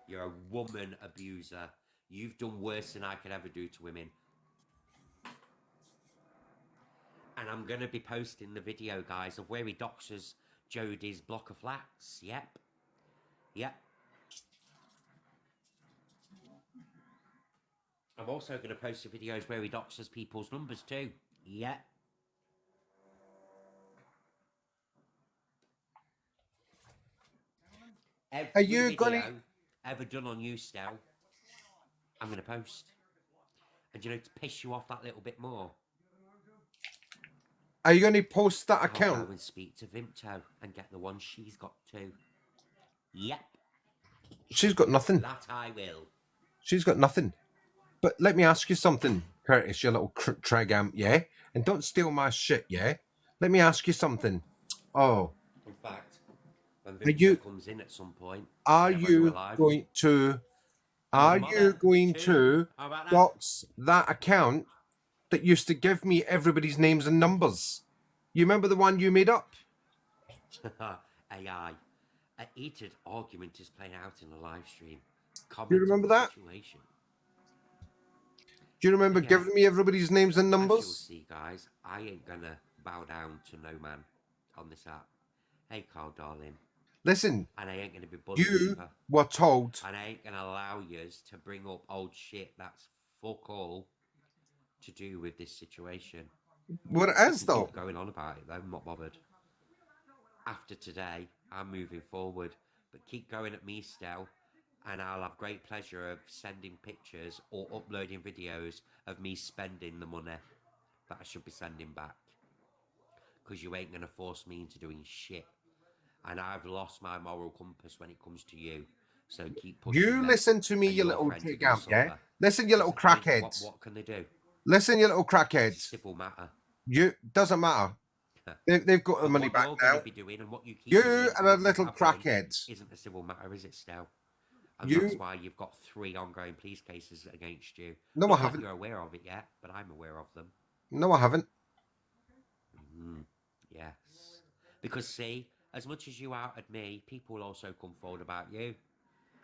You're a woman abuser. You've done worse than I could ever do to women. And I'm going to be posting the video, guys, of where he doxes Jodie's block of flats. Yep. Yep. I'm also going to post the videos where he doxes people's numbers too. Yep. Every video ever done on you, Stel, I'm going to post. And you know, to piss you off that little bit more. Are you going to post that I'll account? go and speak to Vimto and get the one she's got too. Yep. She's got nothing. That I will. She's got nothing. But let me ask you something, Curtis, you little tregam, yeah? And don't steal my shit, yeah? Let me ask you something. Oh. In fact, when Vimto comes in at some point, are you going to dox that account that used to give me everybody's names and numbers? You remember the one you made up? AI. A heated argument is playing out in the live stream. Do you remember that? Situation. Do you remember giving me everybody's names and numbers? As you'll see, guys, I ain't gonna bow down to no man on this app. Hey, Carl, darling. Listen, and I ain't gonna be bullied either. Were told. And I ain't gonna allow yous to bring up old shit that's fuck all to do with this situation. What it is, though? Keep going on about it, though. I'm not bothered. After today, I'm moving forward. But keep going at me, Stel, and I'll have great pleasure of sending pictures or uploading videos of me spending the money that I should be sending back. Because you ain't gonna force me into doing shit. And I've lost my moral compass when it comes to you. So keep pushing. You listen to me, you little gamp, yeah? Listen, you little crackheads. What can they do? Listen, you little crackheads. Civil matter. Doesn't matter. They've got the money back now. You are a little crackheads. Isn't a civil matter, is it, Stel? And that's why you've got 3 ongoing police cases against you. No, I haven't. You're aware of it yet, but I'm aware of them. No, I haven't. Yes. Because, see, as much as you outed me, people will also come forward about you.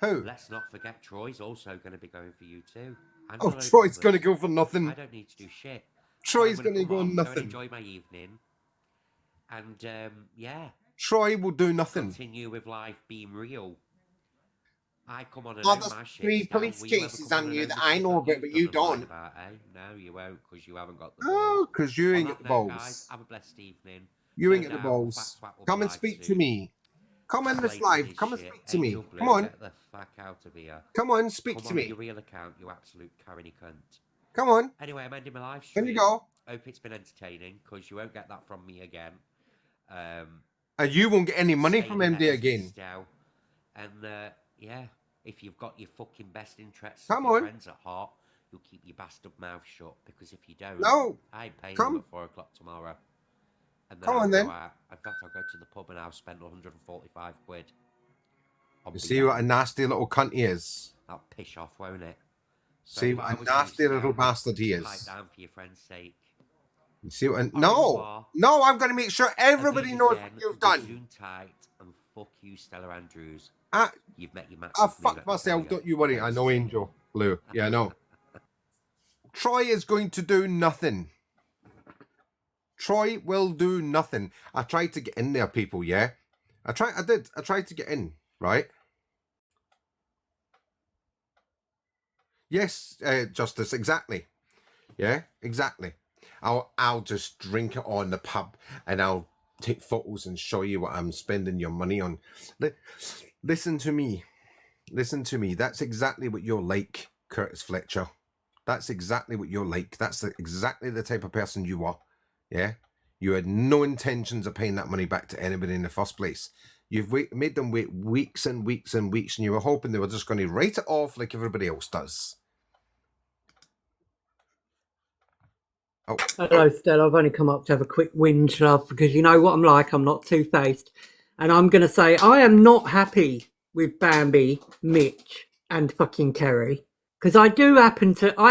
Who? Let's not forget Troy's also going to be going for you too. Oh, Troy's going to go for nothing. I don't need to do shit. Troy's going to go nothing. Enjoy my evening. And, yeah. Troy will do nothing. Continue with life being real. I come on and there's my 3 police cases on you that I know about, but you don't. No, you won't, because you haven't got the balls. Oh, because you ain't got the balls. Guys, have a blessed evening. You ain't got the balls. Come and speak to me. Come in this live. Come and speak to me. Come on. Get the fuck out of here. Come on, speak to me. Your real account, you absolute carrying cunt. Come on. Anyway, I'm ending my live stream. Can you go? Hope it's been entertaining, because you won't get that from me again. And you won't get any money from MD again. And, yeah, if you've got your fucking best interests of your friends at heart, you'll keep your bastard mouth shut, because if you don't, I ain't paying them at 4 o'clock tomorrow. And then Come on, then. In fact, I'll go to the pub and I'll spend 145 quid. You see what a nasty little cunt he is? That'll piss off, won't it? So see what a nasty little bastard he is. Pipe down for your friend's sake. You see what? No, I'm going to make sure everybody knows what you've done. Soon tight and fuck you, Stella Andrews. You've met your match. Fuck myself. Don't you worry. I know Angel Blue. Yeah, I know. Troy is going to do nothing. Troy will do nothing. I tried to get in there, people, yeah? I tried to get in, right? Yes, Justice, exactly. Yeah, exactly. I'll just drink it on the pub and I'll take photos and show you what I'm spending your money on. Listen to me. Listen to me. That's exactly what you're like, Curtis Fletcher. That's exactly what you're like. That's exactly the type of person you are. Yeah, you had no intentions of paying that money back to anybody in the first place. You've made them wait weeks and weeks and weeks, and you were hoping they were just going to write it off like everybody else does. Oh. Hello, Stella. I've only come up to have a quick whinge, love, because you know what I'm like. I'm not two-faced. And I'm going to say I am not happy with Bambi, Mitch, and fucking Terry. Because I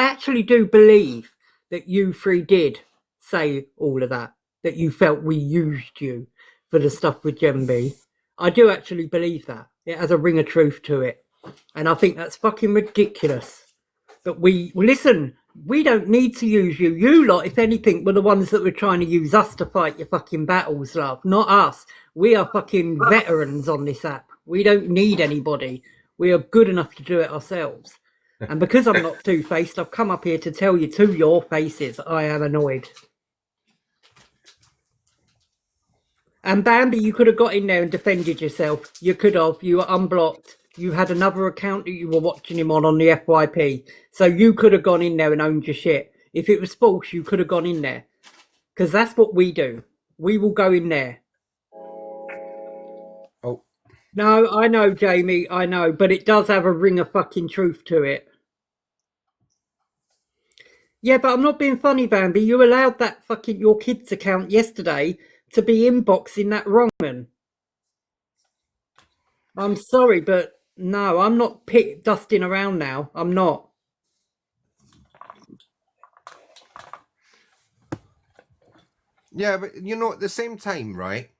actually do believe that you 3 did say all of that you felt we used you for the stuff with Gemby. I do actually believe that. It has a ring of truth to it. And I think that's fucking ridiculous. But listen, we don't need to use you. You lot, if anything, were the ones that were trying to use us to fight your fucking battles, love. Not us. We are fucking veterans on this app. We don't need anybody. We are good enough to do it ourselves. And because I'm not two-faced, I've come up here to tell you to your faces, I am annoyed. And Bambi, you could have got in there and defended yourself. You could have. You were unblocked. You had another account that you were watching him on the FYP. So you could have gone in there and owned your shit. If it was false, you could have gone in there. Because that's what we do. We will go in there. Oh. No, I know, Jamie. I know. But it does have a ring of fucking truth to it. Yeah, but I'm not being funny, Bambi. You allowed that fucking your kid's account yesterday to be inboxing that wrong man. I'm sorry, but no, I'm not dusting around now. I'm not. Yeah, but you know, at the same time, right?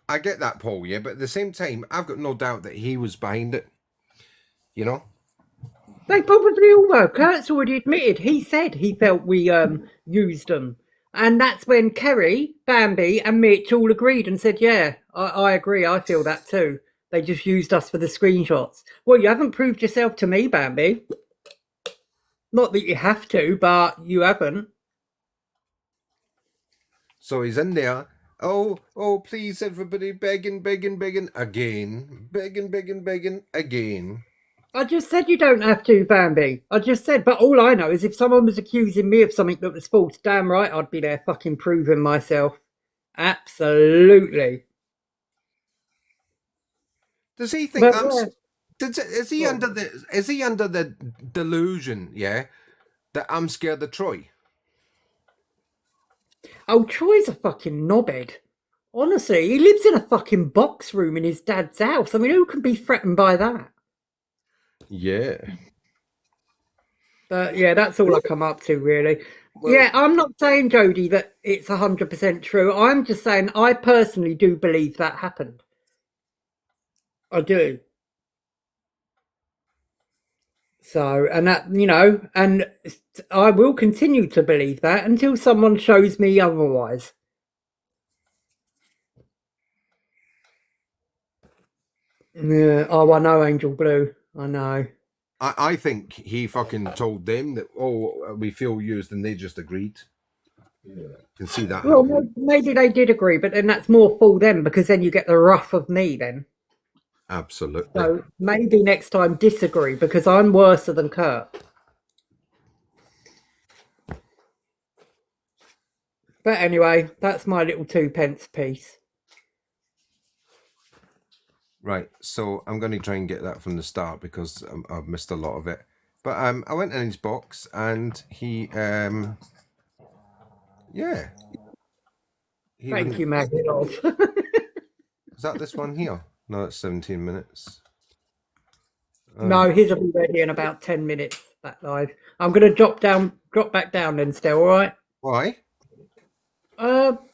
I get that, Paul, yeah, but at the same time, I've got no doubt that he was behind it. You know? They probably all were. Kurt's already admitted. He said he felt we used them. And that's when Kerry, Bambi, and Mitch all agreed and said, yeah, I agree. I feel that too. They just used us for the screenshots. Well, you haven't proved yourself to me, Bambi. Not that you have to, but you haven't. So he's in there. Oh, please, everybody, begging again. Begging again. I just said you don't have to, Bambi. I just said, but all I know is if someone was accusing me of something that was false, damn right I'd be there fucking proving myself. Absolutely. Does he think is he under the delusion, yeah, that I'm scared of Troy? Oh, Troy's a fucking knobhead. Honestly, he lives in a fucking box room in his dad's house. I mean, who can be threatened by that? Yeah. But yeah, that's all I come up to, really. Well, yeah, I'm not saying, Jodie, that it's 100% true. I'm just saying I personally do believe that happened. I do. So, and that, you know, and I will continue to believe that until someone shows me otherwise. Yeah. Oh, I know, Angel Blue. I know. I think he fucking told them that, we feel used, and they just agreed. Yeah. Can see that. Well, maybe they did agree, but then that's more for them because then you get the rough of me then. Absolutely. So maybe next time disagree because I'm worse than Kurt. But anyway, that's my little 2p piece. Right, so I'm going to try and get that from the start because I've missed a lot of it. But I went in his box and he, yeah. Thank you, Maggie. Is that this one here? No, it's 17 minutes. No, his will be ready in about 10 minutes. That live. I'm going to drop back down then. Still, all right? Why?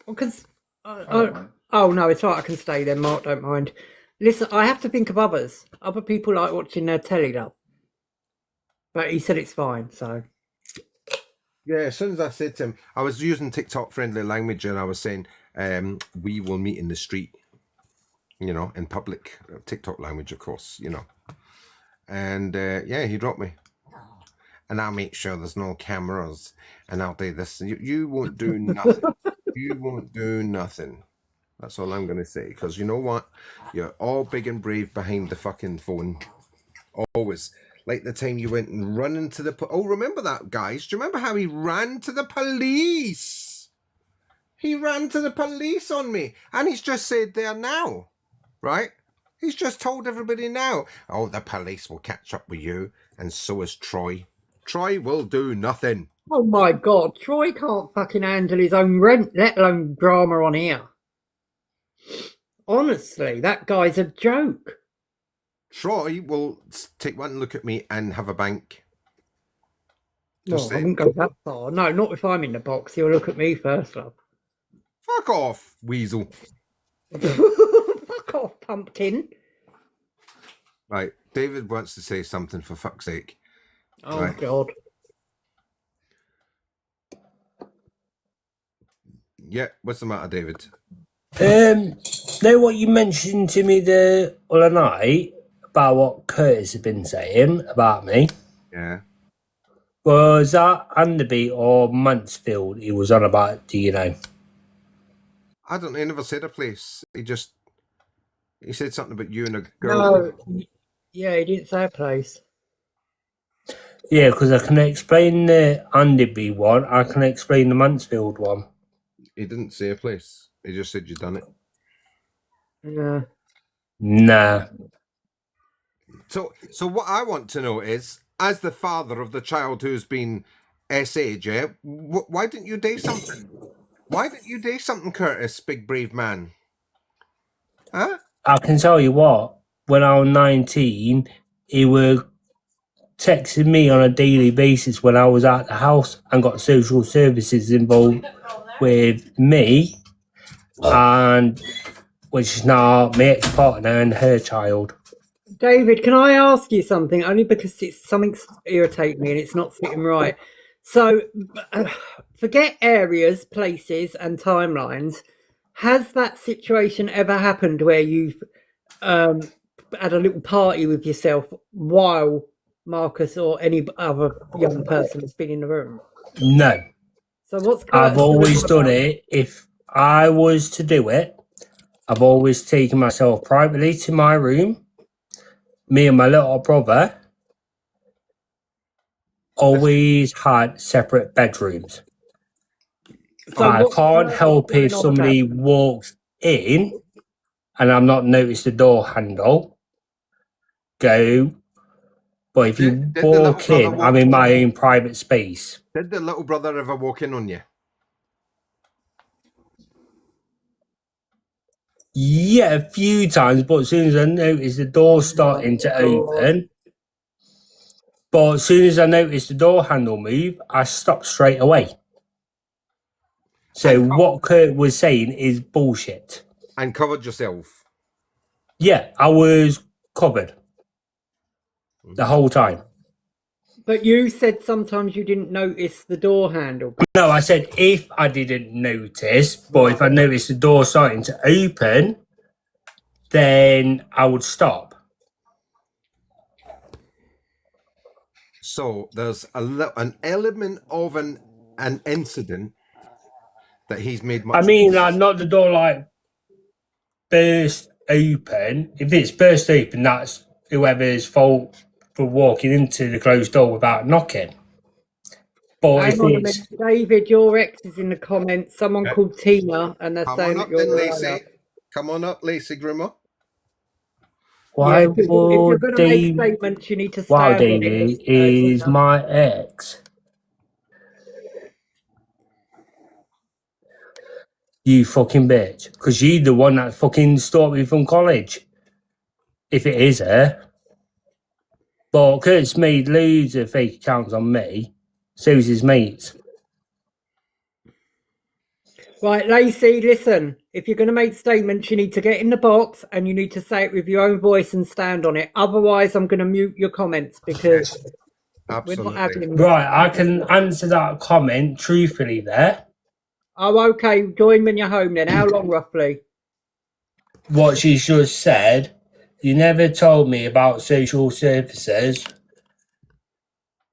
Because oh no, it's all right. I can stay then. Mark, don't mind. Listen, I have to think of others. Other people like watching their telly, love. But he said it's fine, so. Yeah, as soon as I said to him, I was using TikTok friendly language and I was saying, we will meet in the street, you know, in public. TikTok language, of course, you know. And yeah, he dropped me. And I'll make sure there's no cameras and I'll do this. You won't do nothing. You won't do nothing. That's all I'm going to say. Because you know what? You're all big and brave behind the fucking phone. Always. Like the time you went and run into the... remember that, guys? Do you remember how he ran to the police? He ran to the police on me. And he's just said there now. Right? He's just told everybody now. Oh, the police will catch up with you. And so is Troy. Troy will do nothing. Oh my God. Troy can't fucking handle his own rent, let alone drama on here. Honestly, that guy's a joke. Troy will take one look at me and have a bank. No, I wouldn't go that far. No, not if I'm in the box. He'll look at me first, love. Fuck off, weasel. Fuck off, pumpkin. Right. David wants to say something, for fuck's sake. Oh, Right. God. Yeah. What's the matter, David? Know what you mentioned to me the other night about what Curtis had been saying about me? Yeah. Was that Anderby or Mansfield he was on about, do you know? I don't know. He never said a place. He said something about you and a girl. No. Yeah, he didn't say a place. Yeah, because I can explain the Anderby one, I can explain the Mansfield one. He didn't say a place. He just said you done it. Yeah. Nah. So what I want to know is, as the father of the child who's been SA'd, yeah, why didn't you do something? Why didn't you do something, Curtis, big brave man? Huh? I can tell you what, when I was 19, he were texting me on a daily basis when I was at the house and got social services involved with me and which is now my ex-partner and her child. David, can I ask you something? Only because it's something's irritating me and it's not sitting right. So, forget areas, places, and timelines. Has that situation ever happened where you've had a little party with yourself while Marcus or any other young person has been in the room? No. So what's I've Curtis always about? done it. If I was to do it, I've always taken myself privately to my room. Me and my little brother always had separate bedrooms. So I what's can't Curtis help going if on somebody about? walks in and I'm not noticed the door handle. Go. But if you Did the little walk brother in, I'm walk in my in? own private space. Did the little brother ever walk in on you? Yeah, a few times, but as soon as I noticed the door starting to open, but as soon as I noticed the door handle move, I stopped straight away. So And what Kurt was saying is bullshit. and covered yourself. Yeah, I was covered the whole time. But you said sometimes you didn't notice the door handle. No, I said if I didn't notice, but if I noticed the door starting to open, then I would stop. So there's an element of an incident that he's made much. I mean, not the door like burst open. If it's burst open, that's whoever's fault for walking into the closed door without knocking. But Hang if on a it's minute, David, your ex is in the comments. Someone called Tina, and they're Come saying on that up you're then, a Lacey. liar. Come on up, Lacey Grimmer. why Yeah, if you're would going to make they? statements, you need to Wow, stand on it. Davey is my ex. You fucking bitch, because you the one that fucking stopped me from college. If it is her. But Kurt's made loads of fake accounts on me. So's his mates. Right, Lacey, listen. If you're going to make statements, you need to get in the box and you need to say it with your own voice and stand on it. Otherwise, I'm going to mute your comments because we're not Absolutely. having. Right, I can answer that comment truthfully there. Oh, okay. Join when you're home then. How long roughly? What she just said, you never told me about social services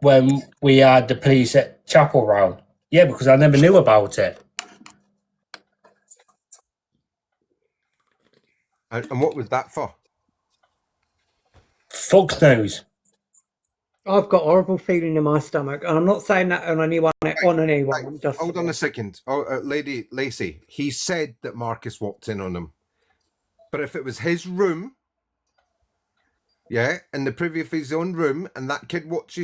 when we had the police at Chapel round. Yeah, because I never knew about it. And what was that for? Fuck knows. I've got a horrible feeling in my stomach, and I'm not saying that on anyone. I'm just Hold on a second. Oh, Lady Lacey, he said that Marcus walked in on him. But if it was his room, yeah, in the privy of his own room, and that kid walks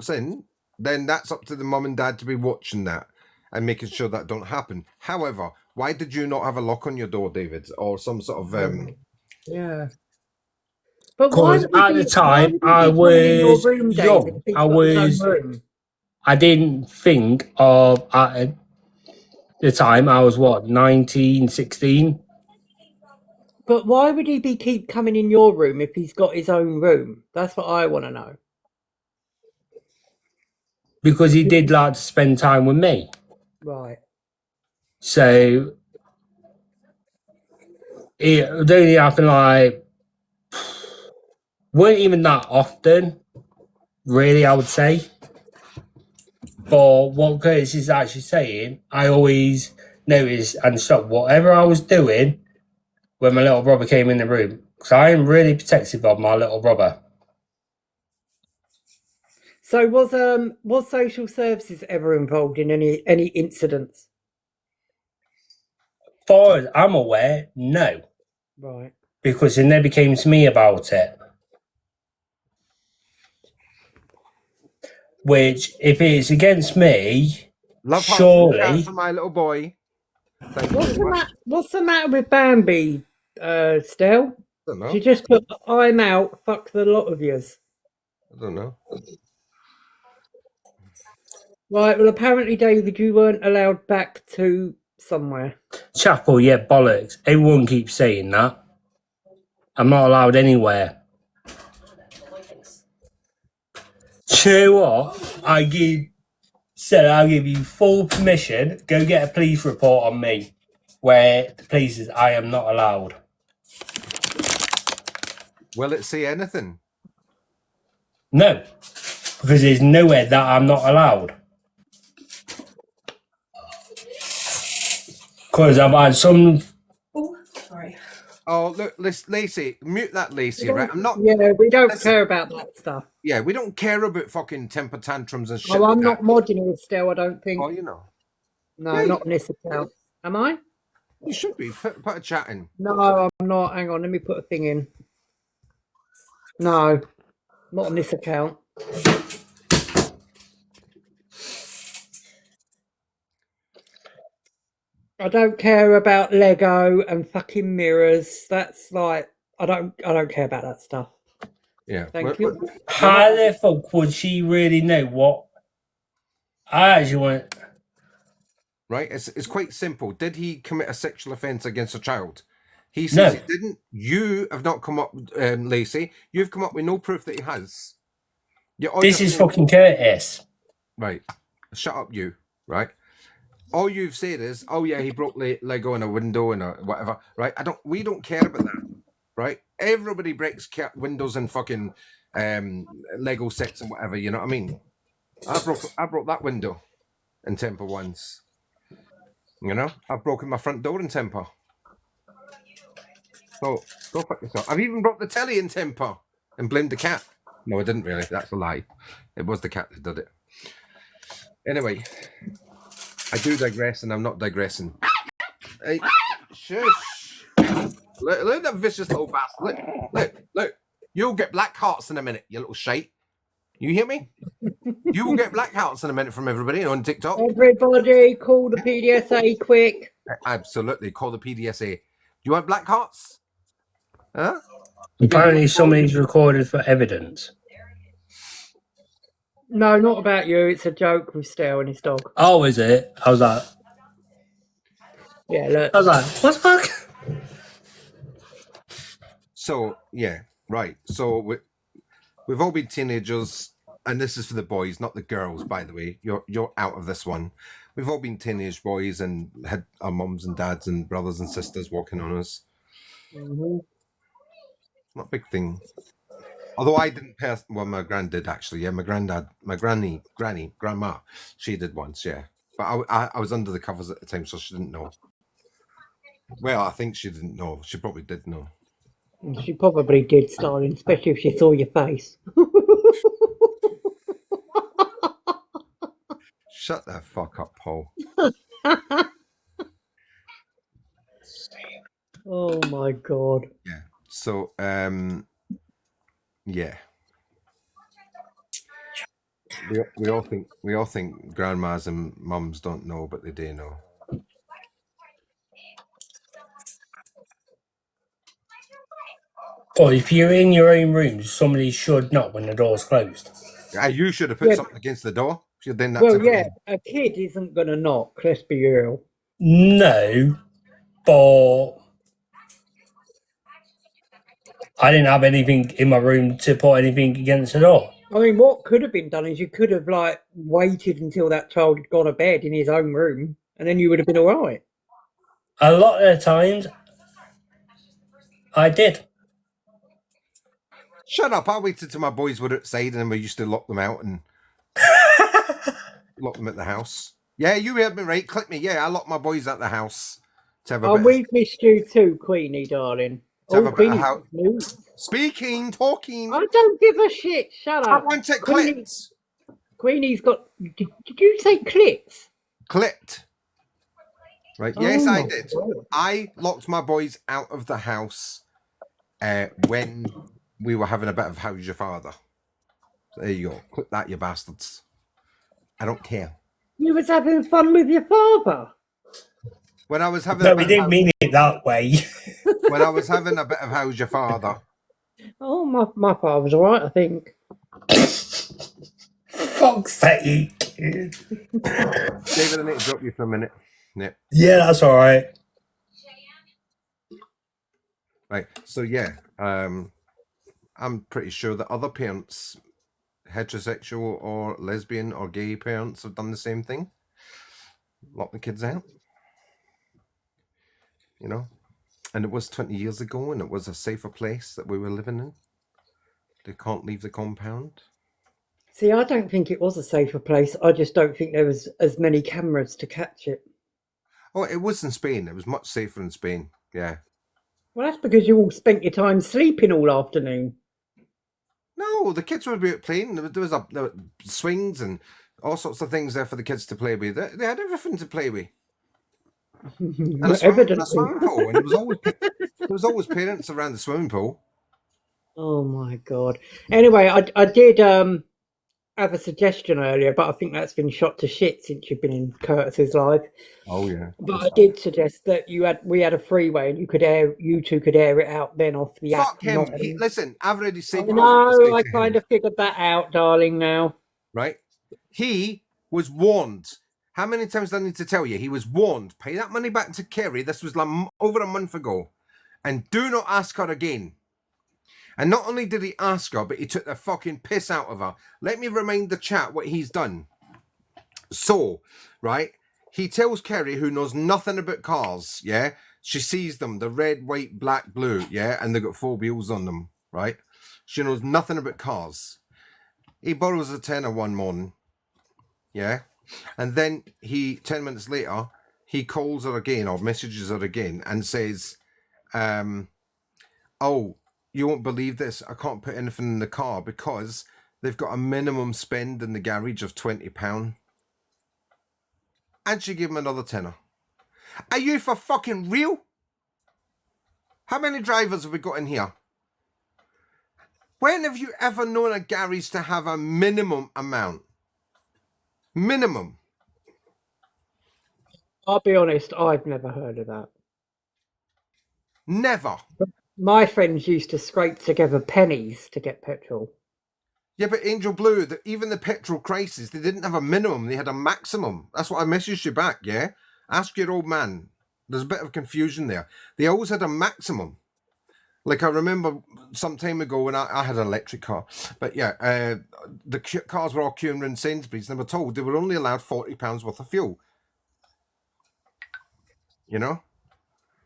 in, then that's up to the mum and dad to be watching that and making sure that don't happen. However, why did you not have a lock on your door, David, or some sort of yeah. But why Because would he at the be? Why time would he I be coming in your was room, David? young. If he's got his own room. I didn't think of at the time I was what, 19, 16? But why would he keep coming in your room if he's got his own room? That's what I want to know. Because he did like to spend time with me. Right. So it only happened like weren't even that often, really, I would say. But what Curtis is actually saying, I always noticed and stopped whatever I was doing when my little brother came in the room. Because I am really protective of my little brother. So was social services ever involved in any incidents? As far as I'm aware, no. Right. Because they never came to me about it. Which, if it's against me, Love hearts in the chat surely. for my little boy. Thank you very much. What's the matter with Bambi, Stel? I don't know. She just put, I'm out, fuck the lot of yous. I don't know. Right, well, apparently, David, you weren't allowed back to somewhere. Chapel, yeah, bollocks. Everyone keeps saying that. I'm not allowed anywhere. Do you know what? I'll give you full permission. Go get a police report on me. Where the police says I am not allowed. Will it say anything? No. Because there's nowhere that I'm not allowed. Because I've had some. Oh, sorry. Oh, look, Lacey, mute that, Lacey, right? I'm not. Yeah, we don't Listen. care about that stuff. Yeah, we don't care about fucking temper tantrums and shit. Oh, I'm like not that. modding you still, I don't think. Oh, you know. No, Yeah, not on this account. Am I? You should be. Put a chat in. No, I'm not. Hang on, let me put a thing in. No, not on this account. I don't care about Lego and fucking mirrors. That's like I don't care about that stuff. Yeah. Thank you. How the fuck would she really know what? I actually want. Right? It's quite simple. Did he commit a sexual offence against a child? He says No. he didn't. You have not come up, Lacey. You've come up with no proof that he has. This is fucking Curtis. Right. Shut up, you. Right. All you've said is, oh yeah, he broke Lego in a window and a whatever. Right. We don't care about that. Right. Everybody breaks windows and fucking Lego sets and whatever. You know what I mean? I broke that window in temper once. You know, I've broken my front door in temper. So go fuck yourself. I've even broke the telly in temper and blamed the cat. No, I didn't really. That's a lie. It was the cat that did it. Anyway, I do digress, and I'm not digressing. Hey, shush! Look at that vicious little bastard. Look. You'll get black hearts in a minute, you little shite. You hear me? You will get black hearts in a minute from everybody on TikTok. Everybody, call the PDSA quick. Absolutely, call the PDSA. Do you want black hearts? Huh? Apparently, somebody's recorded for evidence. No, not about you. It's a joke with Stel and his dog. Oh, is it? I was like, Yeah, look. what the fuck? So yeah, right. So we've all been teenagers, and this is for the boys, not the girls. By the way, you're out of this one. We've all been teenage boys and had our mums and dads and brothers and sisters walking on us. Mm-hmm. Not a big thing. Although I didn't well, my gran did actually. Yeah, my grandma, she did once. Yeah, but I was under the covers at the time, so she didn't know. Well, I think she didn't know. She probably did know. She probably did, Starling, especially if she saw your face. Shut the fuck up, Paul. Oh my god. Yeah. So, yeah. We all think grandmas and mums don't know, but they do know. Well, if you're in your own room, somebody should knock when the door's closed. Yeah, you should have put something against the door. If you're doing that. Well, yeah, a kid isn't going to knock, let's be real. No, but I didn't have anything in my room to put anything against the door. I mean, what could have been done is you could have like waited until that child had gone to bed in his own room, and then you would have been all right. A lot of the times, I did. Shut up! I waited till my boys were outside, and then we used to lock them out and lock them at the house. Yeah, you heard me right. Click me. Yeah, I locked my boys at the house to have a Oh, bit. we've missed you too, Queenie, darling. To have a bit of Queenie's how- new. Speaking, talking. I don't give a shit. Shut I up. want it Queenie, clipped. Queenie's got. Did you say clips? Clipped. Right. Yes, Oh I my did. God. I locked my boys out of the house when we were having a bit of how's your father. So there you go. Clip that, you bastards. I don't care. You was having fun with your father. When I was having No, a we bit didn't of mean it that way. when I was having a bit of how's your father. Oh, my father's all right, I think. Fuck's sake. David, I need to drop you for a minute. Yeah. Yeah, that's all right. Right. So yeah, I'm pretty sure that other parents, heterosexual or lesbian or gay parents, have done the same thing. Lock the kids out. You know, and it was 20 years ago, and it was a safer place that we were living in. They can't leave the compound. See, I don't think it was a safer place. I just don't think there was as many cameras to catch it. Oh, it was in Spain. It was much safer in Spain. Yeah. Well, that's because you all spent your time sleeping all afternoon. No, the kids would be out playing. There were swings and all sorts of things there for the kids to play with. They had everything to play with. And a Evidently. swimming pool, and there was always parents around the swimming pool. Oh my God. Anyway, I did have a suggestion earlier, but I think that's been shot to shit since you've been in Curtis's live. Oh yeah. But I did suggest that we had a freeway and you two could air it out then off the app. Fuck him. Listen, I've already said. No, I kind of figured that out, darling. Now, right? He was warned. How many times do I need to tell you? He was warned. Pay that money back to Kerry. This was like over a month ago, and do not ask her again. And not only did he ask her, but he took the fucking piss out of her. Let me remind the chat what he's done. So, right, he tells Kerry, who knows nothing about cars, yeah? She sees them, the red, white, black, blue, yeah? And they've got 4 wheels on them, right? She knows nothing about cars. He borrows a tenner one morning, yeah? And then 10 minutes later, he calls her again or messages her again and says, oh, you won't believe this. I can't put anything in the car because they've got a minimum spend in the garage of £20. And she gave him another tenner. Are you for fucking real? How many drivers have we got in here? When have you ever known a garage to have a minimum amount? Minimum. I'll be honest, I've never heard of that. Never. My friends used to scrape together pennies to get petrol. Yeah, but Angel Blue, even the petrol crisis, they didn't have a minimum, they had a maximum. That's what I messaged you back, yeah? Ask your old man. There's a bit of confusion there. They always had a maximum. Like I remember some time ago when I had an electric car, but yeah, the cars were all queuing around Sainsbury's and they were told they were only allowed £40 worth of fuel. You know?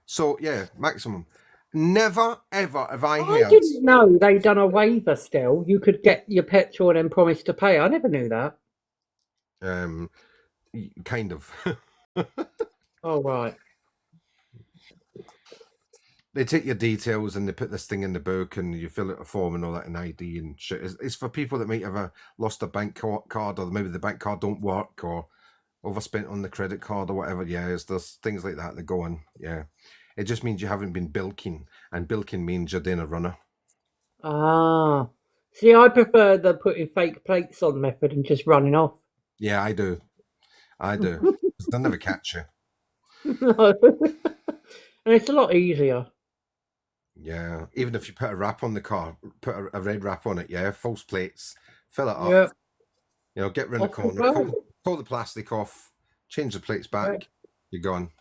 So yeah, maximum. Never ever have I heard. I didn't know they'd done a waiver still. You could get your petrol and then promise to pay. I never knew that. Kind of. Oh, right. They take your details and they put this thing in the book and you fill out a form and all that, an ID and shit. It's for people that might have lost a bank card or maybe the bank card don't work or overspent on the credit card or whatever. Yeah, there's things like that that go on. Yeah. It just means you haven't been bilking, and bilking means you're doing a runner. Ah. See, I prefer the putting fake plates on method and just running off. Yeah, I do. They'll never catch you. No. And it's a lot easier. Yeah, even if you put a wrap on the car, put a red wrap on it, yeah, false plates, fill it up. Yeah. You know, get rid of the corner, pull the plastic off, change the plates back, you're gone.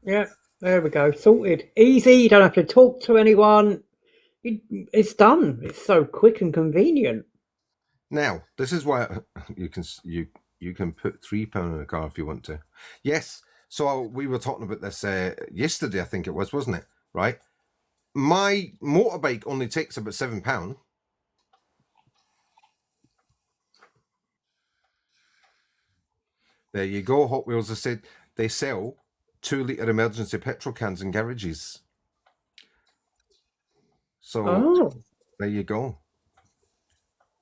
Yeah, there we go. Sorted. Easy. You don't have to talk to anyone. It's done. It's so quick and convenient. Now, this is why you can put £3 in a car if you want to. Yes. So we were talking about this yesterday, I think it was, wasn't it? Right. My motorbike only takes about £7. There you go. Hot Wheels. I said they sell 2-litre emergency petrol cans in garages. So there you go.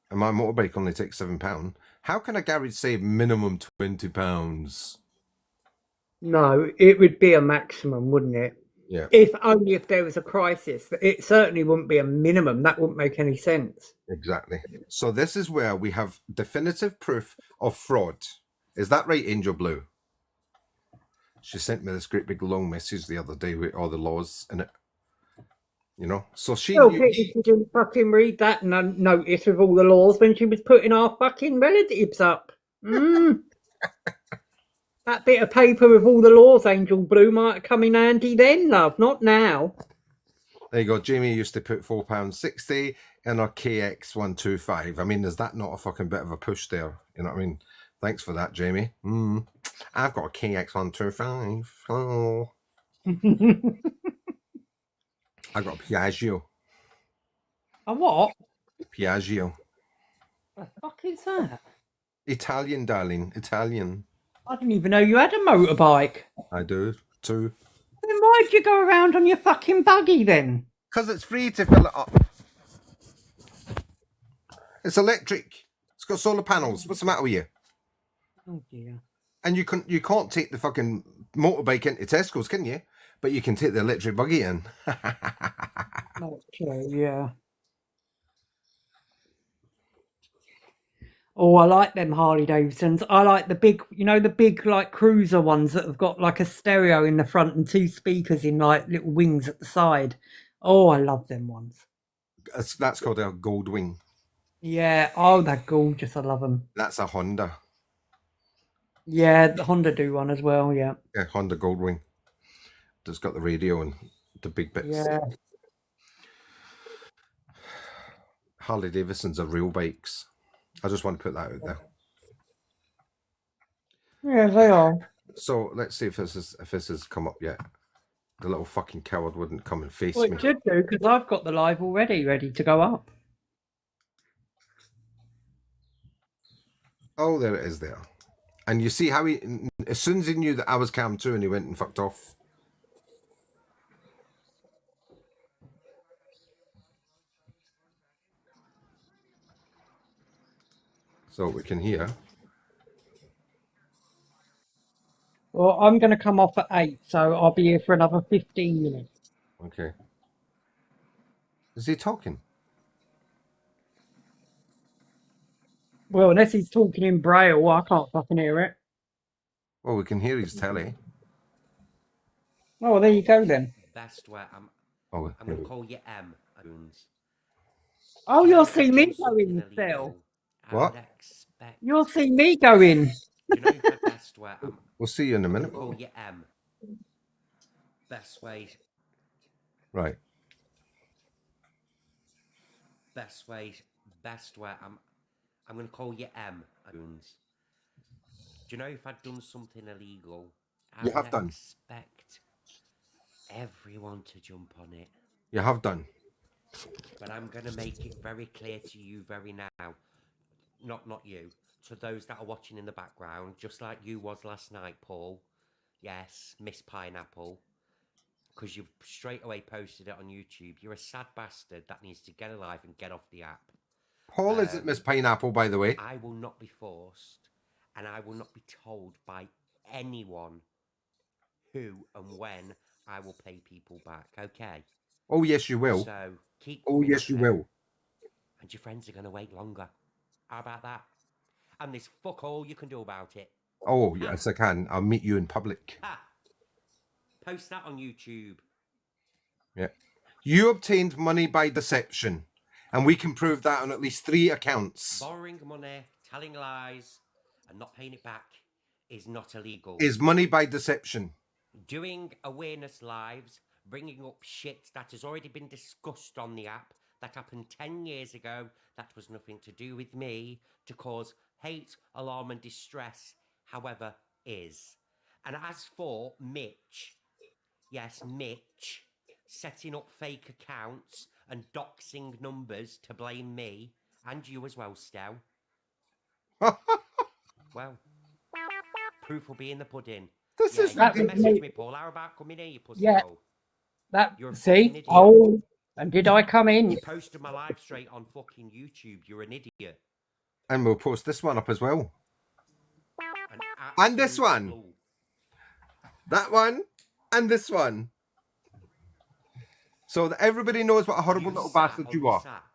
And my motorbike only takes £7. How can a garage save minimum £20? No, it would be a maximum, wouldn't it? Yeah. If only if there was a crisis. It certainly wouldn't be a minimum. That wouldn't make any sense. Exactly. So this is where we have definitive proof of fraud. Is that right, Angel Blue? She sent me this great big long message the other day with all the laws in it. You know, so she Well, she didn't fucking read that notice with all the laws when she was putting our fucking relatives up. That bit of paper with all the laws, Angel Blue, might have come in handy then, love, not now. There you go. Jamie used to put £4.60 in our KX125. I mean, is that not a fucking bit of a push there? You know what I mean? Thanks for that, Jamie. I've got a KX125. Oh. I got a Piaggio. A what? Piaggio. What the fuck is that? Italian, darling. Italian. I didn't even know you had a motorbike. I do, too. Then why'd you go around on your fucking buggy then? Because it's free to fill it up. It's electric. It's got solar panels. What's the matter with you? Oh dear. And you can't take the fucking motorbike into Tesco's, can you? But you can take the electric buggy in. That's true, yeah. Oh, I like them Harley Davidsons. I like the big, the big like cruiser ones that have got like a stereo in the front and 2 speakers in like little wings at the side. Oh, I love them ones. That's called a Goldwing. Yeah. Oh, they're gorgeous. I love them. That's a Honda. Yeah, the Honda do one as well. Yeah. Yeah, Honda Goldwing. That's got the radio and the big bits. Yeah. Harley Davidsons are real bikes. I just want to put that out there. Yeah, they are. So let's see if this has come up yet. The little fucking coward wouldn't come and face Well, me. it should do because I've got the live already ready to go up. Oh, there it is there. And you see how as soon as he knew that I was Cam too, and he went and fucked off. So we can hear. Well, I'm going to come off at 8, so I'll be here for another 15 minutes. Okay. Is he talking? Well, unless he's talking in Braille, I can't fucking hear it. Well, we can hear his telly. Oh, well, there you go then. Best where I'm Oh, going to call you M. Oh, you'll see me go in still. What? You'll see me go in. Do you know the best where I'm we'll see you in a minute. call you M. Best way. Right. Best where I'm going to call you M. Do you know if I'd done something illegal, I You have would done. expect everyone to jump on it. You have done. But I'm going to make it very clear to you very now. Not you. To those that are watching in the background, just like you was last night, Paul. Yes, Miss Pineapple. Because you straight away posted it on YouTube. You're a sad bastard that needs to get alive and get off the app. Paul isn't Miss Pineapple, by the way. I will not be forced, and I will not be told by anyone who and when I will pay people back, okay? Oh, yes, you will. So, keep Oh, coming yes, up you there, will. and your friends are going to wait longer. How about that? And there's fuck all you can do about it. Oh, yes, I can. I'll meet you in public. Ha! Post that on YouTube. Yeah. You obtained money by deception, and we can prove that on at least 3 accounts. Borrowing money, telling lies, and not paying it back is not illegal. Is money by deception. Doing awareness lives, bringing up shit that has already been discussed on the app that happened 10 years ago, that was nothing to do with me, to cause hate, alarm and distress, however, is. And as for Mitch, yes, Mitch, setting up fake accounts and doxing numbers to blame me, and you as well, Stel. Well, proof will be in the pudding. This Yeah, is you can ridiculous. message me, Paul. How about coming here, you pussy Yeah. hole? That You're a see? fucking idiot. Oh, and did I come in? You posted my live straight on fucking YouTube. You're an idiot. And we'll post this one up as well. An And this absolute one. fool. That one. And this one. So that everybody knows what a horrible little bastard on you this are. app,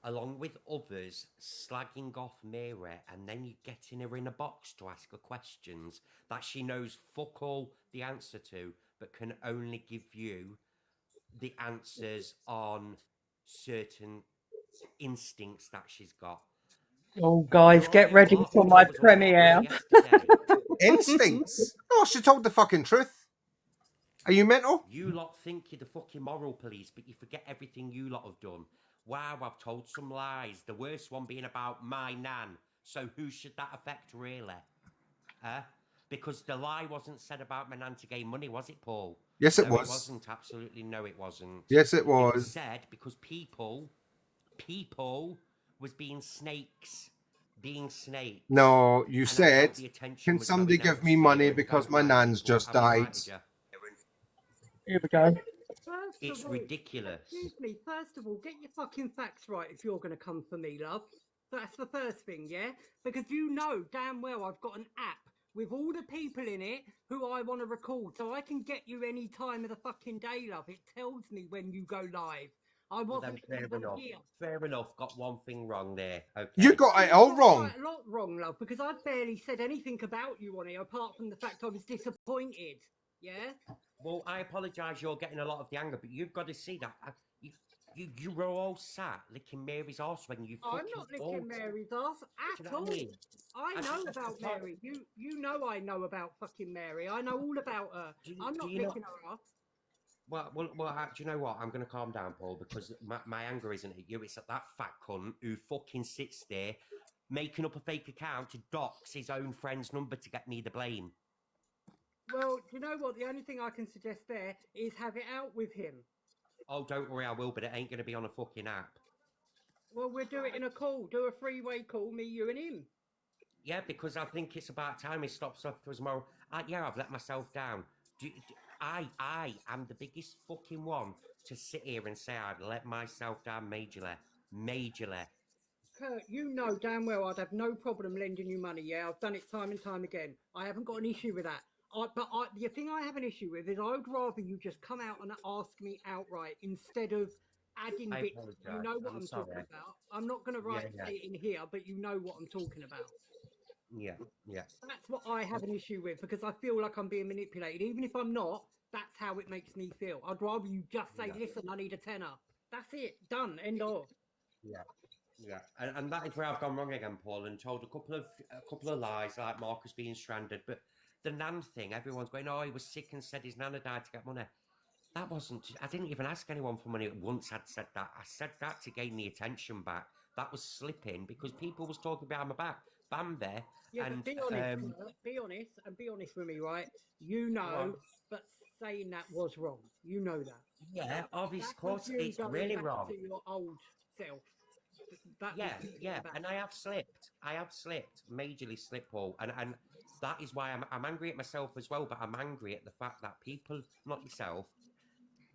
along with others, slagging off Mary, and then you getting her in a box to ask her questions that she knows fuck all the answer to, but can only give you the answers on certain instincts that she's got. Oh, guys, You're get a ready lot, for which my I was all premiere. over yesterday. Instincts? Oh, she told the fucking truth. Are you mental? You lot think you're the fucking moral police, but you forget everything you lot have done. Wow, I've told some lies. The worst one being about my nan. So who should that affect, really? Because the lie wasn't said about my nan to gain money, was it, Paul? Yes, it No, was. it wasn't. Absolutely no, it wasn't. Yes, it It was was. said because people was being snakes. Being snakes. No, you And I said, felt the attention can was somebody going give me elsewhere, money and because don't my like nan's it, but just I've died? invited you. Here we go. It's ridiculous. Excuse me, first of all, get your fucking facts right if you're going to come for me, love. That's the first thing, yeah? Because you know damn well I've got an app with all the people in it who I want to record, so I can get you any time of the fucking day, love. It tells me when you go live. I Well, wasn't then, even here. fair enough. Got one thing wrong there. Okay. You got it You've all got wrong. quite a lot wrong, love, because I barely said anything about you on it apart from the fact I was disappointed. Yeah? Well, I apologise. You're getting a lot of the anger, but you've got to see that you were all sat licking Mary's arse when you. I'm fucking not licking bought- Mary's ass Do at you know all. what I mean? I I know think about that's part- Mary. You know I know about fucking Mary. I know all about her. I'm not you know- licking her ass. Well, do you know what? I'm going to calm down, Paul, because my anger isn't at you. It's at that fat cunt who fucking sits there making up a fake account to dox his own friend's number to get me the blame. Well, do you know what? The only thing I can suggest there is have it out with him. Oh, don't worry, I will, but it ain't going to be on a fucking app. Well, we'll do it in a call. Do a three-way call, me, you, and him. Yeah, because I think it's about time he stops off to his moral. Yeah, I've let myself down. I am the biggest fucking one to sit here and say I've let myself down majorly. Kurt, you know damn well I'd have no problem lending you money, yeah? I've done it time and time again. I haven't got an issue with that. The thing I have an issue with is I would rather you just come out and ask me outright instead of adding I bits. apologise. You know what I'm I'm sorry. talking about. I'm not going to say it in here, but you know what I'm talking about. Yeah. That's what I have an issue with because I feel like I'm being manipulated. Even if I'm not, that's how it makes me feel. I'd rather you just say, listen, I need a tenner. That's it. Done. End of. Yeah, and that is where I've gone wrong again, Paul, and told a couple of lies, like Marcus being stranded. But the nan thing, everyone's going, oh, he was sick and said his nana died to get money. That wasn't. I didn't even ask anyone for money once I'd said that. I said that to gain the attention back. That was slipping because people was talking behind my back. Bambi. Yeah, and but be honest, and be honest with me, right? You know, but saying that was wrong. You know that. Yeah, obviously, of course, you it's going really back wrong. to your old self. Yeah, and I have slipped. Majorly slipped, Paul, and that is why I'm angry at myself as well. But I'm angry at the fact that people, not yourself,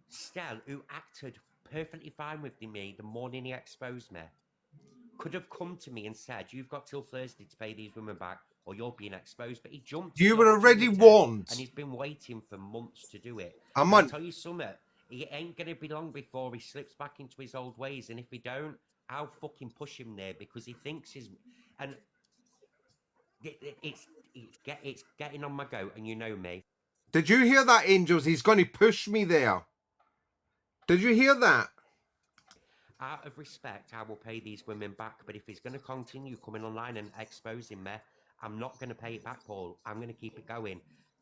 Stel, who acted perfectly fine with me the morning he exposed me, could have come to me and said, "You've got till Thursday to pay these women back, or you're being exposed." But he jumped. You at the were already opportunity, warned. and he's been waiting for months to do it. A And month. I'll tell you something. It ain't gonna be long before he slips back into his old ways, and if he don't, I'll fucking push him there because he thinks he's and it's getting on my goat, and you know me. Did you hear that, Angels? He's going to push me there. Did you hear that? Out of respect, I will pay these women back. But if he's going to continue coming online and exposing me, I'm not going to pay it back, Paul. I'm going to keep it going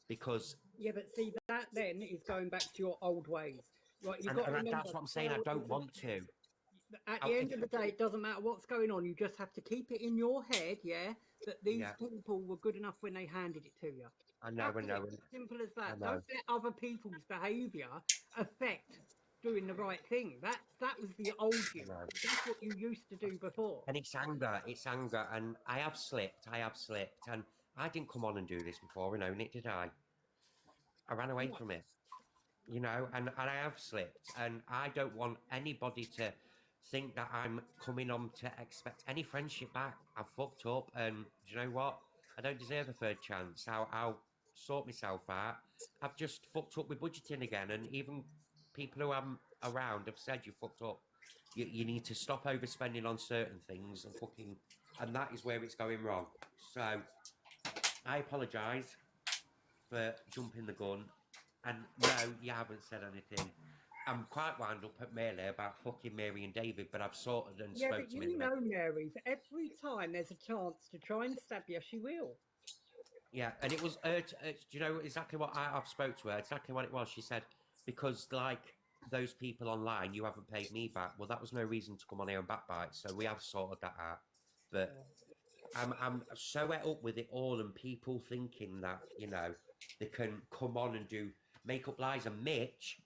because. Yeah, but see. that then is going back to your old ways. Right, you've And, got to and remember. that's what I'm saying. I don't want to. At the end of the day, it doesn't matter what's going on. You just have to keep it in your head, yeah, that these Yeah. people were good enough when they handed it to you. I know. That's it. Simple as I that. know. Don't let other people's behaviour affect doing the right thing. That was the old you. know. That's what you used to do before. And it's anger, and I have slipped, and I didn't come on and do this before, did I? I ran away from it, and I have slipped, and I don't want anybody to think that I'm coming on to expect any friendship back. I've fucked up, and do you know what? I don't deserve a third chance. I'll sort myself out. I've just fucked up with budgeting again, and even people who I'm around have said you fucked up. You need to stop overspending on certain things and that is where it's going wrong. So I apologise for jumping the gun, and no, you haven't said anything. I'm quite wound up at Mary about fucking Mary and David, but I've sorted and Yeah, spoke but to you him. know, Mary, that every time there's a chance to try and stab you, she will. Yeah, and it was do you know exactly what I've spoke to her? Exactly what it was. She said, because like those people online, you haven't paid me back. Well, that was no reason to come on here and backbite. So we have sorted that out. But I'm so et up with it all, and people thinking that they can come on and make up lies. And Mitch,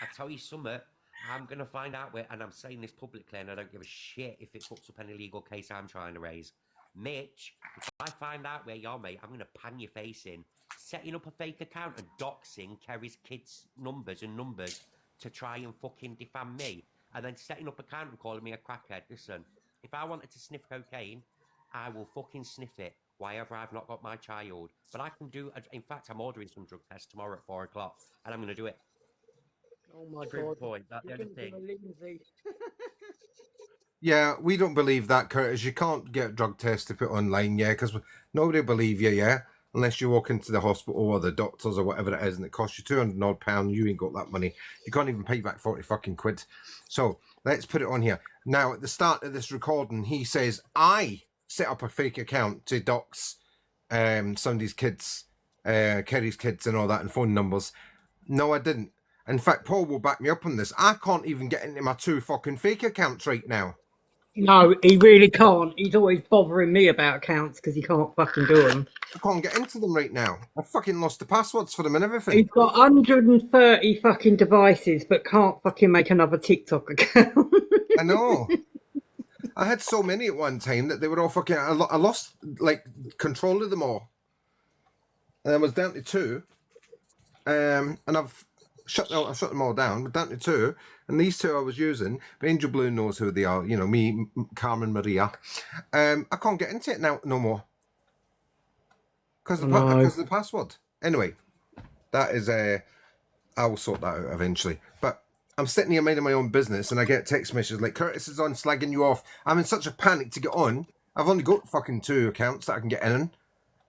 I tell you something, I'm gonna find out where, and I'm saying this publicly, and I don't give a shit if it fucks up any legal case I'm trying to raise. Mitch, if I find out where you're, mate, I'm going to pan your face in. Setting up a fake account and doxing Kerry's kids' numbers to try and fucking defam me. And then setting up an account and calling me a crackhead. Listen, if I wanted to sniff cocaine, I will fucking sniff it. Why ever I've not got my child. But I can do, in fact, I'm ordering some drug tests tomorrow at 4 o'clock. And I'm going to do it. Oh my Prove God. the point. That's the You're other going to thing. do a Lindsay. Yeah, we don't believe that, Curtis. You can't get a drug test to put online, yeah, because nobody will believe you, yeah, unless you walk into the hospital or the doctors or whatever it is, and it costs you £200 odd. You ain't got that money. You can't even pay back 40 fucking quid. So let's put it on here. Now, at the start of this recording, he says, I set up a fake account to dox somebody's kids, Kerry's kids and all that, and phone numbers. No, I didn't. In fact, Paul will back me up on this. I can't even get into my 2 fucking fake accounts right now. No, he really can't. He's always bothering me about accounts because he can't fucking do them. I can't get into them right now. I fucking lost the passwords for them and everything. He's got 130 fucking devices, but can't fucking make another TikTok account. I know. I had so many at one time that they were all fucking... I lost, like, control of them all. And I was down to 2. And I've shut them all down. But down to 2. And these 2 I was using, but Angel Blue knows who they are. You know, me, Carmen, Maria. I can't get into it now no more. Because of the password. Anyway, that is I will sort that out eventually. But I'm sitting here minding my own business, and I get text messages like, Curtis is on slagging you off. I'm in such a panic to get on. I've only got fucking 2 accounts that I can get in.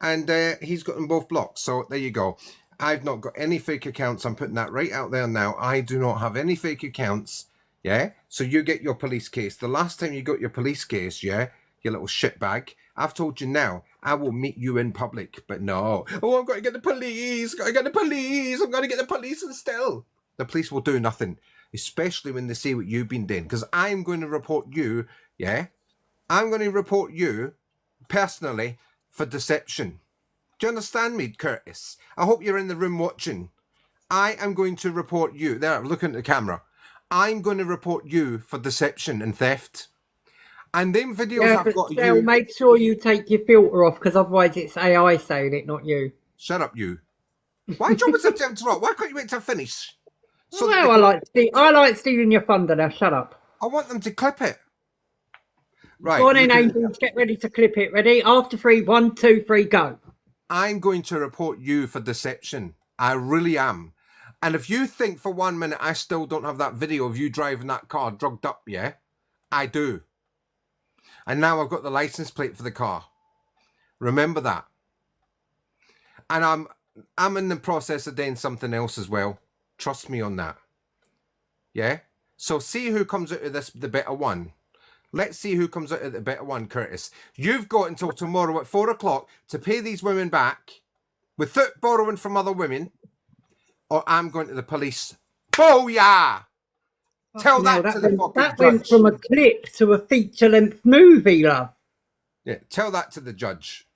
And he's got them both blocked. So there you go. I've not got any fake accounts. I'm putting that right out there now. I do not have any fake accounts. Yeah? So you get your police case. The last time you got your police case, yeah, you little shitbag, I've told you now, I will meet you in public. But no. Oh, I've got to get the police. Got to get the police. I'm going to get the police and still. The police will do nothing. Especially when they see what you've been doing. Because I'm going to report you, yeah? I'm going to report you, personally, for deception. Do you understand me, Curtis? I hope you're in the room watching. I am going to report you. There, looking at the camera. I'm going to report you for deception and theft. And them videos I've got of you... make sure you take your filter off, because otherwise it's AI saying it, not you. Shut up, you. Why do you always have to interrupt? Why can't you wait to finish? So well, I like stealing your thunder now. Shut up. I want them to clip it. Right. Go on in, Angels. Get ready to clip it. Ready? After 3, 1, 2, 3, go. I'm going to report you for deception. I really am. And if you think for 1 minute I still don't have that video of you driving that car drugged up, yeah? I do. And now I've got the license plate for the car. Remember that. And I'm in the process of doing something else as well. Trust me on that. Yeah? So see who comes out of this, the better one. Let's see who comes out of the better one, Curtis. You've got until tomorrow at 4 o'clock to pay these women back without borrowing from other women or I'm going to the police. Booyah! Tell Now, that to the fucking that went judge. from a clip to a feature-length movie, love. Yeah, tell that to the judge.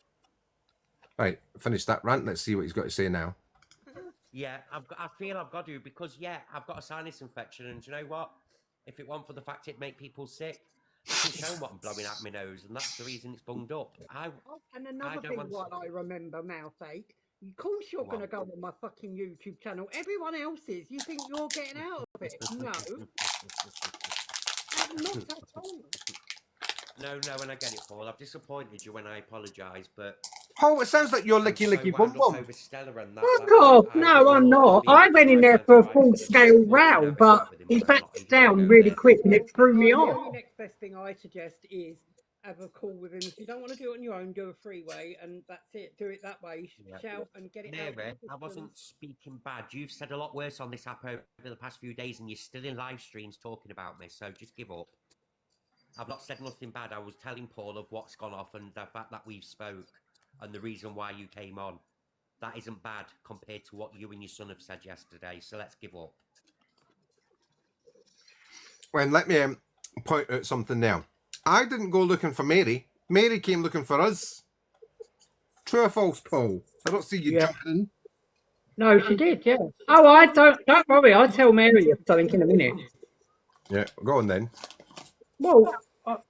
Right, finish that rant. Let's see what he's got to say now. Yeah, I feel I've got to because I've got a sinus infection, and do you know what? If it weren't for the fact it make people sick, I can show them what I'm blowing out my nose, and that's the reason it's bunged up. And another don't thing, want what I remember, Mouthache, of course you're going to go on my fucking YouTube channel. Everyone else is. You think you're getting out of it? No. Not at all. No, and I get it, Paul. I've disappointed you when I apologise, but Oh, it sounds like you're I'm licky so licky wound bum up bum. over Stella and that. Fuck off. No, I'm not. I went in there for a full-scale row, but he backed down really quick and it threw me off. The only next best thing I suggest is have a call with him. If you don't want to do it on your own, do a freeway, and that's it. Do it that way. Shout and get it out. Mary, I wasn't speaking bad. You've said a lot worse on this app over the past few days, and you're still in live streams talking about me, so just give up. I've not said nothing bad. I was telling Paul of what's gone off and the fact that we've spoke and the reason why you came on. That isn't bad compared to what you and your son have said yesterday, so let's give up. Well, let me point out something now. I didn't go looking for Mary. Mary came looking for us. True or false, Paul? I don't see you jumping in. No, she did, yeah. Oh, I don't worry. I'll tell Mary something in a minute. Yeah, go on then. Well,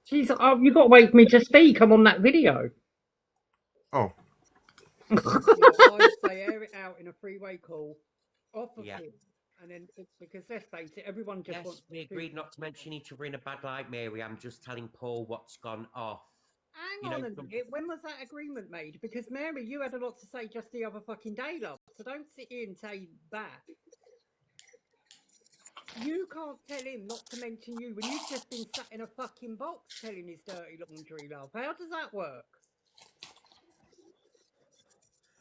you got to wait for me to speak. I'm on that video. Oh. I would say air it out in a freeway call. Off of him. And then, because let's face it, everyone just wants... we agreed not to mention each other in a bad light, Mary. I'm just telling Paul what's gone off. Hang on a minute. When was that agreement made? Because, Mary, you had a lot to say just the other fucking day, love. So don't sit here and say that. You can't tell him not to mention you when you've just been sat in a fucking box telling his dirty laundry, love. How does that work?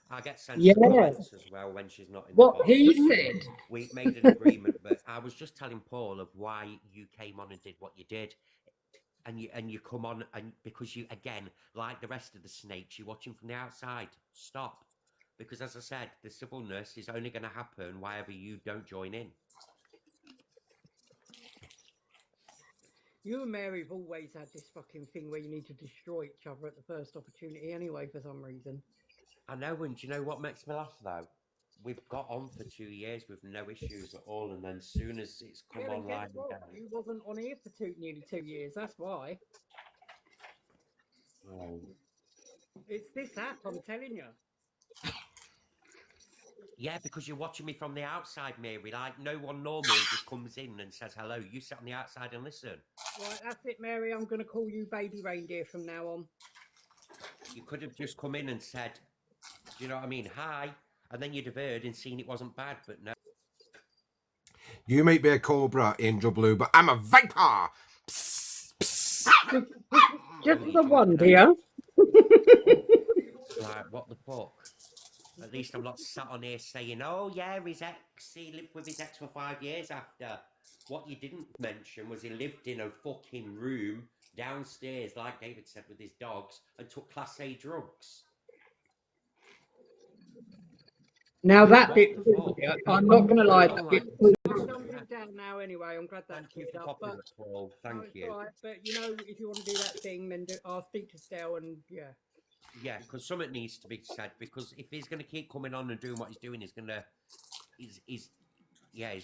I get sensitive comments as well when she's not in the box. He said. We made an agreement, but I was just telling Paul of why you came on and did what you did. And you come on and because you, again, like the rest of the snakes, you're watching from the outside. Stop. Because as I said, the civilness is only going to happen wherever you don't join in. You and Mary have always had this fucking thing where you need to destroy each other at the first opportunity anyway, for some reason. I know, and do you know what makes me laugh, though? We've got on for 2 years with no issues at all, and then soon as it's come online again... You wasn't on here for nearly 2 years, that's why. It's this app, I'm telling you. Yeah, because you're watching me from the outside, Mary. Like, no one normally just comes in and says hello. You sit on the outside and listen. Right, that's it, Mary. I'm going to call you baby reindeer from now on. You could have just come in and said, do you know what I mean? Hi. And then you'd have heard and seen it wasn't bad, but no. You might be a cobra, Angel Blue, but I'm a viper. Psst, psst. Just the one, dear. Like, what the fuck? At least I'm not sat on here saying, oh, yeah, his ex, he lived with his ex for 5 years after. What you didn't mention was he lived in a fucking room downstairs, like David said, with his dogs, and took Class A drugs. Now that bit, I'm not going to lie, that bit. I'm down now anyway. I'm glad that cleared up. But Paul. Thank you. Right, but you know, if you want to do that thing, then I'll speak to Stell and yeah. Yeah, because something needs to be said. Because if he's going to keep coming on and doing what he's doing, he's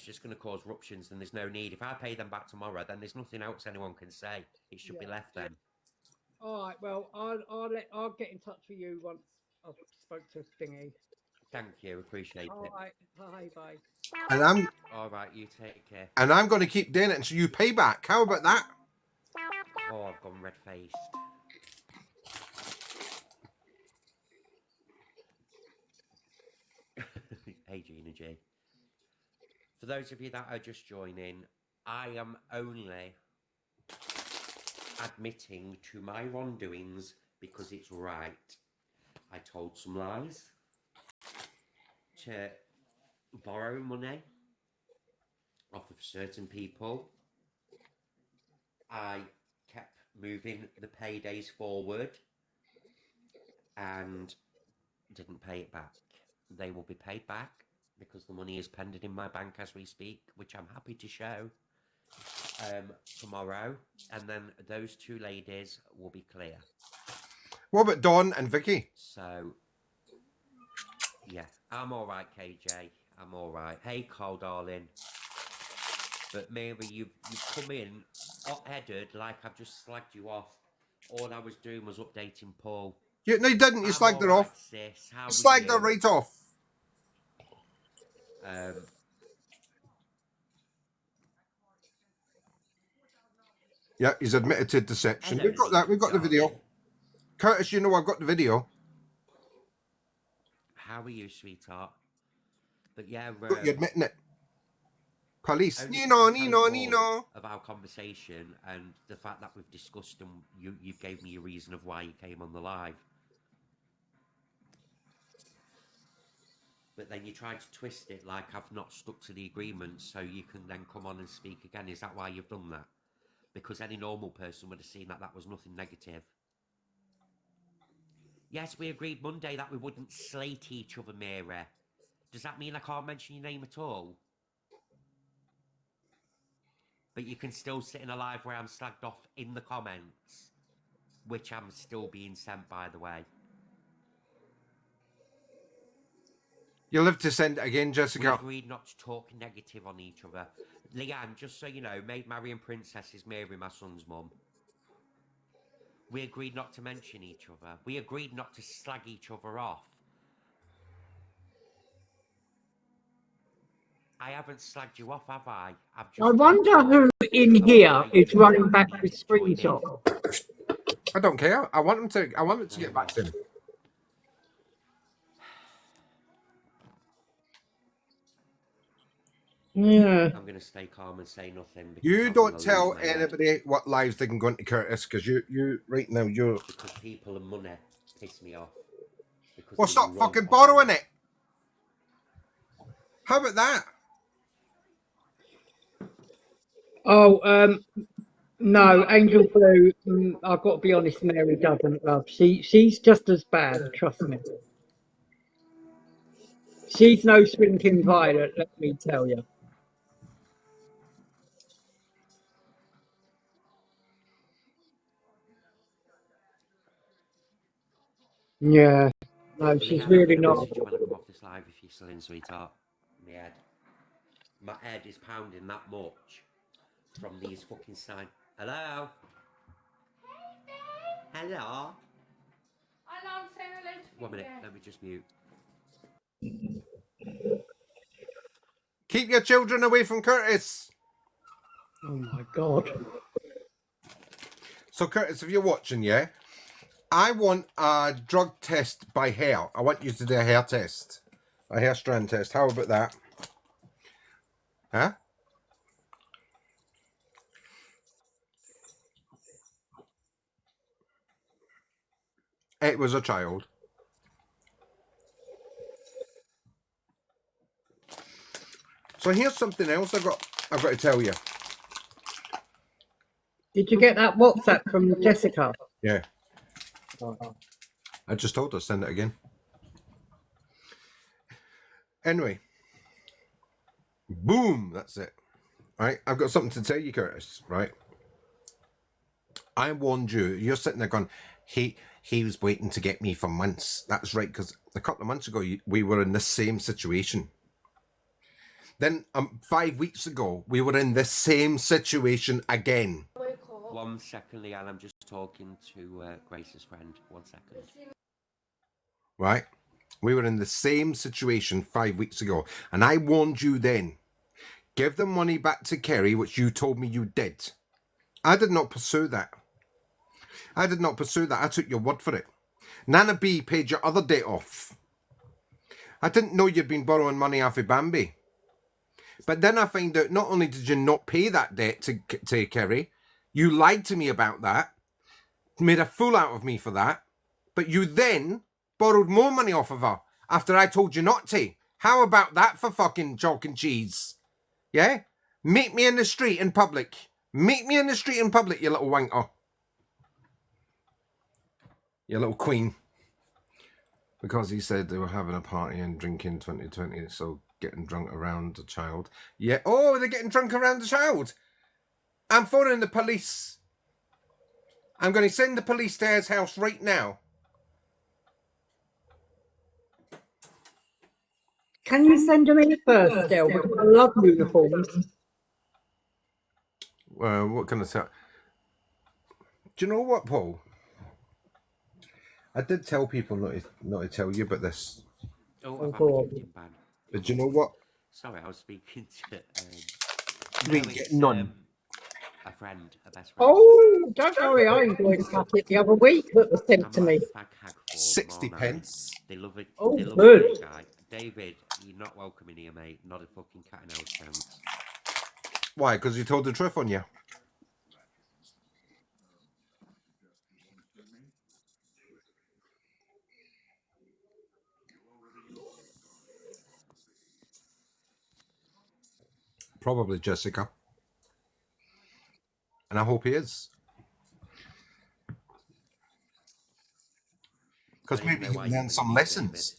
just going to cause ruptions, and there's no need. If I pay them back tomorrow, then there's nothing else anyone can say. It should be left then. All right. Well, I'll get in touch with you once I've spoke to Thingy. Thank you, appreciate it. All right, bye. And I'm all right. You take care. And I'm going to keep doing it until you pay back. How about that? Oh, I've gone red faced. Hey, Gina G. For those of you that are just joining, I am only admitting to my wrongdoings because it's right. I told some lies to borrow money off of certain people. I kept moving the paydays forward and didn't pay it back. They will be paid back. because the money is pending in my bank as we speak, which I'm happy to show tomorrow. And then those two ladies will be clear. What about Dawn and Vicky? So, yeah, I'm all right, KJ. I'm all right. Hey, Carl, darling. But Mary, you've come in hot-headed like I've just slagged you off. All I was doing was updating Paul. No, you didn't. You I'm slagged her all off. right, sis. How You are slagged her you? right off. Yeah, he's admitted to deception. Hello, We've got that. We've got the video. darling. Curtis, you know I've got the video. How are you, sweetheart? But yeah, Look, you're admitting it. Police. only Nino, to tell Nino, you Nino. all of our conversation and the fact that we've discussed and you gave me a reason of why you came on the live. But then you tried to twist it like I've not stuck to the agreement so you can then come on and speak again. Is that why you've done that? Because any normal person would have seen that that was nothing negative. Yes, we agreed Monday that we wouldn't slate each other, Mary. Does that mean I can't mention your name at all? But you can still sit in a live where I'm slagged off in the comments, which I'm still being sent, by the way. You'll have to send it again, We Jessica. agreed not to talk negative on each other. Leanne, just so you know, Maid Marian Princess is Mary, my son's mum. We agreed not to mention each other. We agreed not to slag each other off. I haven't slagged you off, have I? I've just I wonder who in here is running back the screenshot. I don't care. I want them to. I want them to get back to him. Yeah. I'm going to stay calm and say nothing. Because You I'm don't gonna tell lose my head. anybody what lives they can go into, Curtis, because you right now you're. Because people and money piss me off. Because Well, it's stop wrong fucking on borrowing me. it. How about that? Oh, no, Angel Blue. I've got to be honest, Mary doesn't love. She's just as bad. Trust me. She's no shrinking violet. Let me tell you. Yeah. No, she's Leanne, really I'm gonna not. message you when I come off this live if you're still in, sweetheart. My head is pounding that much from these fucking signs. Hello? Hello? I'll say hello to 1 minute, Peter. let me just mute. Keep your children away from Curtis. Oh my God. So, Curtis, if you're watching, yeah, I want a drug test by hair. I want you to do a hair test, a hair strand test. How about that? Huh? It was a child. So here's something else I've got to tell you. Did you get that WhatsApp from Jessica? Yeah. I just told her, send it again. Anyway. Boom, that's it. Right, I've got something to tell you, Curtis, right? I warned you. You're sitting there going, he was waiting to get me for months. That's right, because a couple of months ago, we were in the same situation. Then 5 weeks ago, we were in the same situation again. 1 second, Leanne, I'm just talking to Grace's friend. 1 second. Right? We were in the same situation 5 weeks ago. And I warned you then. Give the money back to Kerry, which you told me you did. I did not pursue that. I did not pursue that. I took your word for it. Nana B paid your other debt off. I didn't know you'd been borrowing money off of Bambi. But then I find out not only did you not pay that debt to Kerry, you lied to me about that, made a fool out of me for that, but you then borrowed more money off of her after I told you not to. How about that for fucking chalk and cheese? Yeah? Meet me in the street in public. Meet me in the street in public, you little wanker. You little queen. Because he said they were having a party and drinking 2020, so getting drunk around a child. Yeah. Oh, they're getting drunk around a child. I'm phoning the police. I'm going to send the police to his house right now. Can you send them in first, Del? Because I love uniforms. What can I say? Do you know what, Paul? I did tell people not to tell you about this. Oh, Oh, I've had my God. gifting ban. But do you know what? Sorry, I was speaking to We no, get it's none. a friend, a best friend. Oh, don't worry. I enjoyed a packet the other week that was sent I'm to like me. fag hag for them, 60 aren't I? pence. They love it. Oh, They love good. a gay guy. David, you're not welcome in here, mate. Not a fucking cat and mouse chance. Why? Because you told the truth on you. Probably Jessica. And I hope he is. Because maybe he'll learn some lessons.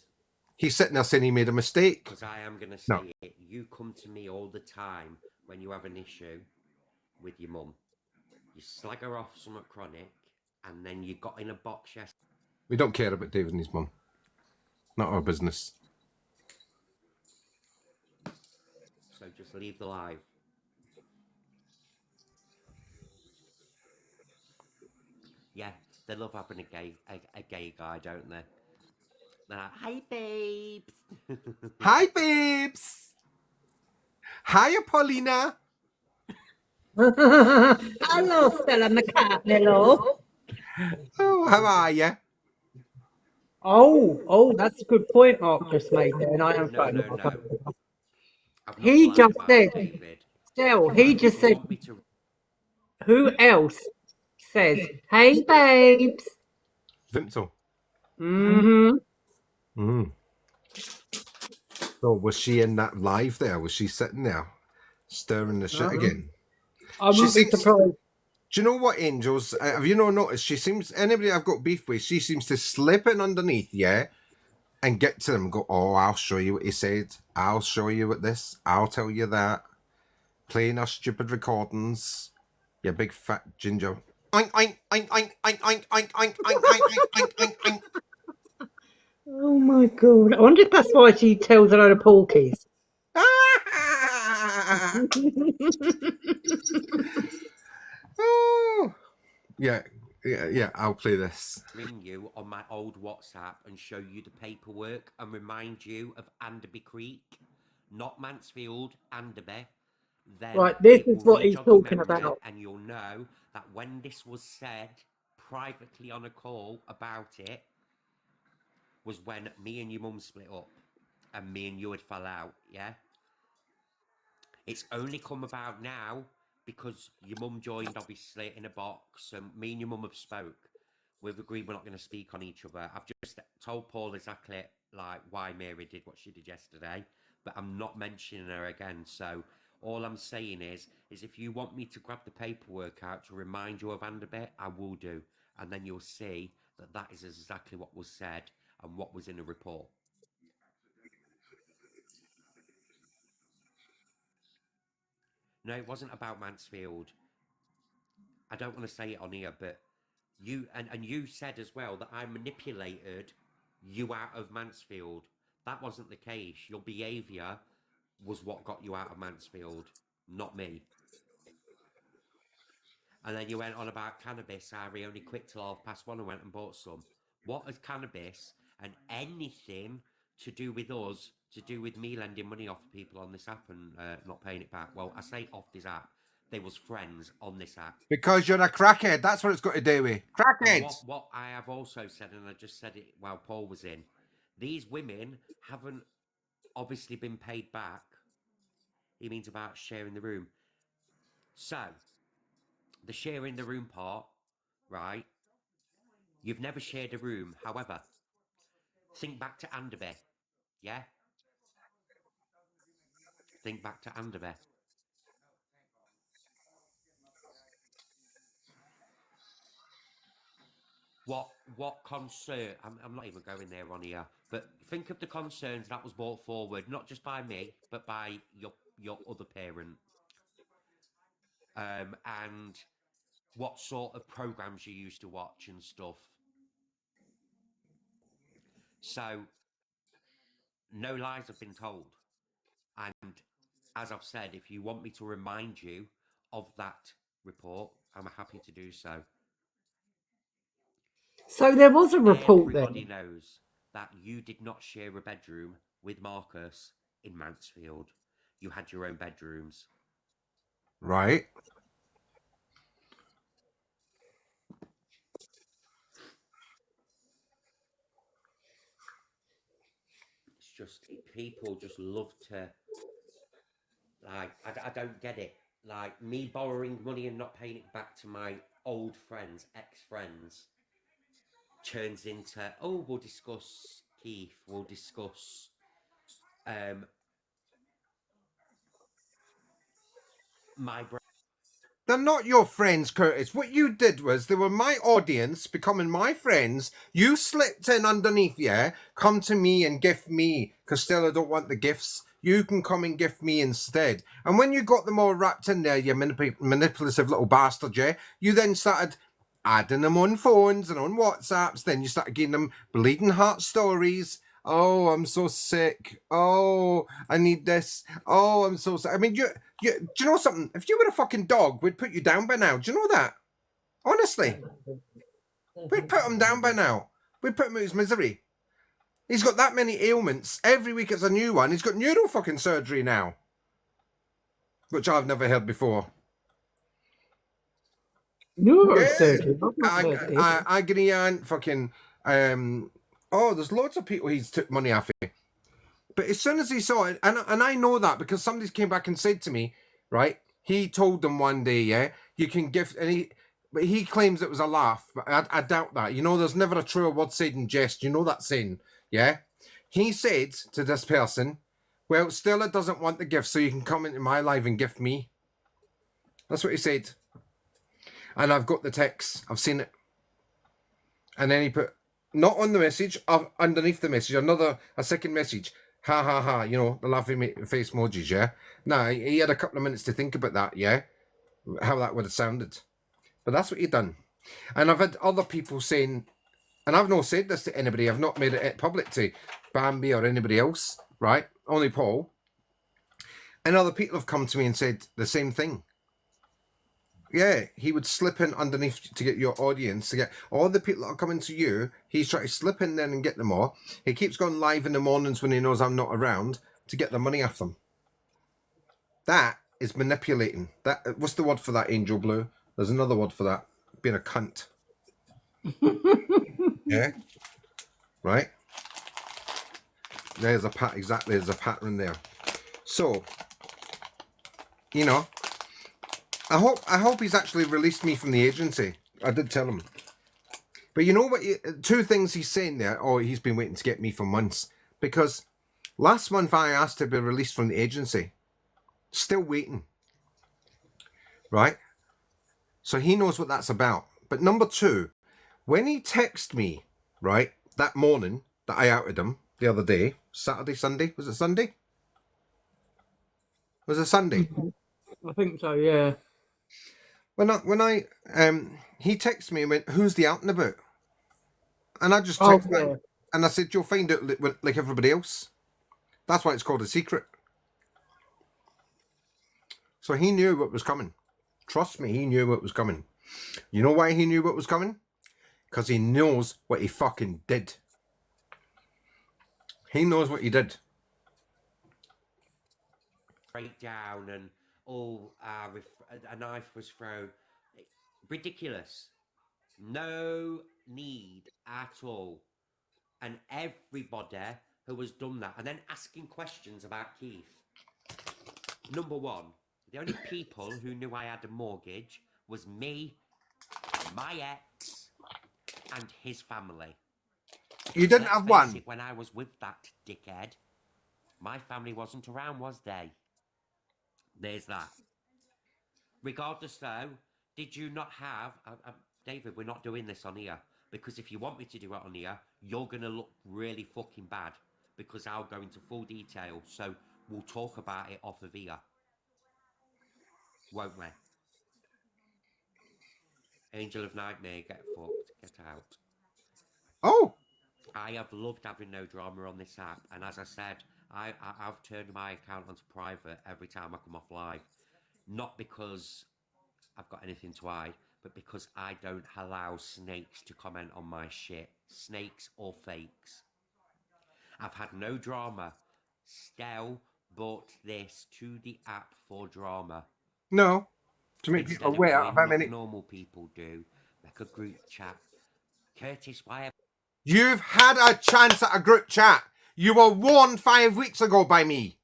He's sitting there saying he made a mistake. Because I am going to say No. it. You come to me all the time when you have an issue with your mum. You slag her off somewhat chronic, and then you got in a box yesterday. We don't care about David and his mum. Not our business. So just leave the live. Yeah, they love having a gay guy, don't they? They're like, hi, babes. Hi, babes. Hiya, Paulina. Hello, Stella McCartney, hello. Oh, how are you? Oh, that's a good point Mark just made there, and I am No, fine. no, no. I've not He lied just about said, David. Stell, he If just you said, want me to, who else says, hey, babes? Vincent. Mm-hmm. Mm. So was she in that live there? Was she sitting there stirring the shit again? I She wouldn't be seems- surprised. Do you know what, Angels? Have you not noticed? She seems, anybody I've got beef with, she seems to slip in underneath, yeah, and get to them and go, oh, I'll show you what he said. I'll show you what this. I'll tell you that. Playing our stupid recordings. You big fat ginger. Oink, oink, oink, oink, oink, oink, oink, oink, oink, oink, oink, oink, oink. Oh my god. I wonder if that's why she tells a load of porkies. Oh. Yeah, I'll play this. ring you on my old WhatsApp and show you the paperwork and remind you of Anderby Creek, not Mansfield, Anderby. Then Right, this it is will what he's re-jog your talking memory, about. and you'll know that when this was said privately on a call about it was when me and your mum split up and me and you had fell out, yeah? It's only come about now because your mum joined, obviously, in a box, and me and your mum have spoke. We've agreed we're not going to speak on each other. I've just told Paul exactly like why Mary did what she did yesterday, but I'm not mentioning her again. So all I'm saying is if you want me to grab the paperwork out to remind you of Anderby, I will do, and then you'll see that that is exactly what was said and what was in the report. No, it wasn't about Mansfield. I don't want to say it on here, but you and you said as well that I manipulated you out of Mansfield. That wasn't the case. Your behaviour was what got you out of Mansfield, not me. And then you went on about cannabis. Harry only quit till 1:30 and went and bought some. What is cannabis and anything to do with us, to do with me lending money off people on this app and not paying it back? Well, I say off this app. They was friends on this app. Because you're a crackhead. That's what it's got to do with. And Crackheads. what I have also said, and I just said it while Paul was in, these women haven't obviously been paid back. He means about sharing the room. So, the sharing the room part, right? You've never shared a room. However, think back to Anderby, yeah? Think back to Anderby. what concern? I'm not even going there on here. But think of the concerns that was brought forward, not just by me, but by your other parent. And what sort of programs you used to watch and stuff. So no lies have been told. And as I've said, if you want me to remind you of that report, I'm happy to do so. So there was a report Everybody then. knows that you did not share a bedroom with Marcus in Mansfield. You had your own bedrooms. Right. It's just people just love to I don't get it. Like me borrowing money and not paying it back to my old friends, ex-friends, turns into we'll discuss Keith, we'll discuss my They're not your friends, Curtis. What you did was they were my audience becoming my friends. You slipped in underneath, yeah? Come to me and gift me, because still I don't want the gifts. You can come and gift me instead. And when you got them all wrapped in there, you manipulative little bastard, yeah? You then started adding them on phones and on WhatsApps. Then you started giving them bleeding heart stories. Oh, I'm so sick. Oh, I need this. Oh, I'm so sick. I mean, do you know something? If you were a fucking dog, we'd put you down by now. Do you know that? Honestly, we'd put him down by now. We'd put him out his misery. He's got that many ailments. Every week it's a new one. He's got neuro fucking surgery now, which I've never heard before. Neurosurgeon. I've not heard this. Agony and fucking there's loads of people he's took money off of. But as soon as he saw it, and I know that because somebody came back and said to me, right, he told them one day, yeah, you can gift, but he claims it was a laugh, but I doubt that. You know, there's never a truer word said in jest. You know that saying, yeah? He said to this person, well, Stella doesn't want the gift, so you can come into my life and gift me. That's what he said. And I've got the text. I've seen it. And then he put, not on the message, underneath the message, a second message. Ha ha ha, you know, the laughing face emojis, yeah? No, he had a couple of minutes to think about that, yeah? How that would have sounded. But that's what he done. And I've had other people saying, and I've not said this to anybody, I've not made it public to Bambi or anybody else, right? Only Paul. And other people have come to me and said the same thing. Yeah, he would slip in underneath to get your audience, to get all the people that are coming to you. He's trying to slip in there and get them all. He keeps going live in the mornings when he knows I'm not around to get the money off them. That is manipulating. That what's the word for that, Angel Blue? There's another word for that. Being a cunt. Yeah? Right? There's there's a pattern there. So, you know, I hope he's actually released me from the agency. I did tell him. But you know what? Two things he's saying there. Oh, he's been waiting to get me for months. Because last month I asked to be released from the agency. Still waiting. Right? So he knows what that's about. But number two, when he texted me, right, that morning that I outed him the other day, Saturday, Sunday, was it Sunday? Was it Sunday? I think so, yeah. When he texted me and went, who's the out and about? And I just texted back and I said, you'll find out like everybody else. That's why it's called a secret. So he knew what was coming. Trust me, he knew what was coming. You know why he knew what was coming? Because he knows what he fucking did. He knows what he did. Breakdown and a knife was thrown. Ridiculous. No need at all. And everybody who has done that and then asking questions about Keith. Number one, the only people who knew I had a mortgage was me, my ex, and his family. You didn't have one. When I was with that dickhead, my family wasn't around, was they? There's that. Regardless, though, did you not have... David, we're not doing this on here. Because if you want me to do it on here, you're going to look really fucking bad. Because I'll go into full detail. So we'll talk about it off of here. Won't we? Angel of Nightmare, get fucked. Get out. Oh, I have loved having no drama on this app. And as I said, I've turned my account onto private every time I come off live. Not because I've got anything to hide, but because I don't allow snakes to comment on my shit. Snakes or fakes. I've had no drama. Stell brought this to the app for drama. no. To make Instead people aware of how many... normal people do, like a group chat. Curtis, why have... You've had a chance at a group chat. You were warned 5 weeks ago by me.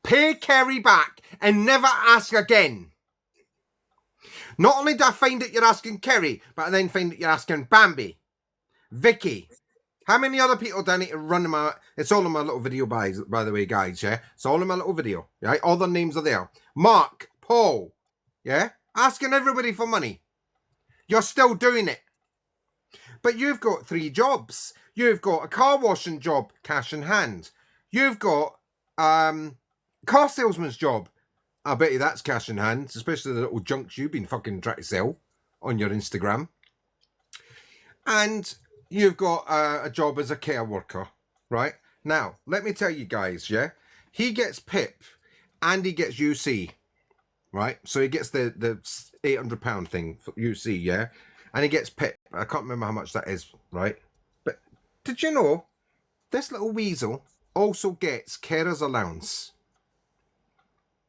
Pay Kerry back and never ask again. Not only do I find that you're asking Kerry, but I then find that you're asking Bambi, Vicky. How many other people do I need to run my... It's all in my little video, by the way, guys, yeah? It's all in my little video, right? All their names are there. Mark, Paul, yeah? Asking everybody for money. You're still doing it. But you've got 3 jobs. You've got a car washing job, cash in hand. You've got car salesman's job. I bet you that's cash in hand, especially the little junks you've been fucking trying to sell on your Instagram. And you've got a job as a care worker, right? Now, let me tell you guys, yeah? He gets PIP and he gets UC, right? So he gets the £800 thing for UC, yeah? And he gets PIP. I can't remember how much that is, right? But did you know this little weasel also gets carer's allowance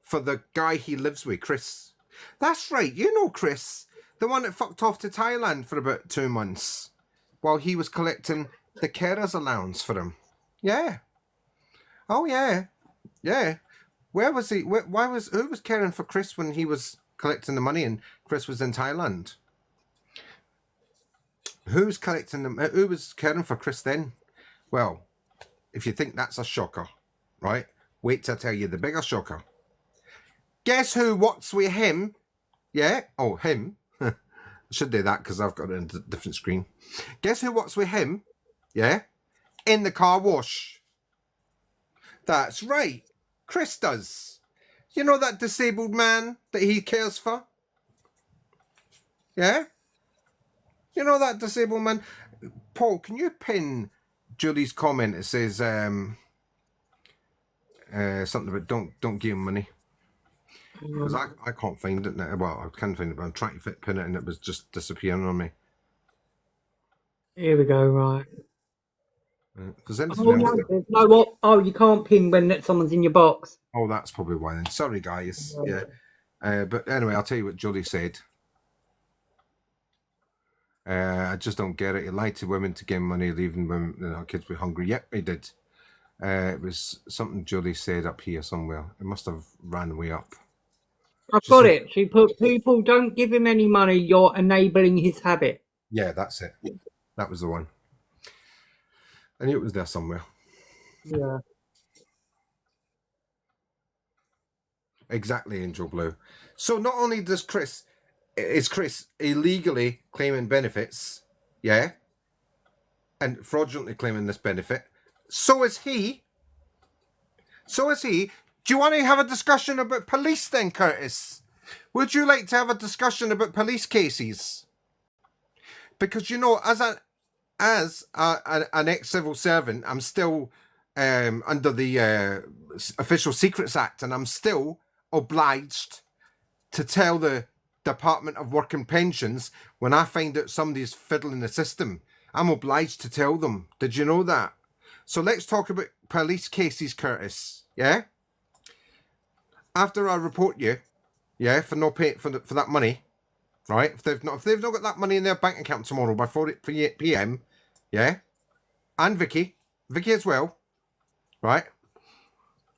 for the guy he lives with, Chris? That's right, you know Chris, the one that fucked off to Thailand for about 2 months while he was collecting the carer's allowance for him. Yeah. Oh yeah. Yeah. Where was he? Who was caring for Chris when he was collecting the money and Chris was in Thailand? Who was caring for Chris then? Well, if you think that's a shocker, right? Wait till I tell you the bigger shocker. Guess who works with him? Yeah? Oh, him. I should do that because I've got it in a different screen. Guess who works with him? Yeah? In the car wash. That's right. Chris does. You know that disabled man that he cares for? Yeah? You know that disabled man? Paul, can you pin Julie's comment? It says something about don't give him money. Because I can't find it now. Well, I can find it, but I'm trying to pin it and it was just disappearing on me. Here we go, right. There's Oh, anything else? no, what? Oh, you can't pin when someone's in your box. Oh, that's probably why then. Sorry, guys. Yeah. But anyway, I'll tell you what Julie said. I just don't get it. He lied to women to get money, leaving women, kids were hungry. Yep, he did. It was something Julie said up here somewhere. It must have ran way up. I've got it. She put, people don't give him any money. You're enabling his habit. Yeah, that's it. That was the one. I knew it was there somewhere. Yeah. Exactly, Angel Blue. So not only is Chris illegally claiming benefits, yeah, and fraudulently claiming this benefit, so is he. So is he. Do you want to have a discussion about police then, Curtis? Would you like to have a discussion about police cases? Because, you know, as an ex-civil servant, I'm still under the Official Secrets Act, and I'm still obliged to tell the Department of Work and Pensions when I find out somebody's fiddling the system. I'm obliged to tell them. Did you know that? So let's talk about police cases, Curtis. Yeah? After I report you, yeah, for no pay for that money, right? If they've not got that money in their bank account tomorrow by 4 p.m, yeah, and Vicky as well, right?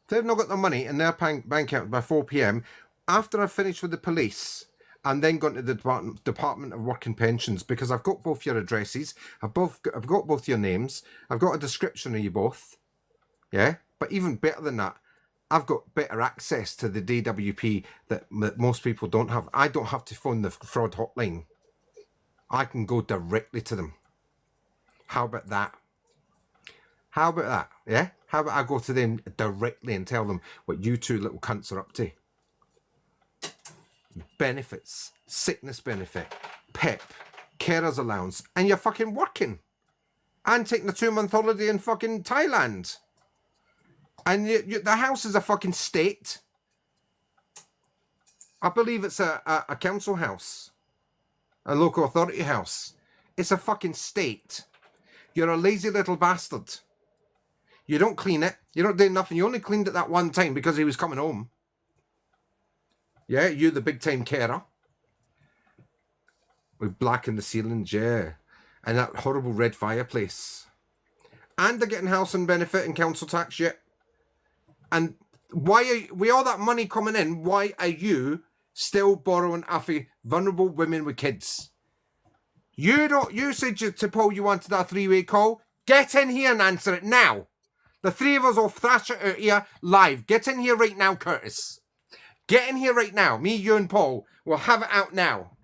If they've not got the money in their bank account by 4 p.m, after I finish with the police, I'm then going to the Department of Work and Pensions, because I've got both your addresses, I've got both your names, I've got a description of you both, yeah. But even better than that, I've got better access to the DWP that most people don't have. I don't have to phone the fraud hotline. I can go directly to them. How about that? How about that? Yeah? How about I go to them directly and tell them what you two little cunts are up to? Benefits, sickness benefit, PEP, carers allowance, and you're fucking working. And taking a 2-month holiday in fucking Thailand. And the house is a fucking state. I believe it's a council house. A local authority house. It's a fucking state. You're a lazy little bastard. You don't clean it. You don't do nothing. You only cleaned it that one time because he was coming home. Yeah, you the big time carer. With black in the ceilings, yeah. And that horrible red fireplace. And they're getting housing benefit and council tax, yeah. And why are with all that money coming in, why are you still borrowing off of vulnerable women with kids? You said to Paul you wanted that 3-way call. Get in here and answer it now. The three of us will thrash it out here live. Get in here right now, Curtis. Get in here right now. Me, you and Paul will have it out now.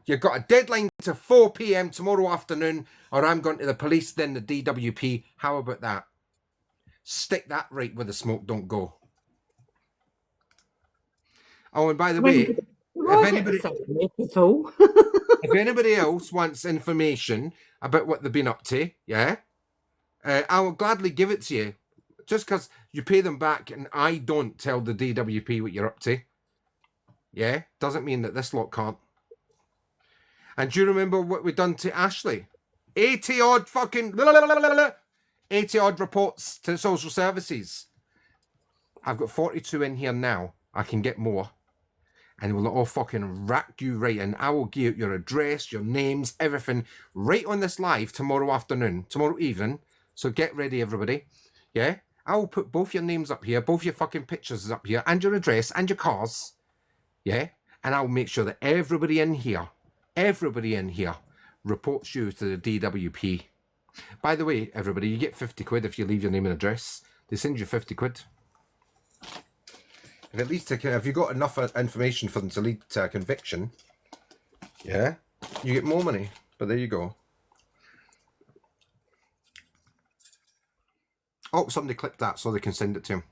You've got a deadline to 4 p.m. tomorrow afternoon, or I'm going to the police, then the DWP. How about that? Stick that right where the smoke don't go. Oh, and by the way, if anybody else wants information about what they've been up to, yeah, I will gladly give it to you. Just because you pay them back and I don't tell the DWP what you're up to, yeah, doesn't mean that this lot can't. And do you remember what we done to Ashley? 80 odd fucking 80 odd reports to social services. I've got 42 in here now. I can get more. And we'll all fucking rack you right in. I will give your address, your names, everything right on this live tomorrow afternoon, tomorrow evening. So get ready, everybody. Yeah? I will put both your names up here, both your fucking pictures up here, and your address, and your cars. Yeah? And I'll make sure that everybody in here reports you to the DWP. By the way, everybody, you get 50 quid if you leave your name and address. They send you 50 quid. And at least if you got enough information for them to lead to a conviction, yeah, you get more money. But there you go. Oh, somebody clicked that so they can send it to him.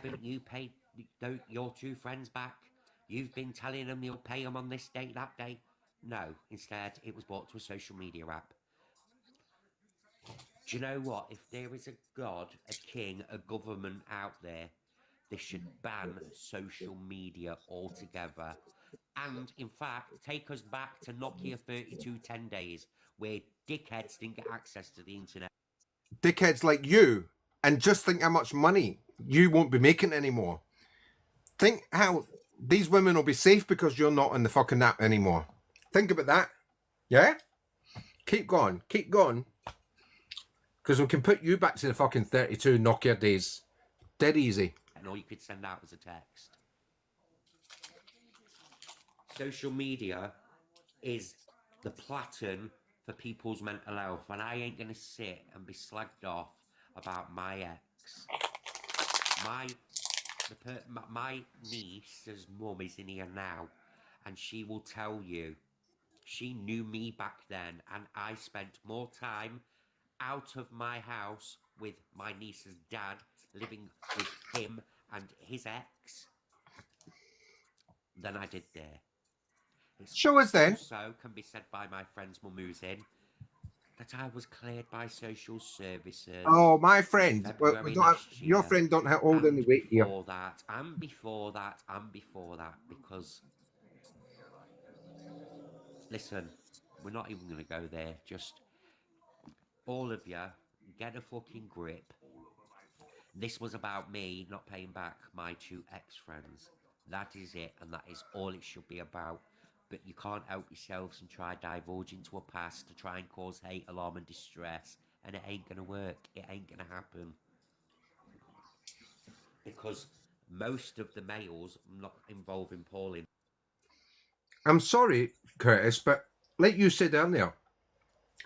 Haven't you paid your two friends back? You've been telling them you'll pay them on this date, that day. No, instead it was brought to a social media app. Do you know what? If there is a God, a king, a government out there, they should ban social media altogether. And, in fact, take us back to Nokia 3210 days, where dickheads didn't get access to the internet. Dickheads like you, and just think how much money you won't be making anymore. Think how these women will be safe because you're not in the fucking app anymore. Think about that. Yeah? Keep going. Keep going. Because we can put you back to the fucking 32 Nokia days. Dead easy. And all you could send out was a text. Social media is the platen for people's mental health, and I ain't gonna sit and be slagged off about my ex. My niece's mum is in here now, and she will tell you she knew me back then, and I spent more time out of my house with my niece's dad, living with him and his ex, than I did there. Show us then. Also can be said by my friend's mum who's in, that I was cleared by social services. Oh, my friend. Well, your friend don't hold any weight here. Before that, because, listen, we're not even going to go there. Just, all of you, get a fucking grip. This was about me not paying back my two ex-friends. That is it, and that is all it should be about. But you can't help yourselves and try divulge into a past to try and cause hate, alarm and distress, and it ain't gonna work. It ain't gonna happen. Because most of the males not involving Pauline. I'm sorry, Curtis, but like you said earlier,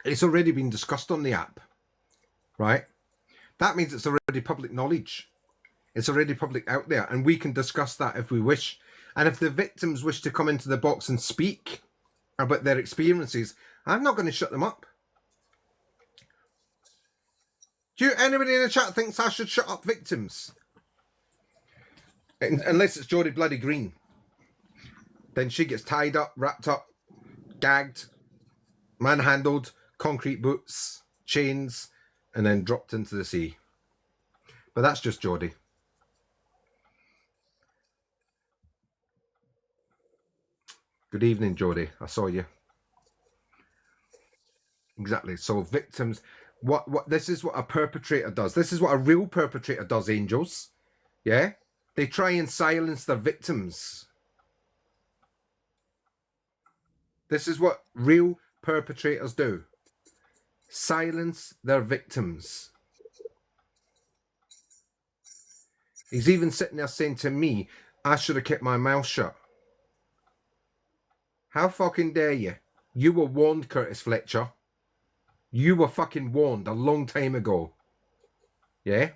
it's already been discussed on the app, right? That means it's already public knowledge. It's already public out there, and we can discuss that if we wish. And if the victims wish to come into the box and speak about their experiences, I'm not going to shut them up. Do you, anybody in the chat thinks I should shut up victims? Unless it's Jodie Bloody Green. Then she gets tied up, wrapped up, gagged, manhandled, concrete boots, chains, and then dropped into the sea. But that's just Jodie. Good evening, Jodie. I saw you. Exactly. So victims, what this is what a perpetrator does. This is what a real perpetrator does, angels. Yeah? They try and silence their victims. This is what real perpetrators do. Silence their victims. He's even sitting there saying to me, I should have kept my mouth shut. How fucking dare you? You were warned, Curtis Fletcher. You were fucking warned a long time ago. Yeah?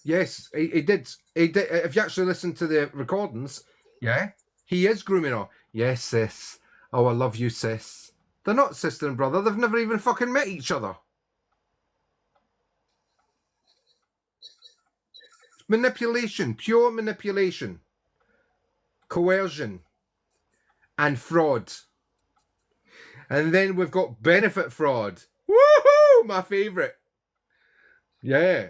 Yes, he did. He did. If you actually listen to the recordings, yeah, he is grooming her. Yes, sis. Oh, I love you, sis. They're not sister and brother. They've never even fucking met each other. Manipulation, pure manipulation, coercion, and fraud. And then we've got benefit fraud. Woohoo! My favourite. Yeah.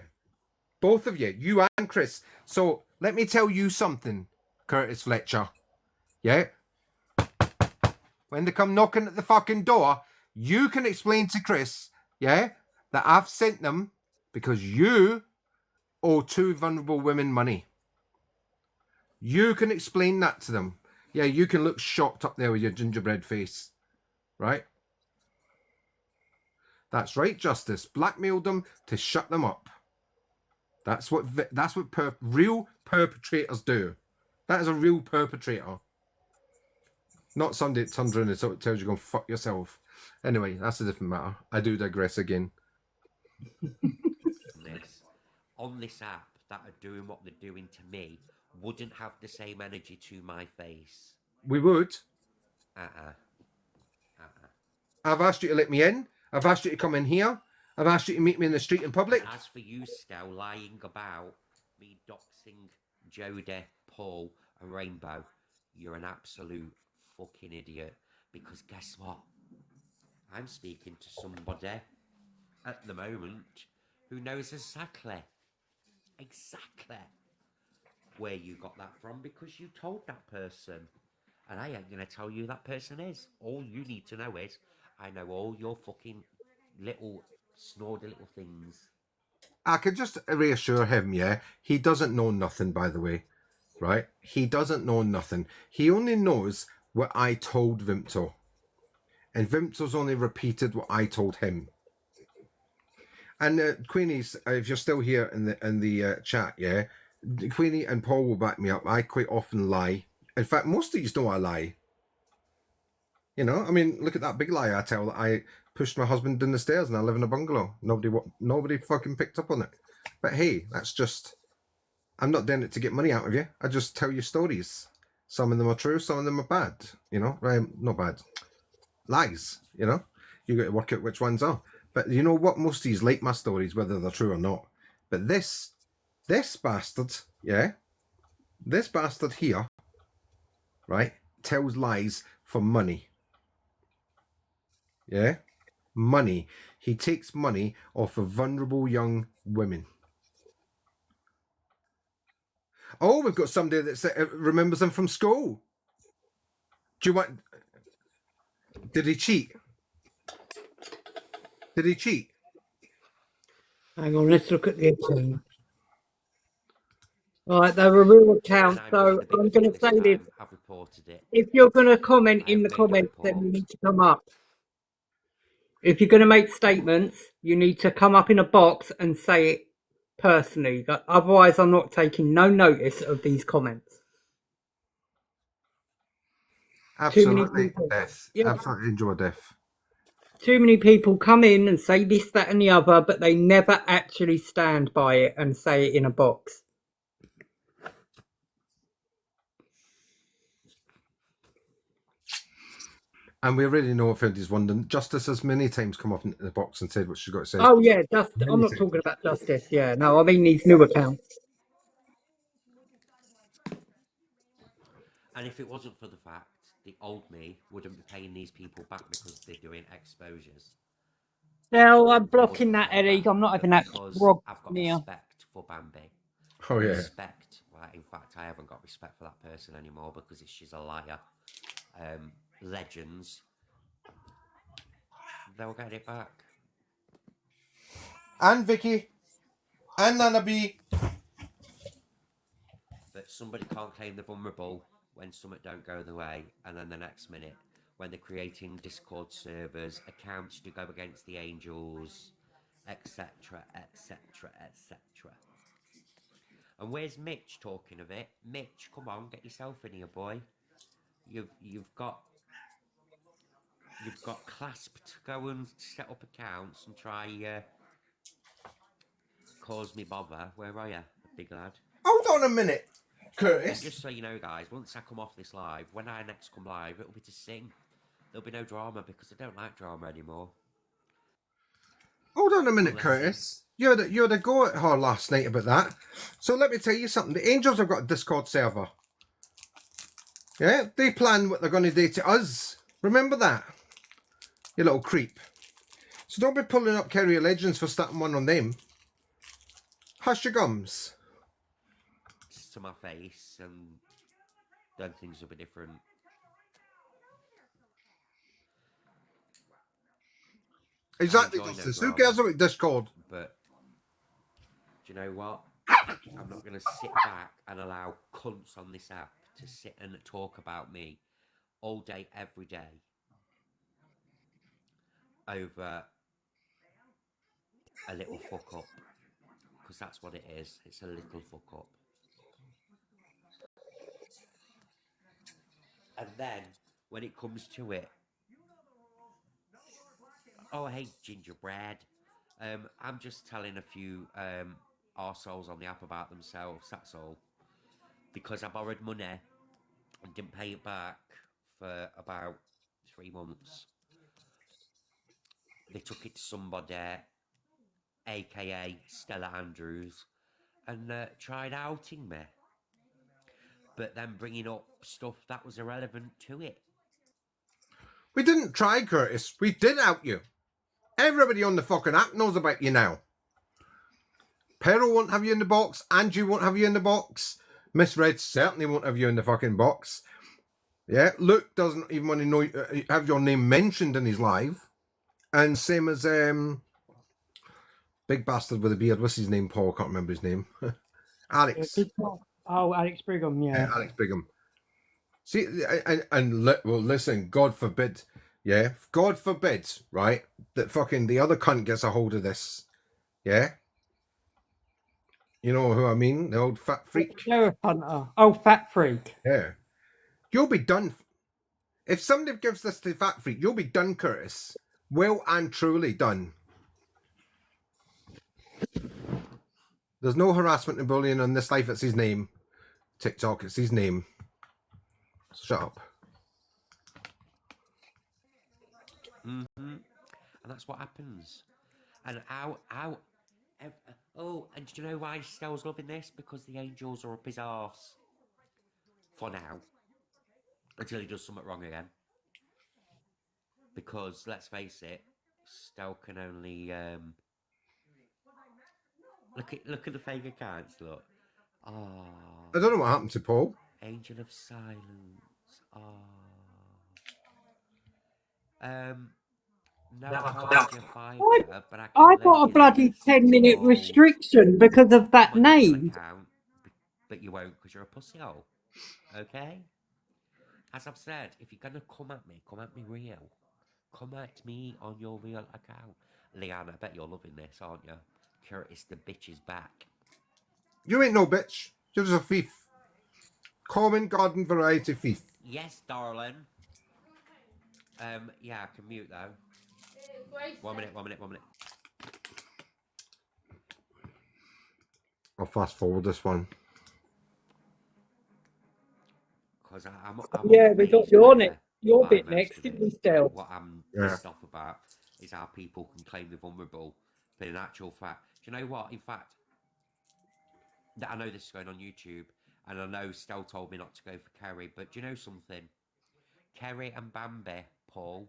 Both of you, you and Chris. So let me tell you something, Curtis Fletcher. Yeah? When they come knocking at the fucking door, you can explain to Chris, yeah, that I've sent them because you owe 2 vulnerable women money. You can explain that to them. Yeah, you can look shocked up there with your gingerbread face. Right? That's right, Justice. Blackmailed them to shut them up. That's what real perpetrators do. That is a real perpetrator. Not somebody that turns around and tells you go fuck yourself. Anyway, that's a different matter. I do digress again. On this app that are doing what they're doing to me wouldn't have the same energy to my face. We would. I've asked you to let me in. I've asked you to come in here. I've asked you to meet me in the street in public. As for you, Scow, lying about me doxing Jodie, Paul, and Rainbow, you're an absolute fucking idiot. Because guess what? I'm speaking to somebody at the moment who knows exactly where you got that from because you told that person. And I ain't going to tell you who that person is. All you need to know is I know all your fucking little snordy little things. I could just reassure him, yeah, he doesn't know nothing, by the way, right? He doesn't know nothing. He only knows what I told Vimto. And Vimto's only repeated what I told him. And Queenie, if you're still here in the chat, yeah, Queenie and Paul will back me up. I quite often lie. In fact, most of you know I lie. You know, I mean, look at that big lie I tell that I pushed my husband down the stairs and I live in a bungalow. Nobody fucking picked up on it. But hey, that's just, I'm not doing it to get money out of you. I just tell you stories. Some of them are true, some of them are bad. You know, not bad. Lies, you know. You got to work out which ones are. But you know what? Most of these like my stories, whether they're true or not. But this bastard, yeah, this bastard here, right, tells lies for money. Yeah, money. He takes money off of vulnerable young women. Oh, we've got somebody that remembers him from school. Do you want? Did he cheat? Did he cheat? Hang on, let's look at the account. Right, they're a real account, so I'm going to say this. I've reported it. If you're going to comment in the comments, then you need to come up. If you're going to make statements, you need to come up in a box and say it personally. Otherwise, I'm not taking no notice of these comments. Absolutely, death. Yeah. Absolutely enjoy death. Too many people come in and say this, that, and the other, but they never actually stand by it and say it in a box. And we already know what Finley's won. And Justice has many times come up into the box and said what she's got to say. Oh yeah, I'm Many not times. talking about Justice. Yeah, no, I mean these new accounts. And if it wasn't for the fact, the old me wouldn't be paying these people back because they're doing exposures. No, I'm blocking that, Eddie. I'm not having that because grog I've got near. respect for Bambi. Oh, yeah. Respect. Well, in fact, I haven't got respect for that person anymore because she's a liar. Legends. They'll get it back. And Vicky. And Nana B. But somebody can't claim the vulnerable when something don't go the way, and then the next minute, when they're creating Discord servers, accounts to go against the Angels, etc., etc., etc. And where's Mitch talking of it? Mitch, come on, get yourself in here, boy. You've got Clasp to go and set up accounts and try cause me bother. Where are you, big lad? Hold on a minute, Curtis. And just so you know, guys, once I come off this live, when I next come live, it'll be to sing. There'll be no drama because I don't like drama anymore. Hold on a minute, Curtis. You had a go at her last night about that. So let me tell you something. The Angels have got a Discord server. Yeah, they plan what they're going to do to us. Remember that, you little creep. So don't be pulling up Kerry Legends for starting one on them. Hush your gums. To my face, and then things will be different. Exactly, Justice. Who cares about Discord? But do you know what? I'm not going to sit back and allow cunts on this app to sit and talk about me all day, every day over a little fuck up. Because that's what it is. It's a little fuck up. And then, when it comes to it, oh, I hate gingerbread. I'm just telling a few arseholes on the app about themselves, that's all. Because I borrowed money and didn't pay it back for about 3 months. They took it to somebody, aka Stella Andrews, and tried outing me. But then bringing up stuff that was irrelevant to it. We didn't try, Curtis. We did out you. Everybody on the fucking app knows about you now. Peril won't have you in the box. Andrew won't have you in the box. Miss Red certainly won't have you in the fucking box. Yeah, Luke doesn't even want to know have your name mentioned in his live. And same as big bastard with a beard. What's his name, Paul? I can't remember his name. Alex. Oh, Alex Brigham, yeah. Alex Brigham. See, well, listen, God forbid, yeah? God forbid, right, that fucking the other cunt gets a hold of this, yeah? You know who I mean? The old fat freak. Sheriff Hunter. Oh, fat freak. Yeah. You'll be done. If somebody gives this to fat freak, you'll be done, Curtis. Well and truly done. There's no harassment and bullying on this life. It's his name. TikTok, it's his name. Shut up. And that's what happens. And and do you know why Stell's loving this? Because the Angels are up his arse. For now. Until he does something wrong again. Because, let's face it, Stell can only, Look at the fake accounts, look. Oh. I don't know what happened to Paul. Angel of Silence. Oh. No, I can't be a fighter, but I got a bloody 10-minute restriction because of that name. But you won't because you're a pussy hole. Okay? As I've said, if you're going to come at me real. Come at me on your real account. Leanne, I bet you're loving this, aren't you? Curtis, the bitch is back. You ain't no bitch. You're just a thief. Common garden variety thief. Yes, darling. Yeah, I can mute though. 1 minute. I'll fast forward this one. Because I'm Yeah, we got you on it. Your by bit most next, of didn't it. we, Stel? What I'm Yeah. pissed off about is how people can claim they're vulnerable, but in actual fact, do you know what? In fact, I know this is going on YouTube, and I know Stel told me not to go for Kerry, but do you know something? Kerry and Bambi, Paul,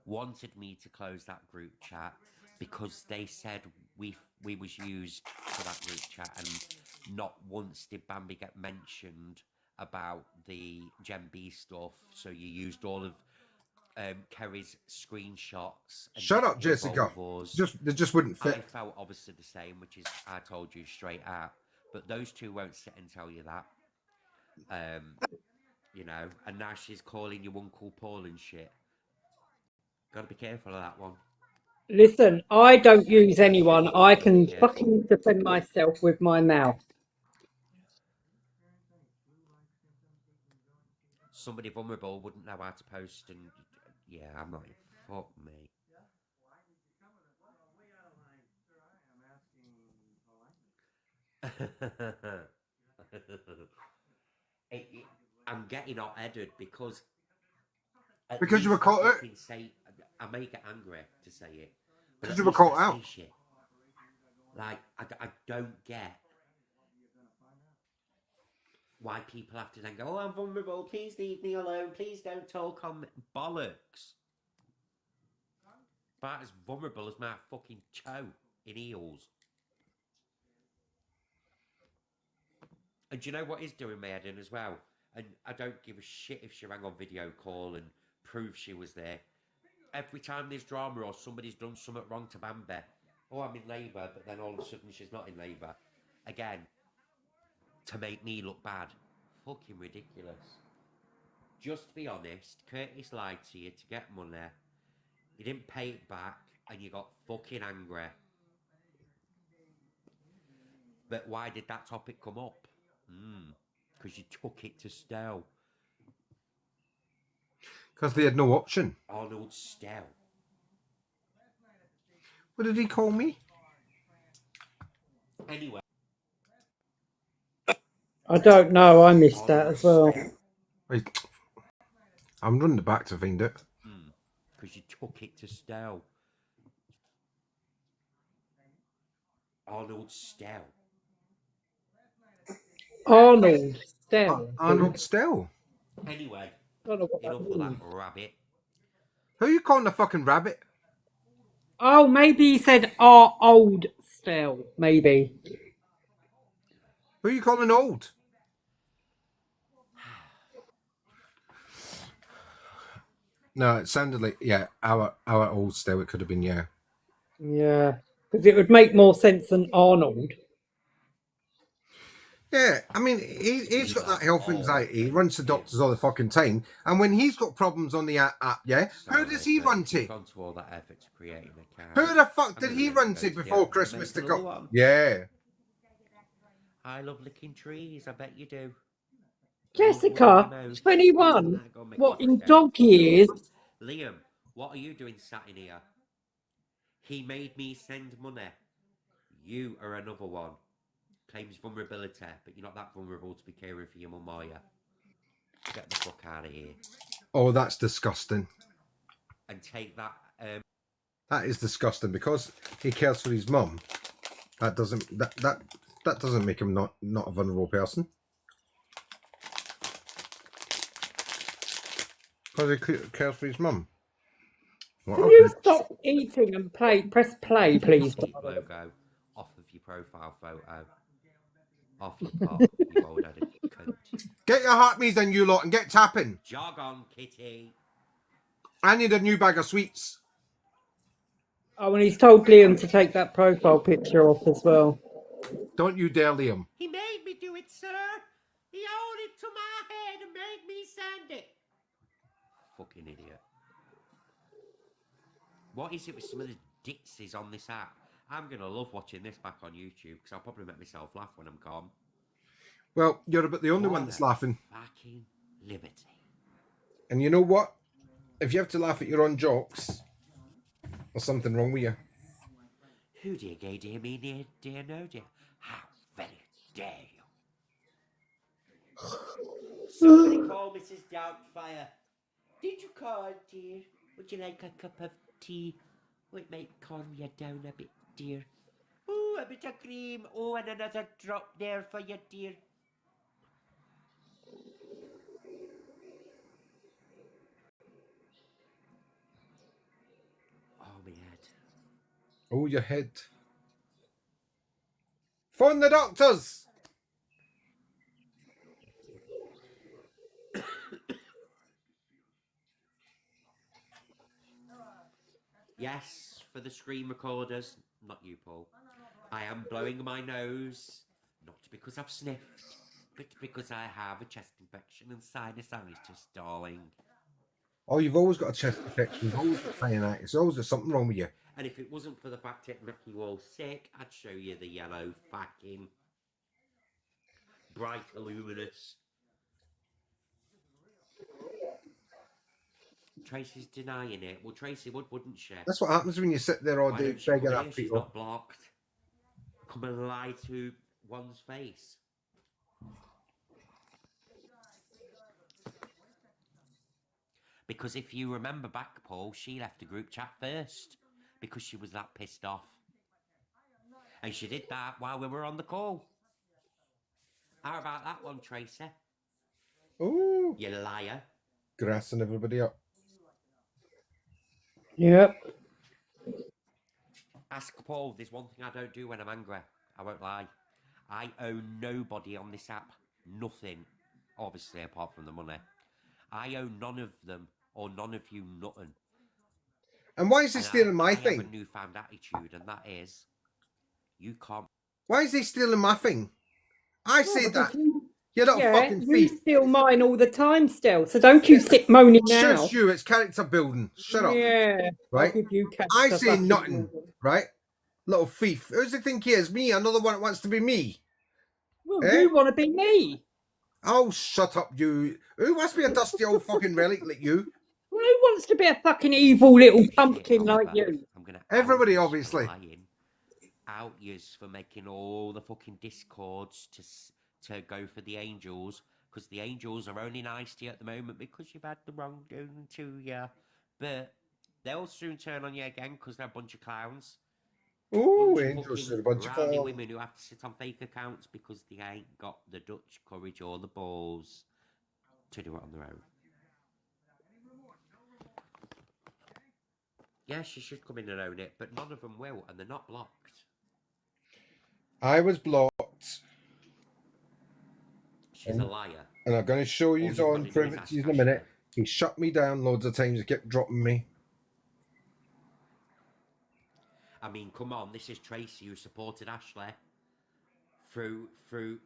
wanted me to close that group chat because they said we was used for that group chat, and not once did Bambi get mentioned about the Gen B stuff. So you used all of Kerry's screenshots and Shut up, getting Jessica. involved with us. They just wouldn't I fit. felt obviously the same, which is I told you straight out. But those two won't sit and tell you that. You know, and now she's calling you Uncle Paul and shit. Gotta be careful of that one. Listen, I don't use anyone. I can Careful. fucking defend myself with my mouth. Somebody vulnerable wouldn't know how to post, and yeah, I'm not. Fuck me. I'm getting hot-headed because at Because you were least caught I out. fucking say I may get angry to say it, but Because at you were least caught I out. say shit. Like I don't get why people have to then go, oh, I'm vulnerable, please leave me alone, please don't talk on me. Bollocks. About as vulnerable as my fucking toe in heels. And do you know what is doing my head in as well? And I don't give a shit if she rang on video call and proved she was there. Every time there's drama or somebody's done something wrong to Bambi, oh, I'm in labour, but then all of a sudden she's not in labour. Again, to make me look bad. Fucking ridiculous. Just be honest, Curtis lied to you to get money. You didn't pay it back and you got fucking angry. But why did that topic come up? Because you took it to Stowe. Because they had no option. Arnold Stowe. What did he call me? Anyway. I don't know. I missed that as well. Wait, I'm running it back to find it. Because you took it to Stowe. Arnold Stowe. Arnold Stell. Arnold Still. Anyway, Don't know what that enough of that means. rabbit. Who are you calling a fucking rabbit? Oh, maybe he said our old Stell. Maybe. Who are you calling old? No, it sounded like, yeah, our old Still. It could have been, yeah. Yeah. Because it would make more sense than Arnold. Yeah, I mean, he's got that health anxiety. He runs to doctors all the fucking time. And when he's got problems on the app, yeah, who does he run to? Gone to all that effort to create an account. Who the fuck did he run to before Christmas to go? Yeah. I love licking trees, I bet you do. Jessica, 21. What, in dog years? Liam, what are you doing sat in here? He made me send money. You are another one. Claims vulnerability, but you're not that vulnerable to be caring for your mum, are you? Get the fuck out of here. Oh, that's disgusting. And take that. That is disgusting because he cares for his mum. That doesn't make him not a vulnerable person. Because he cares for his mum. Can you stop eating and press play, please? Logo off of your profile photo. Off your pot, you old-headed cunt. Get your heart me's then, you lot, and get tapping. Jog on, kitty. I need a new bag of sweets. Oh, and he's told Liam to take that profile picture off as well. Don't you dare, Liam. He made me do it, sir. He held it to my head and made me send it. Fucking idiot. What is it with some of the dixies on this app? I'm going to love watching this back on YouTube because I'll probably make myself laugh when I'm calm. Well, you're about the only one that's laughing. Fucking liberty. And you know what? If you have to laugh at your own jokes, there's something wrong with you. Who dear, gay, dear, me, dear, no, dear. How very dare you? Somebody call Mrs. Doubtfire. Did you call, dear? Would you like a cup of tea? Would it make calm you down a bit, dear? Oh, a bit of cream. Oh, and another drop there for you, dear. Oh, my head. Oh, your head. Phone the doctors. Yes, for the screen recorders. Not you, Paul. I am blowing my nose. Not because I've sniffed, but because I have a chest infection and sinusitis, darling. Oh, you've always got a chest infection. You've always got sinusitis. Always got something wrong with you. And if it wasn't for the fact it make you all sick, I'd show you the yellow fucking bright illuminous. Tracy's denying it. Well, Tracy wouldn't she? That's what happens when you sit there all Why day don't she begging come that here? She's people. not blocked. Come and lie to one's face. Because if you remember back, Paul, she left the group chat first because she was that pissed off. And she did that while we were on the call. How about that one, Tracy? Oh, You liar. grassing everybody up. Yep. Ask Paul, there's one thing I don't do when I'm angry. I won't lie. I owe nobody on this app nothing, obviously, apart from the money. I owe none of them or none of you nothing. And why is he And stealing my I have a thing? newfound attitude, and that is, you can't. Why is he stealing my thing? I Well, said that. because you- You're not a yeah, fucking you thief. steal mine all the time still. So don't you sit moaning now. Shush you, it's character building. Shut up. Yeah. Right? I'll give you character I say fucking nothing, building. right? Little thief. Who's he think he is? Me? Another one that wants to be me? Well, Eh? you want to be me. Oh, shut up, you. Who wants to be a dusty old fucking relic like you? Well, who wants to be a fucking evil little pumpkin like Oliver, you? I'm gonna Everybody, out yous obviously. for lying, out yous for making all the fucking discords to go for the angels, because the angels are only nice to you at the moment because you've had the wrong doing to you. But they'll soon turn on you again because they're a bunch of clowns. Oh, Bunch of angels fucking are a bunch of rowdy fun. women who have to sit on fake accounts because they ain't got the Dutch courage or the balls to do it on their own. Yes, she should come in and own it, but none of them will, and they're not blocked. I was blocked, She's a liar. and I'm going to show you you've got on to do is private ask to you in a Ashley. minute. He shut me down loads of times. He kept dropping me. I mean, come on, this is Tracy who supported Ashley through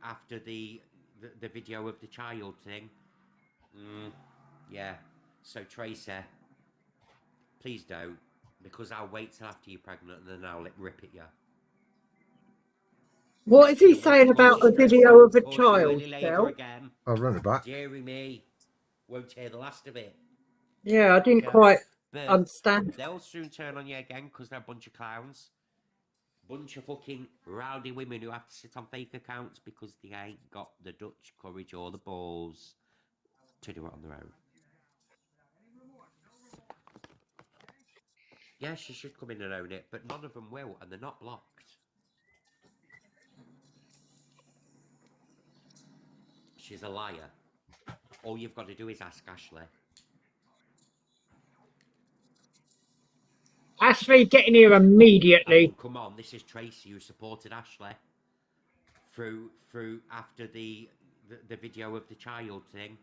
after the video of the child thing. Yeah. So Tracy, please don't, because I'll wait till after you're pregnant and then I'll rip at you. What is he And saying won't cause about a you stress video of a and cause you child, early labour Phil? again. I'll run it back. Deary me, won't hear the last of it. Yeah, I didn't Yeah. quite But understand. they'll soon turn on you again because they're a bunch of clowns. Bunch of fucking rowdy women who have to sit on fake accounts because they ain't got the Dutch courage or the balls to do it on their own. Yeah, she should come in and own it, but none of them will, and they're not blocked. She's a liar. All you've got to do is ask Ashley. Ashley, get in here immediately. I mean, come on, this is Tracy who supported Ashley through after the video of the child thing.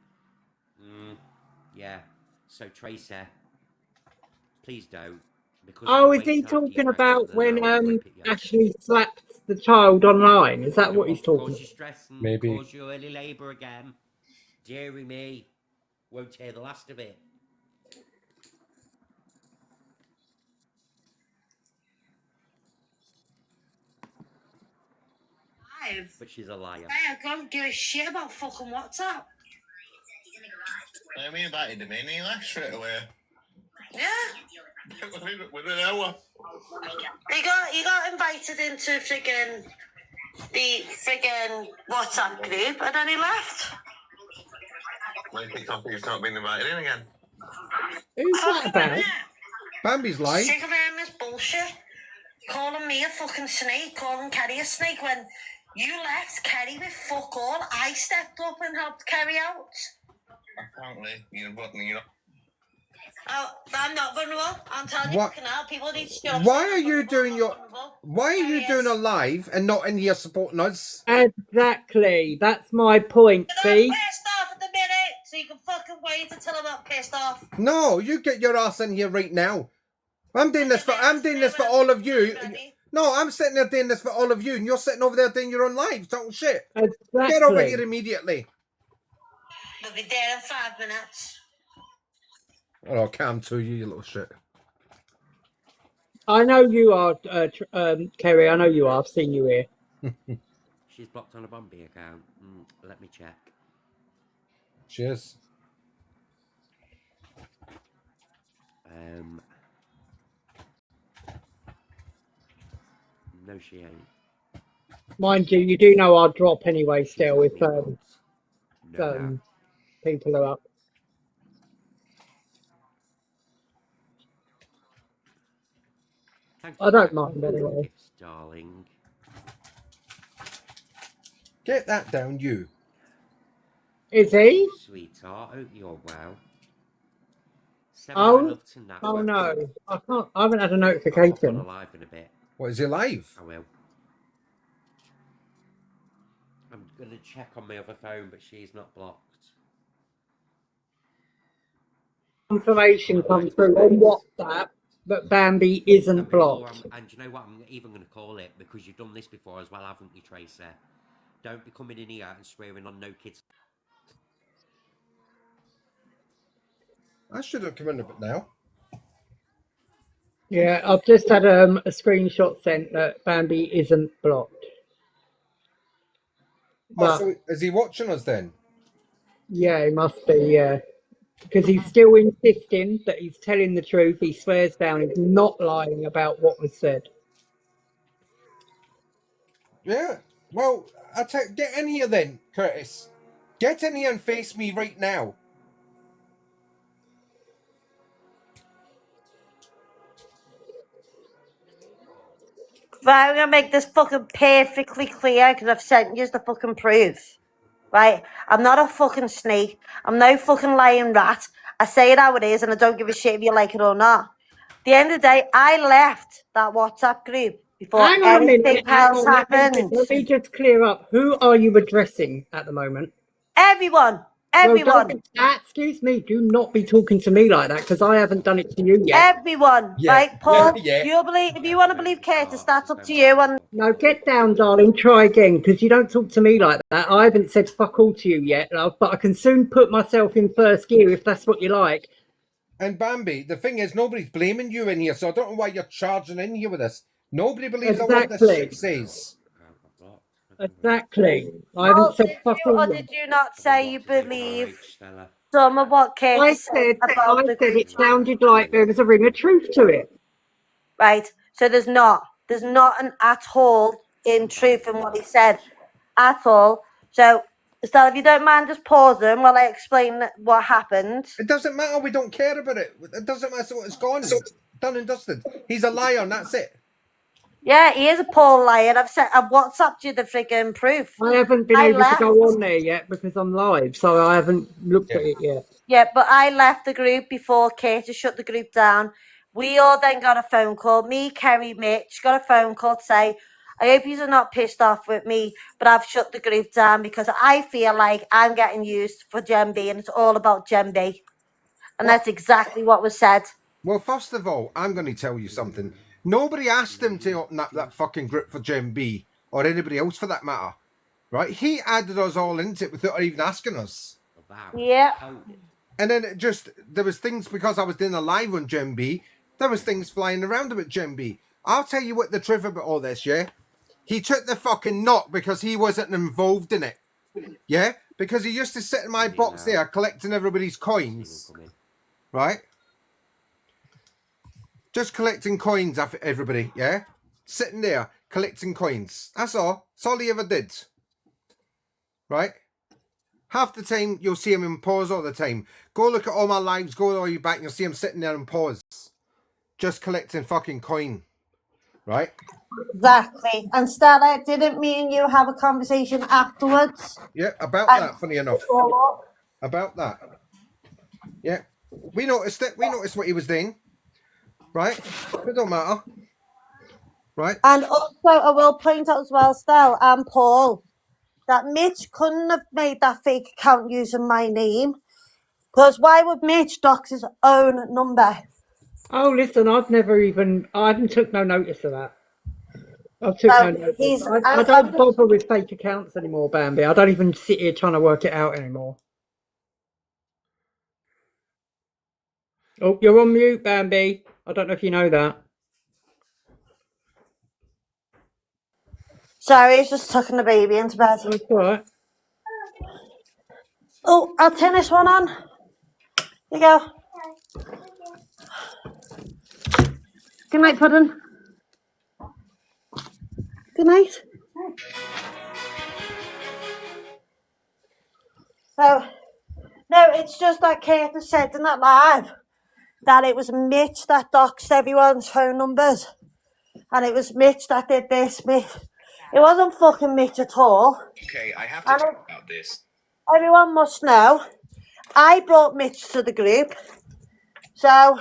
Yeah. So Tracy, please don't. Because Oh, I'll is wait he till after talking you're about pregnant and when then I'll rip at you. Ashley slapped the child online? Is that And what it he's won't talking cause you about? stress and Maybe. cause you early labour again. Deary me, won't hear the last of it. But she's a liar. I don't give a shit about fucking WhatsApp. I mean, invited him in, he left straight away. Yeah. Within an hour. He got invited into the friggin' WhatsApp group and then he left. When it kicks off, you start being invited in again. Who's that about? Bambi's live. Sick of hearing this bullshit. Calling me a fucking snake, calling Kerry a snake when you left Kerry with fuck all. I stepped up and helped Kerry out. Apparently, you're not. Oh, I'm not vulnerable. I'm telling you What- fucking hell. People need to stop. Why saying are I'm you vulnerable, doing I'm your? not vulnerable. Why are you Kerry doing is. a live and not in here supporting us? Exactly. That's my point. I'm See? pissed off at the minute, so you can fucking wait until I'm not pissed off. No, you get your ass in here right now. I'm doing this for all of you. No, I'm sitting there doing this for all of you, and you're sitting over there doing your own live, talking shit. Exactly. Get over here immediately. We'll be there in 5 minutes. Oh, Cam, to you little shit. I know you are, Kerry. I know you are. I've seen you here. She's blocked on a Bombay account. Let me check. Cheers. No, she ain't. Mind you do know I'll drop anyway still if No, people are up. Thank I you don't for mind the anyway. gifts, darling. Get that down, you. Is he? Sweetheart, hope you're well. Send Oh, my love to Nat. oh won't no. you? I can't. I haven't had a I'll pop on notification. a live in a bit. What, is he live? I will. I'm gonna check on my other phone, but she's not blocked. Information come through on WhatsApp that Bambi isn't And before blocked. and do you know what? I'm even going to call it, because you've done this before as well, haven't you, Tracer? Don't be coming in here and swearing on no kids. I should have come in a bit now. Yeah, I've just had a screenshot sent that Bambi isn't blocked. But So is he watching us then? yeah, it must be, yeah. Because he's still insisting that he's telling the truth. He swears down he's not lying about what was said. Yeah. Well, get in here then, Curtis. Get in here and face me right now. Right, I'm gonna make this fucking perfectly clear because I've sent you the fucking proof. Right? I'm not a fucking snake. I'm no fucking lying rat. I say it how it is and I don't give a shit if you like it or not. At the end of the day, I left that WhatsApp group before Hang on a anything minute. Hang else on, happened. let me just clear up. Who are you addressing at the moment? Everyone. Well, Everyone. excuse me. Do not be talking to me like that because I haven't done it to you yet. Everyone. Yeah, Right, Paul? yeah. If you want to believe Curtis, that's up to you. And No, get down, darling. Try again because you don't talk to me like that. I haven't said fuck all to you yet, love, but I can soon put myself in first gear if that's what you like. And Bambi, the thing is, nobody's blaming you in here, so I don't know why you're charging in here with us. Nobody believes a word this Exactly. shit says. Exactly. I Paul, haven't said did fuck you all. or did you not say you believe HrH, Stella. some of what I Curtis said said about the group? it sounded like there was a ring of truth to it. Right. So there's not an at all in truth in what he said at all. So Estelle, if you don't mind just pausing while I explain what happened. It doesn't matter, we don't care about it. It doesn't matter what it's gone. Done and dusted. He's a liar and that's it. Yeah, he is a Paul liar. I've WhatsApped you the friggin' proof. I haven't been I able to go left. on there yet because I'm live, so I haven't looked at it yet. Yeah, but I left the group before Curtis shut the group down. We all then got a phone call. Me, Kerry, Mitch got a phone call to say, I hope you're not pissed off with me, but I've shut the group down because I feel like I'm getting used for Gen B and it's all about Gen B. And that's exactly what was said. Well, first of all, I'm going to tell you something. Nobody asked him to open up that fucking group for Gen B, or anybody else for that matter. Right? He added us all into it without even asking us. Yeah. And then there was things, because I was doing a live on Gen B, there was things flying around about Gen B. I'll tell you what the truth about all this, yeah? He took the fucking knock because he wasn't involved in it. Yeah? Because he used to sit in my box there collecting everybody's coins. Right? Just collecting coins off everybody, yeah? Sitting there, collecting coins. That's all. That's all he ever did. Right? Half the time, you'll see him in pause all the time. Go look at all my lives, go all the way back, and you'll see him sitting there in pause. Just collecting fucking coin. Right? Exactly. And Stella, didn't me and you have a conversation afterwards? Yeah, about And that, funny enough. About that. Yeah. We noticed it. We noticed what he was doing. Right? It don't matter. Right? And also, I will point out as well, Stella and Paul, that Mitch couldn't have made that fake account using my name. Because why would Mitch dox his own number? Oh, listen, I haven't took no notice of that. I took no notice. I don't bother with fake accounts anymore, Bambi. I don't even sit here trying to work it out anymore. Oh, you're on mute, Bambi. I don't know if you know that. Sorry, he's just tucking the baby into bed. That's all right. Oh, I'll turn this one on. Here you go. Good night, Puddin'. Good night. So, no, it's just that Curtis said in that live that it was Mitch that doxed everyone's phone numbers. And it was Mitch that did this. Mitch. It wasn't fucking Mitch at all. Okay, I have to talk about this. Everyone must know. I brought Mitch to the group. So,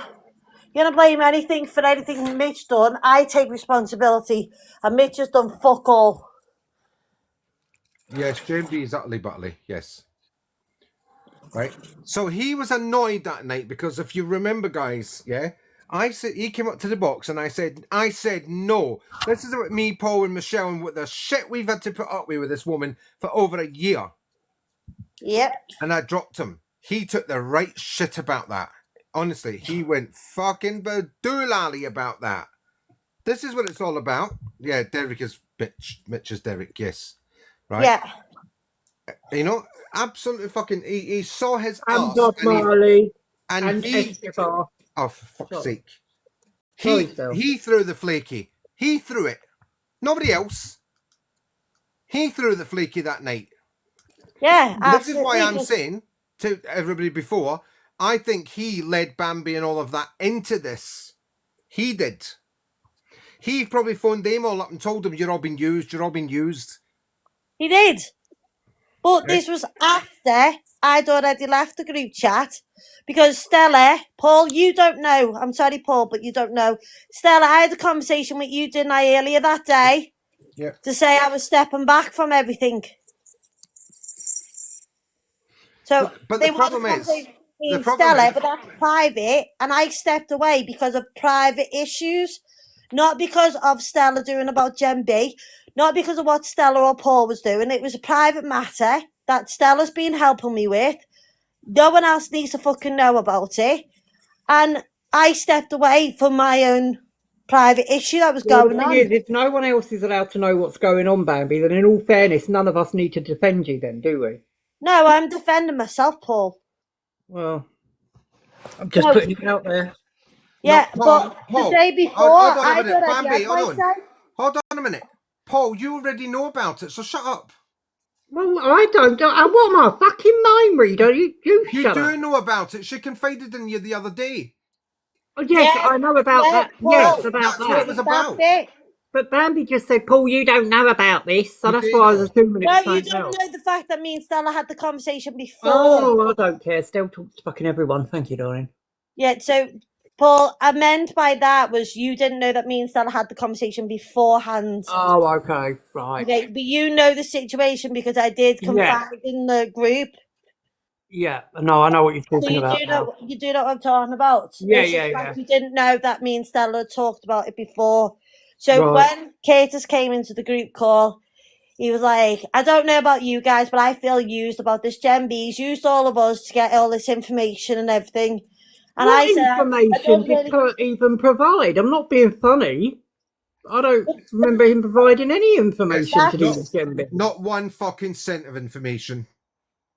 you're going to blame anything for anything Mitch done. I take responsibility. And Mitch has done fuck all. Yes, JMD is utterly butley. Yes. Right. So he was annoyed that night because if you remember, guys, yeah, I said he came up to the box and I said no. This is about me, Paul, and Michelle, and what the shit we've had to put up with this woman for over a year. Yep. And I dropped him. He took the right shit about that. Honestly, he went fucking badoolally about that. This is what it's all about. Yeah, Derek is Mitch is Derek. Yes. Right. Yeah. You know, absolutely fucking. He saw his And ass Bob Marley and he. Escobar. Oh, for fuck's sake! Sorry, Phil. He threw the flaky. He threw it. Nobody else. He threw the flaky that night. Yeah. This is why I'm saying to everybody before. I think he led Bambi and all of that into this. He did. He probably phoned them all up and told them, "You're all being used. You're all being used." He did. But this was after I'd already left the group chat because Stella, Paul, you don't know. I'm sorry, Paul, but you don't know. Stella, I had a conversation with you, didn't I, earlier that day? Yeah. To say I was stepping back from everything. So, but the problem is, Stella, but that's private, and I stepped away because of private issues, not because of Stella doing about Gen B. Not because of what Stella or Paul was doing. It was a private matter that Stella's been helping me with. No one else needs to fucking know about it. And I stepped away from my own private issue that was going on. If no one else is allowed to know what's going on, Bambi, then in all fairness, none of us need to defend you then, do we? No, I'm defending myself, Paul. Well, I'm just putting it out there. Yeah, no, Paul, but the day before, Hold on a minute. Paul, you already know about it, so shut up. Well, I don't. What am I, a fucking mind reader? You shut up. You do know about it. She confided in you the other day. Oh, yes, I know about that. Paul, yes, about that's that. What it was about. But Bambi just said, Paul, you don't know about this, so that's why I was assuming it was No, you don't know the fact that me and Stella had the conversation before. Oh, I don't care. Stella talks to fucking everyone. Thank you, darling. Yeah, so, Paul, I meant by that was you didn't know that me and Stella had the conversation beforehand. Oh, okay, right. Okay, but you know the situation because I did confide in the group. Yeah, no, I know what you're talking about. You do know what I'm talking about. Yeah. You didn't know that me and Stella had talked about it before. So when Curtis came into the group call, he was like, I don't know about you guys, but I feel used about this. Gen B's used all of us to get all this information and everything. And what information did Kurt even provide? I'm not being funny. I don't remember him providing any information to do with Gen B. Not one fucking cent of information.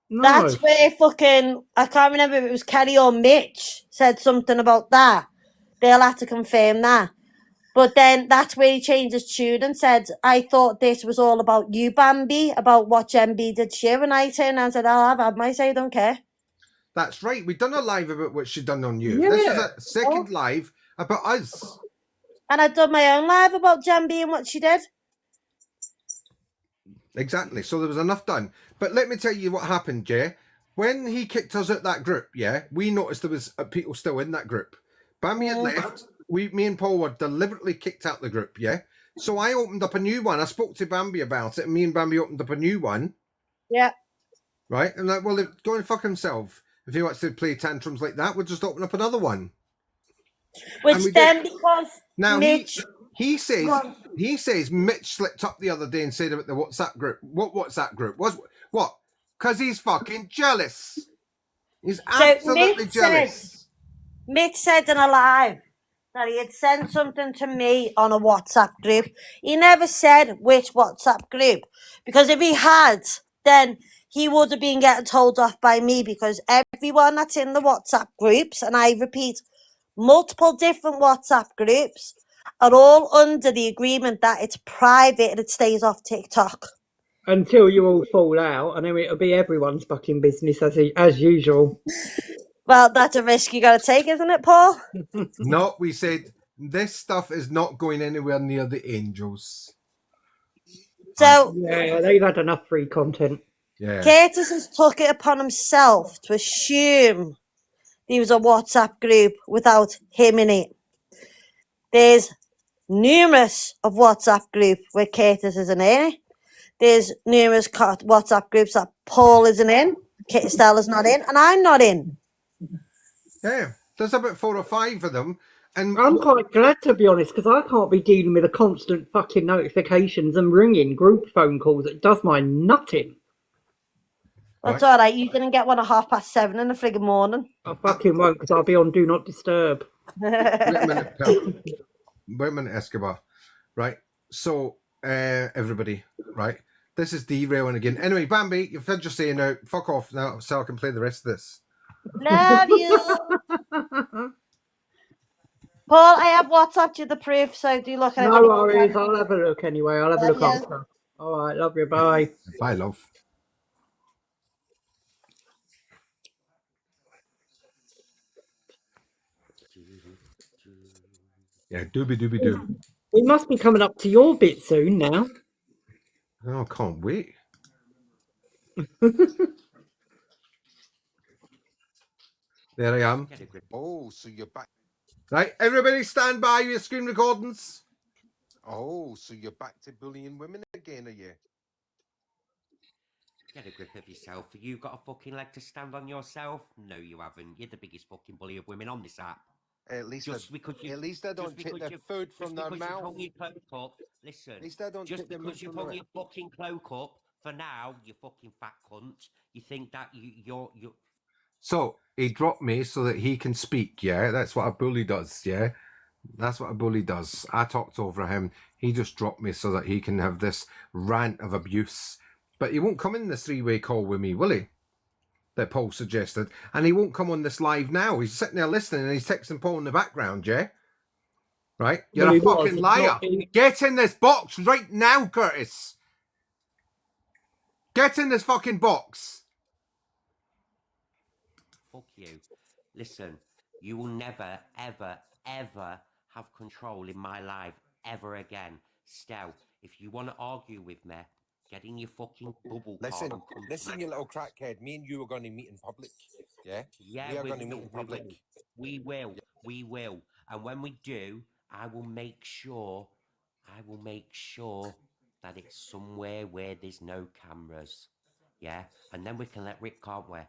No. That's where I can't remember if it was Kelly or Mitch said something about that. They'll have to confirm that. But then that's where he changed his tune and said, I thought this was all about you, Bambi, about what MB did to you. And I turned around and said, I've had my say, I don't care. That's right. We done a live about what she done on you. Yeah. This is a second live about us. And I'd done my own live about Jambi and what she did. Exactly. So there was enough done. But let me tell you what happened, Jay. When he kicked us out that group, yeah, we noticed there was people still in that group. Bambi had left. Me and Paul were deliberately kicked out the group, yeah. So I opened up a new one. I spoke to Bambi about it, and me and Bambi opened up a new one. Yeah. Right? And like, well, go and fuck himself. If he wants to play tantrums like that, we'll just open up another one. Which then, because now Mitch... he says Mitch slipped up the other day and said about the WhatsApp group. What WhatsApp group? What? Because he's fucking jealous. He's absolutely jealous. Mitch said in a live that he had sent something to me on a WhatsApp group. He never said which WhatsApp group. Because if he had, then he would have been getting told off by me, because everyone that's in the WhatsApp groups, and I repeat, multiple different WhatsApp groups, are all under the agreement that it's private and it stays off TikTok. Until you all fall out, and then it'll be everyone's fucking business as usual. Well, that's a risk you got to take, isn't it, Paul? No, we said this stuff is not going anywhere near the angels. So yeah, they've had enough free content. Yeah. Curtis has took it upon himself to assume there was a WhatsApp group without him in it. There's numerous of WhatsApp group where Curtis isn't in. There's numerous WhatsApp groups that Paul isn't in, Stella's not in, and I'm not in. Yeah, there's about 4 or 5 of them. And I'm quite glad, to be honest, because I can't be dealing with the constant fucking notifications and ringing group phone calls. It does my nutting. That's all right. You didn't get one at 7:30 in the friggin' morning. I fucking won't, because I'll be on Do Not Disturb. Wait a minute, Pal. Wait a minute, Escobar. Right. So, everybody, right? This is derailing again. Anyway, Bambi, you've had your say now. Fuck off now, so I can play the rest of this. Love you. Paul, I have WhatsApped you the proof, so do look at it. No worries, I'll have a look anyway. I'll have a look after. All right, love you, bye. Bye, love. Yeah, doobie doo. We must be coming up to your bit soon now. Oh, I can't wait. There I am. Oh, so you're back. Right, everybody stand by your screen recordings. Oh, so you're back to bullying women again, are you? Get a grip of yourself. Have you got a fucking leg to stand on yourself? No, you haven't. You're the biggest fucking bully of women on this app. At least I don't take their food from their mouth. Listen, At least I don't just take their because you food pull from your fucking cloak up for now, you fucking fat cunt. You think that you're. So he dropped me so that he can speak. Yeah, that's what a bully does. Yeah, that's what a bully does. I talked over him. He just dropped me so that he can have this rant of abuse. But he won't come in this 3-way call with me, will he? That Paul suggested. And he won't come on this live now. He's sitting there listening and he's texting Paul in the background, yeah? Right? You're a fucking liar. Get in this box right now, Curtis. Get in this fucking box. Fuck you. Listen, you will never, ever, ever have control in my life ever again. Stel, if you want to argue with me, get in your fucking bubble. Listen, you little crackhead. Me and you are going to meet in public. Yeah? Yeah, we are going to meet in public. We will. And when we do, I will make sure that it's somewhere where there's no cameras. Yeah? And then we can let Rick, can't we?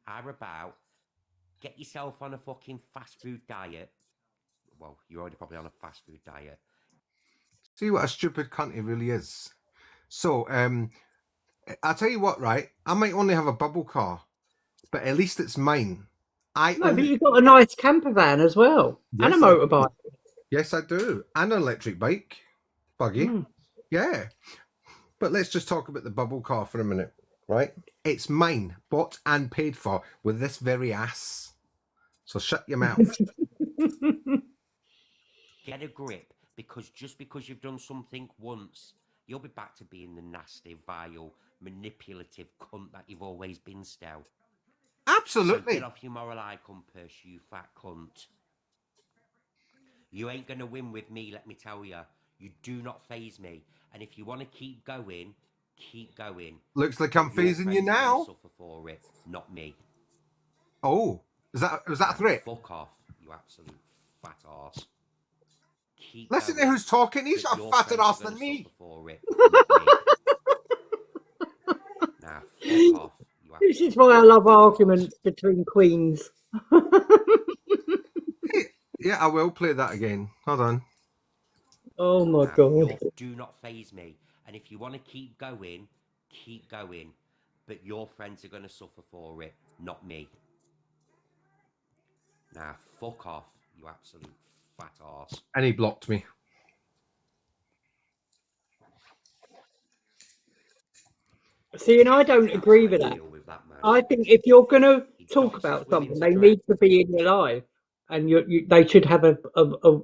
How about get yourself on a fucking fast food diet. Well, you're already probably on a fast food diet. See what a stupid cunt he really is. So, I'll tell you what, right? I might only have a bubble car, but at least it's mine. But you've got a nice camper van as well. Yes, and a motorbike. Yes, I do. And an electric bike. Buggy. Yeah. But let's just talk about the bubble car for a minute, right? It's mine, bought and paid for with this very ass. So shut your mouth. Get a grip. Because just because you've done something once, you'll be back to being the nasty, vile, manipulative cunt that you've always been, Stel. Absolutely. So get off your moral eye compass, you fat cunt. You ain't gonna win with me, let me tell you. You do not faze me. And if you want to keep going, keep going. Looks like I'm phasing you now. Suffer for it, not me. Oh, was that a threat? Fuck off, you absolute fat arse. Keep Listen going, to who's talking. He's got a fatter ass than me. For it, not me. Nah, fuck off. This is why I love arguments between queens. Yeah, I will play that again. Hold on. Oh my God. Do not faze me. And if you want to keep going, keep going. But your friends are going to suffer for it, not me. Nah, fuck off, you absolute fat arse. And he blocked me. See, and I don't agree with that. I think if you're going to talk about something, they need to be in your life, and they should have a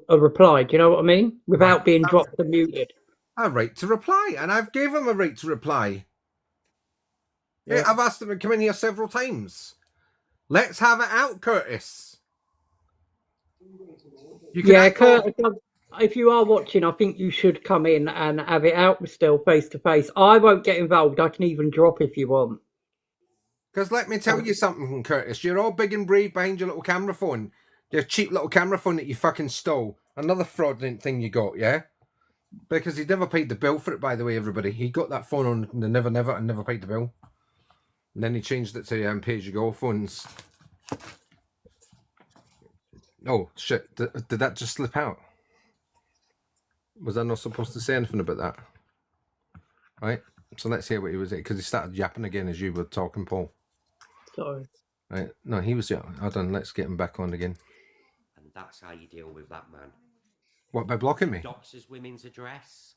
reply. Do you know what I mean? Without being dropped and muted. A right to reply, and I've gave him a right to reply. Yeah, I've asked him to come in here several times. Let's have it out, Curtis. Yeah, Curtis, if you are watching, I think you should come in and have it out still face to face. I won't get involved. I can even drop if you want. Because let me tell you something, Curtis. You're all big and brave behind your little camera phone. Your cheap little camera phone that you fucking stole. Another fraudulent thing you got, yeah? Because he never paid the bill for it, by the way, everybody. He got that phone on the Never Never and never paid the bill. And then he changed it to pay-as-you-go phones. Oh, shit. Did that just slip out? Was I not supposed to say anything about that? Right? So let's hear what he was saying. Because he started yapping again as you were talking, Paul. Sorry. Right? No, he was yapping. Hold on, let's get him back on again. And that's how you deal with that man. What, by blocking me? Doxes women's address.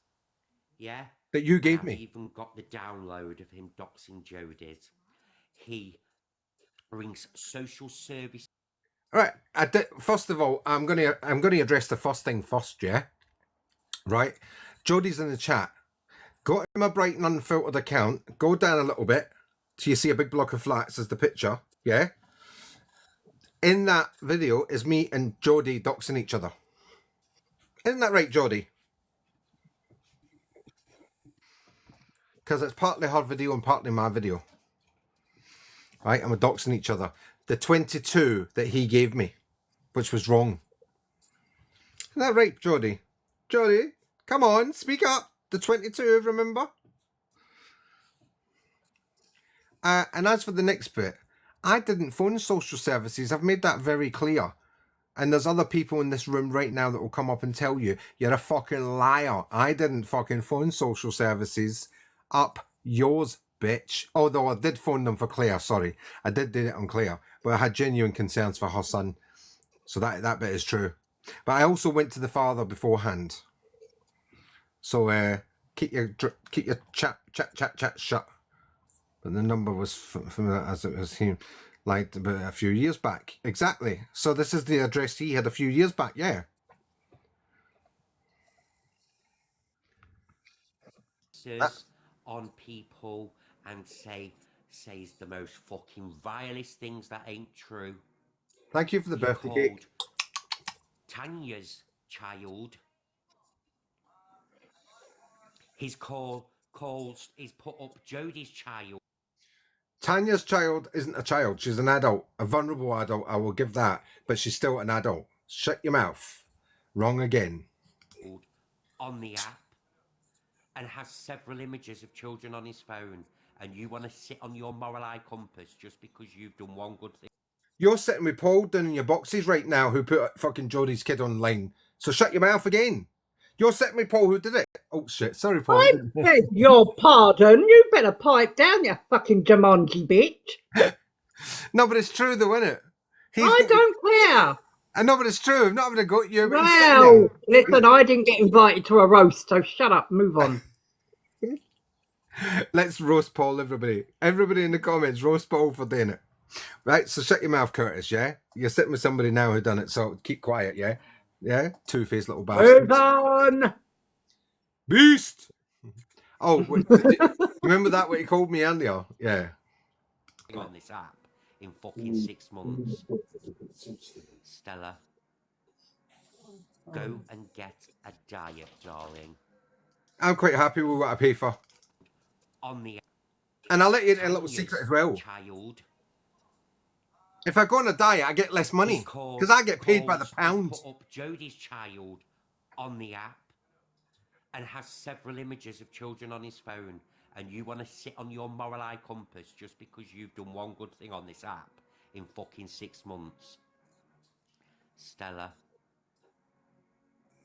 Yeah? That you gave me. I've even got the download of him doxing Jodie's. He brings social service. All right. First of all, I'm gonna address the first thing first, yeah? Right? Jodie's in the chat. Go to my Brighton Unfiltered account. Go down a little bit till you see a big block of flats as the picture, yeah? In that video is me and Jodie doxing each other. Isn't that right, Jodie? Because it's partly her video and partly my video. Right? And we're doxing each other. The 22 that he gave me, which was wrong. Isn't that right, Jodie? Jodie, come on, speak up. The 22, remember? And as for the next bit, I didn't phone social services. I've made that very clear. And there's other people in this room right now that will come up and tell you, you're a fucking liar. I didn't fucking phone social services. Up yours, bitch. Although I did phone them for Claire, sorry. I did do it on Claire. But I had genuine concerns for her son. So that bit is true. But I also went to the father beforehand. So keep your chat shut. But the number was from as it was him, like about a few years back. Exactly. So this is the address he had a few years back. Yeah. On people and says the most fucking vilest things that ain't true. Thank you for the birthday cake. Tanya's child. He's put up Jodie's child. Tanya's child isn't a child. She's an adult, a vulnerable adult. I will give that, but she's still an adult. Shut your mouth. Wrong again. On the app, and has several images of children on his phone, and you want to sit on your moral eye compass just because you've done one good thing. You're sitting with Paul down in your boxes right now who put fucking Jodie's kid online. So shut your mouth again. You're sitting with Paul who did it. Oh shit, sorry Paul. I beg your pardon. You better pipe down, you fucking Jumanji bitch. No, but it's true though, isn't it? I don't care. I know, but it's true. I'm not having to go at you. Well, listen, I didn't get invited to a roast, so shut up, move on. Let's roast Paul, everybody. Everybody in the comments, roast Paul for doing it. Right, so shut your mouth, Curtis, yeah? You're sitting with somebody now who done it, so keep quiet, yeah? Yeah, two-faced little Move bastard. on. Beast. Oh, wait, remember that what he called me earlier? Yeah. On this app in fucking 6 months. Stella, go and get a diet, darling. I'm quite happy with what I pay for. On the And I'll let you in a little secret as well. child. If I go on a diet, I get less money because I get paid by the pound. Put up Jodie's child on the app and has several images of children on his phone, and you want to sit on your moral eye compass just because you've done one good thing on this app in fucking 6 months. Stella,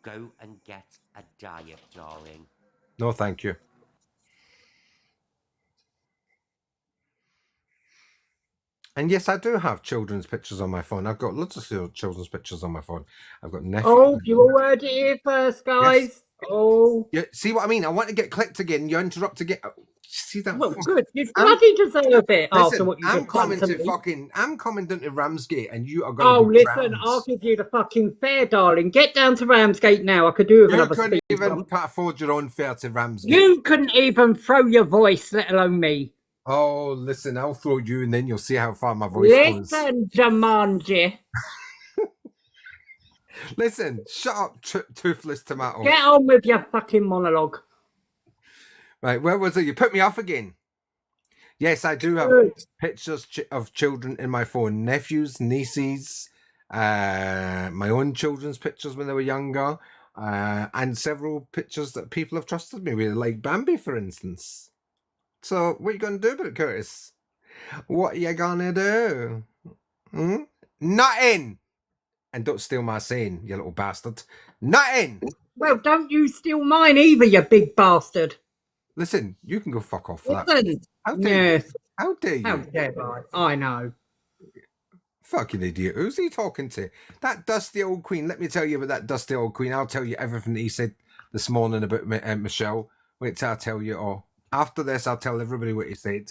go and get a diet, darling. No, thank you. And yes, I do have children's pictures on my phone. I've got lots of children's pictures on my phone. I've got nephews. Oh, you all heard it here first, guys. Yes. Oh. Yeah, see what I mean? I want to get clicked again. You interrupt again. See that? Well, good. You bloody deserve it after what you I'm just done to me. I'm coming down to Ramsgate, and you are going. Oh, listen, I'll give you the fucking fare, darling. Get down to Ramsgate now. I could do with another speed You couldn't bump. even afford your own fare to Ramsgate. You couldn't even throw your voice, let alone me. Oh, listen, I'll throw you, and then you'll see how far my voice goes. Listen, Jumanji. Listen, shut up, toothless tomato. Get on with your fucking monologue. Right, where was it? You put me off again. Yes, I do have pictures of children in my phone. Nephews, nieces, my own children's pictures when they were younger, and several pictures that people have trusted me with, like Bambi, for instance. So, what are you going to do about it, Curtis? What are you going to do? Nothing! And don't steal my saying, you little bastard. Nothing! Well, don't you steal mine either, you big bastard. Listen, you can go fuck off for that. How dare you? How dare you? How dare I know. Fucking idiot. Who's he talking to? That dusty old queen. Let me tell you about that dusty old queen. I'll tell you everything that he said this morning about Michelle. Wait till I tell you all. After this, I'll tell everybody what he said.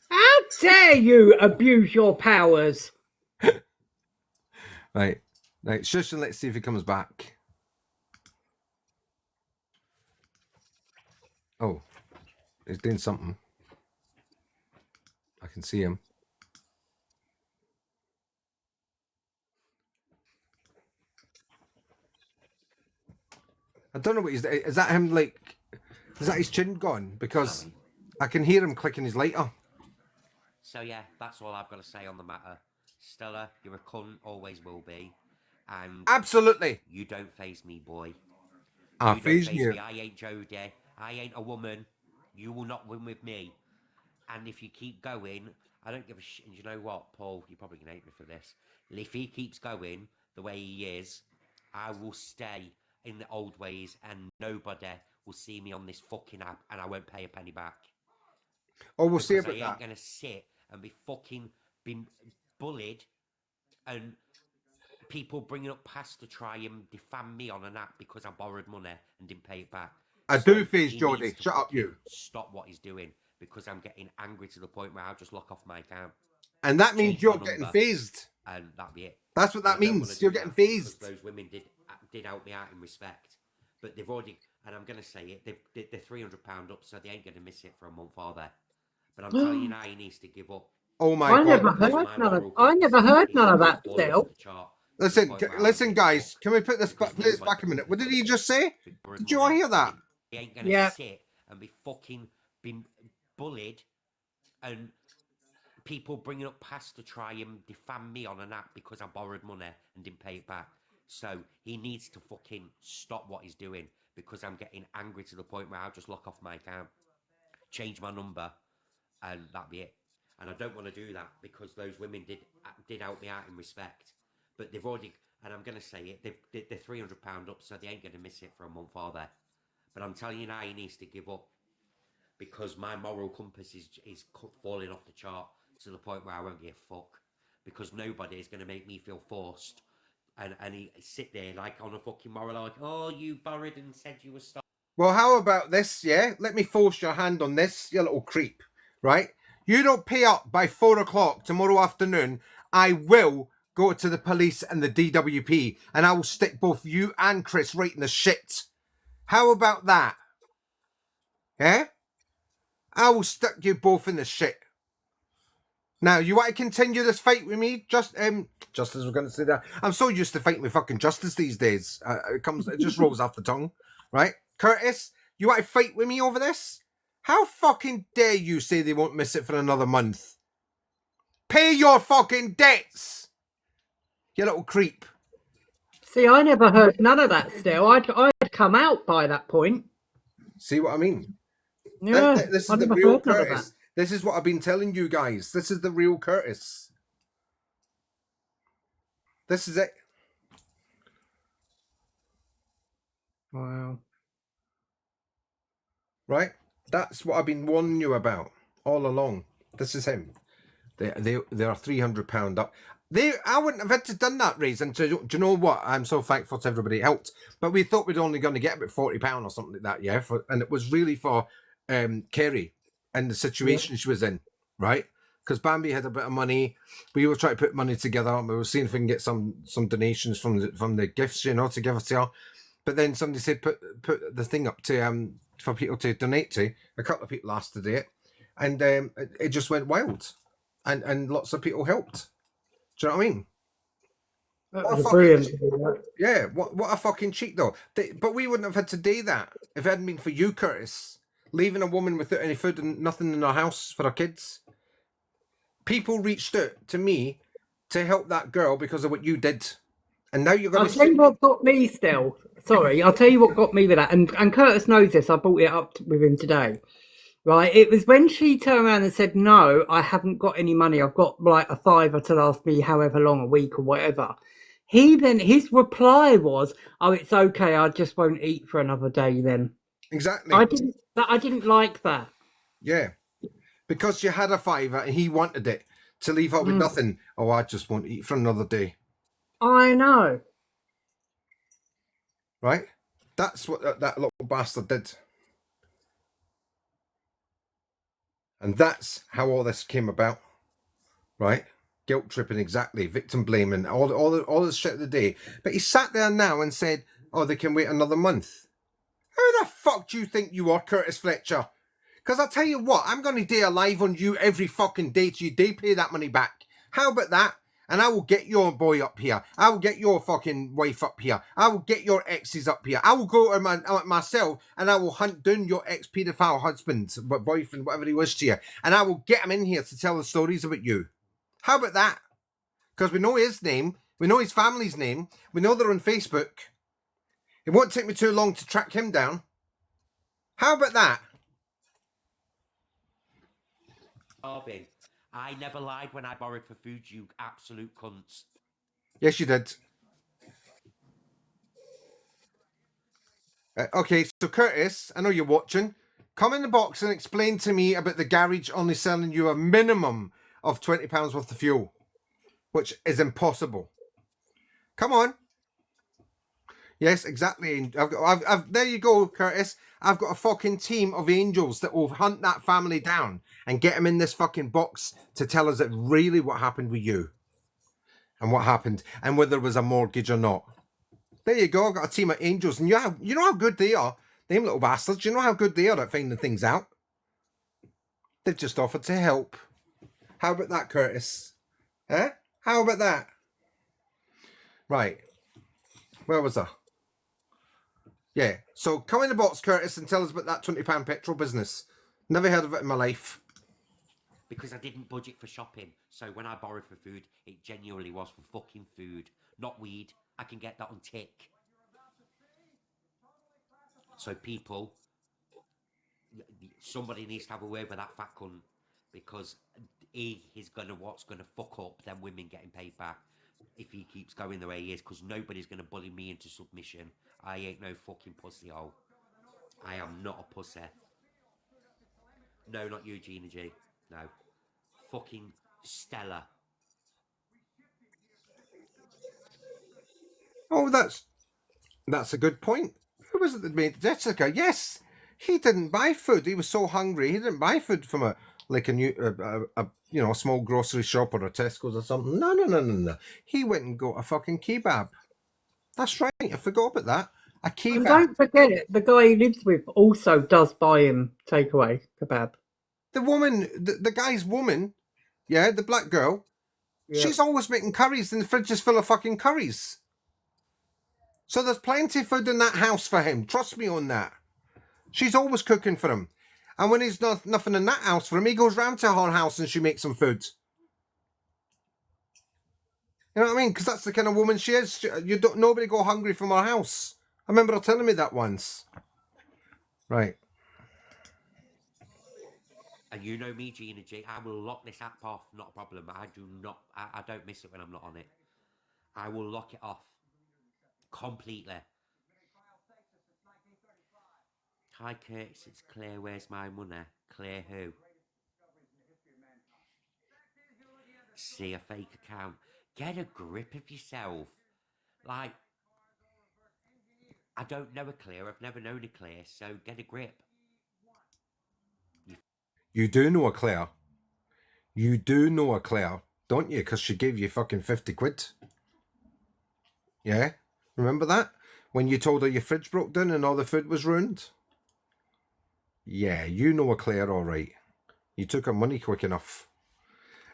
How dare you abuse your powers? Right. Shush and let's see if he comes back. Oh. He's doing something. I can see him. I don't know what he's... Is that him, like... Is that his chin gone? Because I can hear him clicking his lighter. So, yeah, that's all I've got to say on the matter. Stella, you're a cunt, always will be. And absolutely. You don't faze me, boy. I faze you. I ain't Jodie. I ain't a woman. You will not win with me. And if you keep going, I don't give a shit. And you know what, Paul? You're probably going to hate me for this. If he keeps going the way he is, I will stay in the old ways and nobody will see me on this fucking app and I won't pay a penny back. Oh, we'll see about that. I ain't going to sit and be fucking been bullied and people bringing up past to try and defam me on an app because I borrowed money and didn't pay it back. I do face Jodie. Shut up, you. Stop what he's doing because I'm getting angry to the point where I'll just lock off my account. And that means you're getting phased. And that'd be it. That's what that means. You're getting phased. Those women did help me out in respect, but they've already, and I'm going to say it, they're £300 up, so they ain't going to miss it for a month, are they? But I'm telling you now, he needs to give up. Oh my God! I never heard none of that still. Listen, guys. Can we put this back a minute? What did he just say? Did you all hear that? He ain't going to sit and be fucking been bullied and people bringing up past to try and defam me on an app because I borrowed money and didn't pay it back. So he needs to fucking stop what he's doing because I'm getting angry to the point where I'll just lock off my account, change my number, and that'd be it. And I don't want to do that because those women did help me out in respect, but they've already, and I'm going to say it, they're £300 up, so they ain't going to miss it for a month, are they? But I'm telling you now, he needs to give up because my moral compass is falling off the chart to the point where I won't give a fuck because nobody is going to make me feel forced and he sit there like on a fucking moral like, oh, you borrowed and said you were stopped. Well, how about this, yeah? Let me force your hand on this, you little creep, right? You don't pay up by 4 o'clock tomorrow afternoon, I will go to the police and the DWP, and I will stick both you and Chris right in the shit. How about that? Eh? I will stick you both in the shit. Now, you want to continue this fight with me? Justice, we're going to say that. I'm so used to fighting with fucking Justice these days. It just rolls off the tongue, right? Curtis, you want to fight with me over this? How fucking dare you say they won't miss it for another month? Pay your fucking debts, you little creep. See, I never heard none of that still. I'd come out by that point. See what I mean? Yeah, This I is the never real heard none of that. Curtis. This is what I've been telling you guys. This is the real Curtis. This is it. Wow. Right? That's what I've been warning you about all along. This is him. They are £300 up. I wouldn't have had to done that raise. And do you know what? I'm so thankful to everybody that helped. But we thought we'd only going to get about £40 or something like that, yeah. And it was really for Kerry and the situation she was in, right? Because Bambi had a bit of money. We were trying to put money together. We were seeing if we can get some donations from the gifts, you know, to give us to her. But then somebody said put the thing up to for people to donate to. A couple of people asked to do it, and it just went wild, and lots of people helped. Do you know what I mean? That was brilliant. Yeah, what a fucking cheat though. But we wouldn't have had to do that if it hadn't been for you, Curtis, leaving a woman without any food and nothing in her house for her kids. People reached out to me to help that girl because of what you did. And now you're going I'll tell you what got me still. Sorry, I'll tell you what got me with that. And Curtis knows this. I brought it up with him today. Right? It was when she turned around and said, no, I haven't got any money. I've got like a £5 to last me however long, a week or whatever. His reply was, oh, it's okay. I just won't eat for another day then. Exactly. I didn't like that. Yeah. Because she had a £5 and he wanted it to leave her with nothing. Oh, I just won't eat for another day. I know. Right? That's what that little bastard did. And that's how all this came about. Right? Guilt tripping, exactly. Victim blaming, all this shit of the day. But he sat there now and said, oh, they can wait another month. Who the fuck do you think you are, Curtis Fletcher? Because I'll tell you what, I'm going to do a live on you every fucking day till you do pay that money back. How about that? And I will get your boy up here. I will get your fucking wife up here. I will get your exes up here. I will go to myself and I will hunt down your ex-paedophile husband, boyfriend, whatever he was to you. And I will get him in here to tell the stories about you. How about that? Because we know his name. We know his family's name. We know they're on Facebook. It won't take me too long to track him down. How about that? Marvin, I never lied when I borrowed for food, you absolute cunts. Yes, you did. Okay, so Curtis, I know you're watching. Come in the box and explain to me about the garage only selling you a minimum of £20 worth of fuel, which is impossible. Come on. Yes, exactly. I've there you go, Curtis. I've got a fucking team of angels that will hunt that family down and get them in this fucking box to tell us that really what happened with you and what happened and whether there was a mortgage or not. There you go. I've got a team of angels, and you know how good they are. Them little bastards. You know how good they are at finding things out. They've just offered to help. How about that, Curtis? Huh? How about that? Right. Where was I? Yeah. So come in the box, Curtis, and tell us about that £20 petrol business. Never heard of it in my life. Because I didn't budget for shopping. So when I borrowed for food, it genuinely was for fucking food, not weed. I can get that on tick. So people, somebody needs to have a word with that fat cunt, because he is what's gonna fuck up them women getting paid back if he keeps going the way he is, because nobody's gonna bully me into submission. I ain't no fucking pussy hole. I am not a pussy. No, not you, Gina G. No. Fucking Stella. Oh, that's a good point. Who was it that made Jessica? Yes, he didn't buy food. He was so hungry. He didn't buy food from her. like a new, a small grocery shop or a Tesco's or something. No. He went and got a fucking kebab. That's right. I forgot about that. A And kebab. don't forget it, the guy he lives with also does buy him takeaway kebab. The woman, the guy's woman, yeah, the black girl, she's always making curries and the fridge is full of fucking curries. So there's plenty of food in that house for him. Trust me on that. She's always cooking for him. And when he's not nothing in that house for him, he goes round to her house and she makes some food. You know what I mean? Because that's the kind of woman she is. Nobody go hungry from her house. I remember her telling me that once. Right. And you know me, Gina G, I will lock this app off, not a problem. I don't miss it when I'm not on it. I will lock it off completely. Hi Curtis, it's Claire, where's my money? Claire who? See a fake account. Get a grip of yourself. Like, I don't know a Claire, I've never known a Claire, so get a grip. You do know a Claire. You do know a Claire, don't you? Because she gave you fucking 50 quid. Yeah? Remember that? When you told her your fridge broke down and all the food was ruined? Yeah, you know a Claire, all right. You took her money quick enough.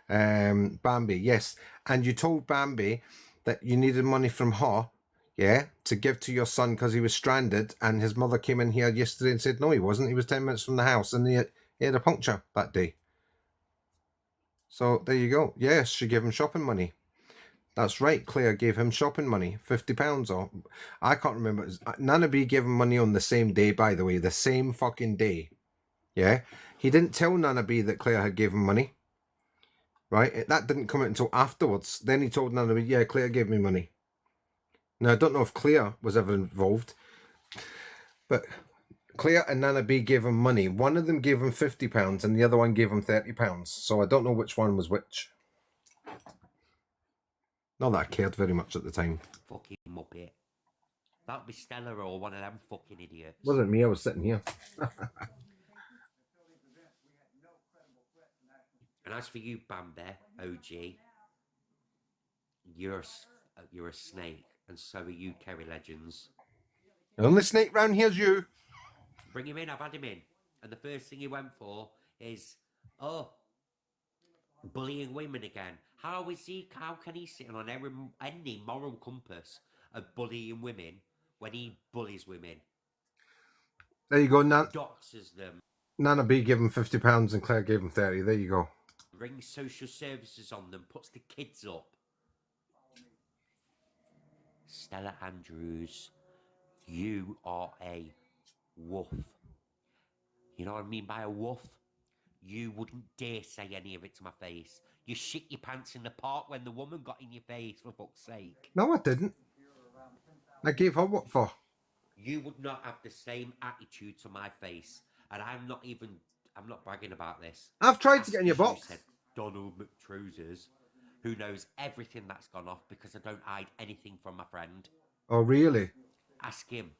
Bambi, yes. And you told Bambi that you needed money from her, yeah, to give to your son because he was stranded, and his mother came in here yesterday and said, no, he wasn't. He was 10 minutes from the house, and he had a puncture that day. So there you go. Yes, she gave him shopping money. That's right. Claire gave him shopping money, £50 or I can't remember. Nana B gave him money on the same day, by the way, the same fucking day. Yeah, he didn't tell Nana B that Claire had gave him money. Right, that didn't come out until afterwards. Then he told Nana B, yeah, Claire gave me money. Now I don't know if Claire was ever involved, but Claire and Nana B gave him money. One of them gave him £50 and the other one gave him £30. So I don't know which one was which. Not that I cared very much at the time. Fucking muppet. That'd be Stella or one of them fucking idiots. Wasn't me, I was sitting here. And as for you, Bambi, OG, you're a snake, and so are you, Kerry Legends. The only snake round here's you. Bring him in, I've had him in. And the first thing he went for is, bullying women again. How can he sit on any moral compass of bullying women when he bullies women? There you go, Doxes them. Nana B gave him £50 and Claire gave him 30. There you go. Rings social services on them, puts the kids up. Stella Andrews, you are a wolf. You know what I mean by a wolf? You wouldn't dare say any of it to my face. You shit your pants in the park when the woman got in your face, for fuck's sake. No, I didn't. I gave her what for? You would not have the same attitude to my face. And I'm not bragging about this. I've tried to get in your box. Said Donald McTrousers, who knows everything that's gone off because I don't hide anything from my friend. Oh, really? Ask him.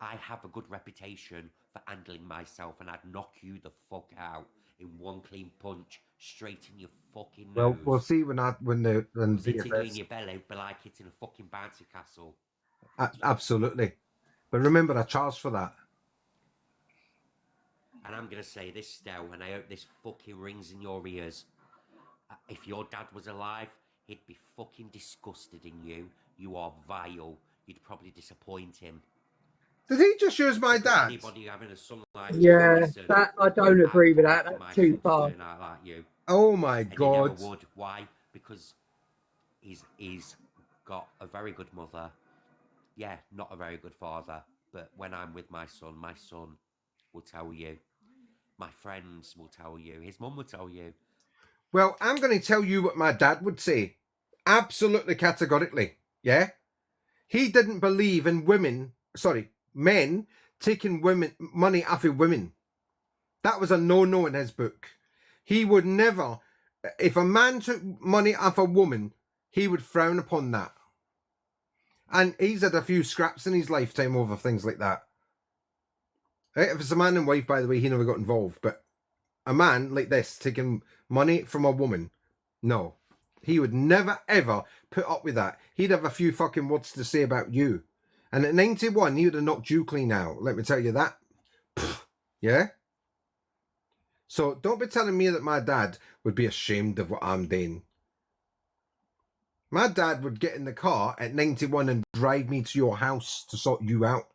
I have a good reputation for handling myself, and I'd knock you the fuck out in one clean punch, straight in your fucking nose. Well, we'll see when hitting you in your belly, but like hitting a fucking bouncy castle. Absolutely. But remember, I charged for that. And I'm going to say this, Stell, and I hope this fucking rings in your ears. If your dad was alive, he'd be fucking disgusted in you. You are vile. You'd probably disappoint him. Did he just use my dad? Anybody having a son like yeah, that I don't agree with that. That's too far. Like you. Oh my and God! He never would. Why? Because he's got a very good mother. Yeah, not a very good father. But when I'm with my son will tell you. My friends will tell you. His mum will tell you. Well, I'm going to tell you what my dad would say. Absolutely categorically. Yeah? He didn't believe in men taking money off of women. That was a no-no in his book. He would never, if a man took money off a woman, he would frown upon that. And he's had a few scraps in his lifetime over things like that. If it's a man and wife, by the way, he never got involved, but a man like this taking money from a woman. No. He would never, ever put up with that. He'd have a few fucking words to say about you. And at 91, he would have knocked you clean out. Let me tell you that. Yeah? So don't be telling me that my dad would be ashamed of what I'm doing. My dad would get in the car at 91 and drive me to your house to sort you out.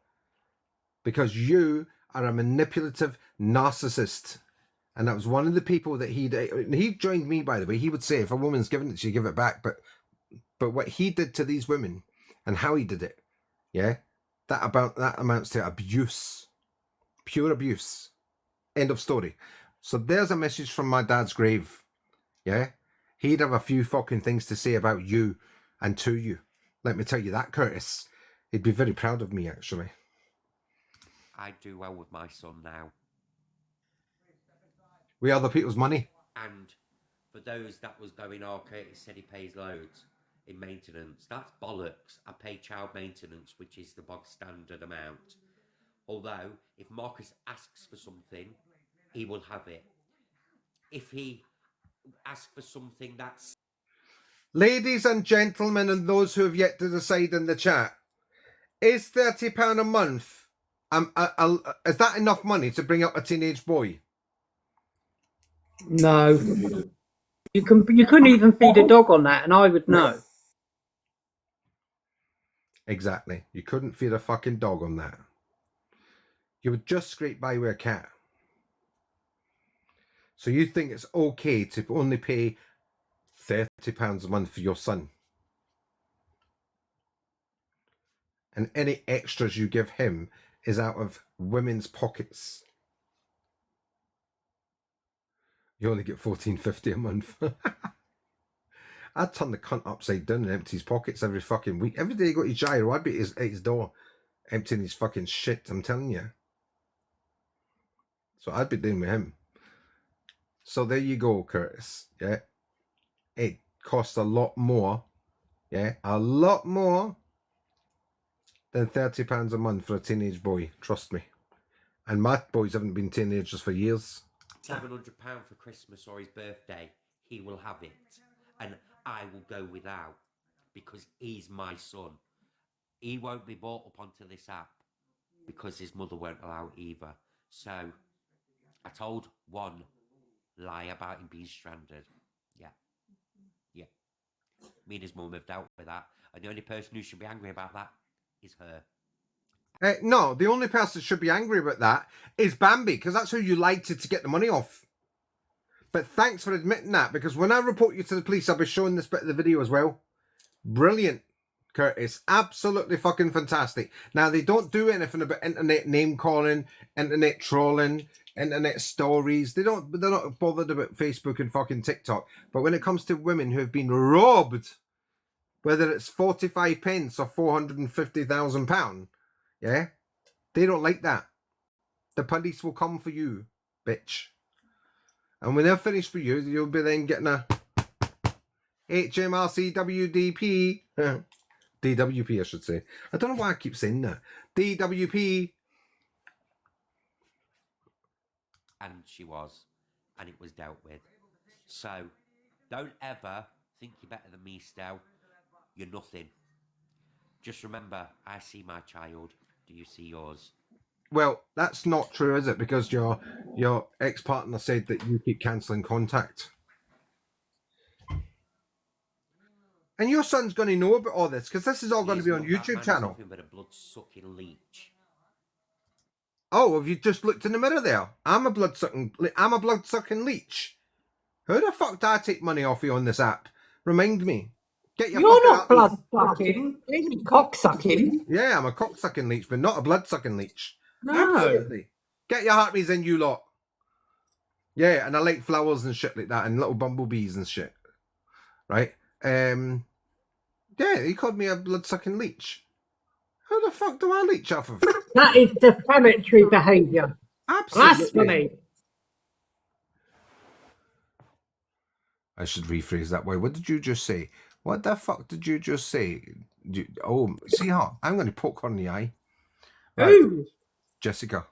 Because you are a manipulative narcissist. And that was one of the people that he joined me, by the way. He would say, if a woman's given it, she give it back. But what he did to these women and how he did it, yeah, that amounts to abuse. Pure abuse. End of story. So there's a message from my dad's grave. Yeah? He'd have a few fucking things to say about you and to you. Let me tell you that, Curtis. He'd be very proud of me, actually. I do well with my son now. We other people's money. And for those that was going, oh, Curtis said he pays loads in maintenance. That's bollocks. I pay child maintenance, which is the bog standard amount. Although, if Marcus asks for something, he will have it. If he asks for something that's... Ladies and gentlemen, and those who have yet to decide in the chat, is £30 a month, is that enough money to bring up a teenage boy? No. You couldn't even feed a dog on that, and I would know. Exactly. You couldn't feed a fucking dog on that. You would just scrape by with a cat. So you think it's okay to only pay £30 a month for your son? And any extras you give him is out of women's pockets. You only get $14.50 a month. I'd turn the cunt upside down and empty his pockets every fucking week. Every day he got his gyro, I'd be at his door emptying his fucking shit, I'm telling you. So I'd be doing with him. So there you go, Curtis. Yeah. It costs a lot more. Yeah. A lot more than £30 a month for a teenage boy. Trust me. And my boys haven't been teenagers for years. £700 for Christmas or his birthday, he will have it. And I will go without. Because he's my son. He won't be brought up onto this app. Because his mother won't allow it either. So, I told one lie about him being stranded. Yeah. Yeah. Me and his mum have dealt with that. And the only person who should be angry about that is her. No, the only person that should be angry about that is Bambi, because that's who you lied to get the money off. But thanks for admitting that, because when I report you to the police, I'll be showing this bit of the video as well. Brilliant, Curtis. Absolutely fucking fantastic. Now, they don't do anything about internet name calling, internet trolling, internet stories. They're not bothered about Facebook and fucking TikTok. But when it comes to women who have been robbed, whether it's 45 pence or £450,000, yeah, they don't like that. The police will come for you, bitch. And when they're finished for you, you'll be then getting a HMRC WDP. DWP, I should say. I don't know why I keep saying that. DWP. And she was. And it was dealt with. So, don't ever think you're better than me, Stel. You're nothing. Just remember, I see my child. Do you see yours? Well, that's not true, is it? Because your ex-partner said that you keep cancelling contact. And your son's going to know about all this, because this is all going to be on YouTube channel. Nothing but a blood-sucking leech. Oh, have you just looked in the mirror there? I'm a blood-sucking leech. Who the fuck do I take money off you on this app? Remind me. Get your You're not blood sucking. You're cock sucking. Yeah, I'm a cock sucking leech, but not a blood sucking leech. No. Absolutely. Get your heartbeats in, you lot. Yeah, and I like flowers and shit like that, and little bumblebees and shit. Right? Yeah, he called me a blood sucking leech. How the fuck do I leech off of? That is defamatory behaviour. Absolutely. Blasphemy. I should rephrase that way. What did you just say? What the fuck did you just say? See her? I'm going to poke her in the eye. Right. Who? Jessica.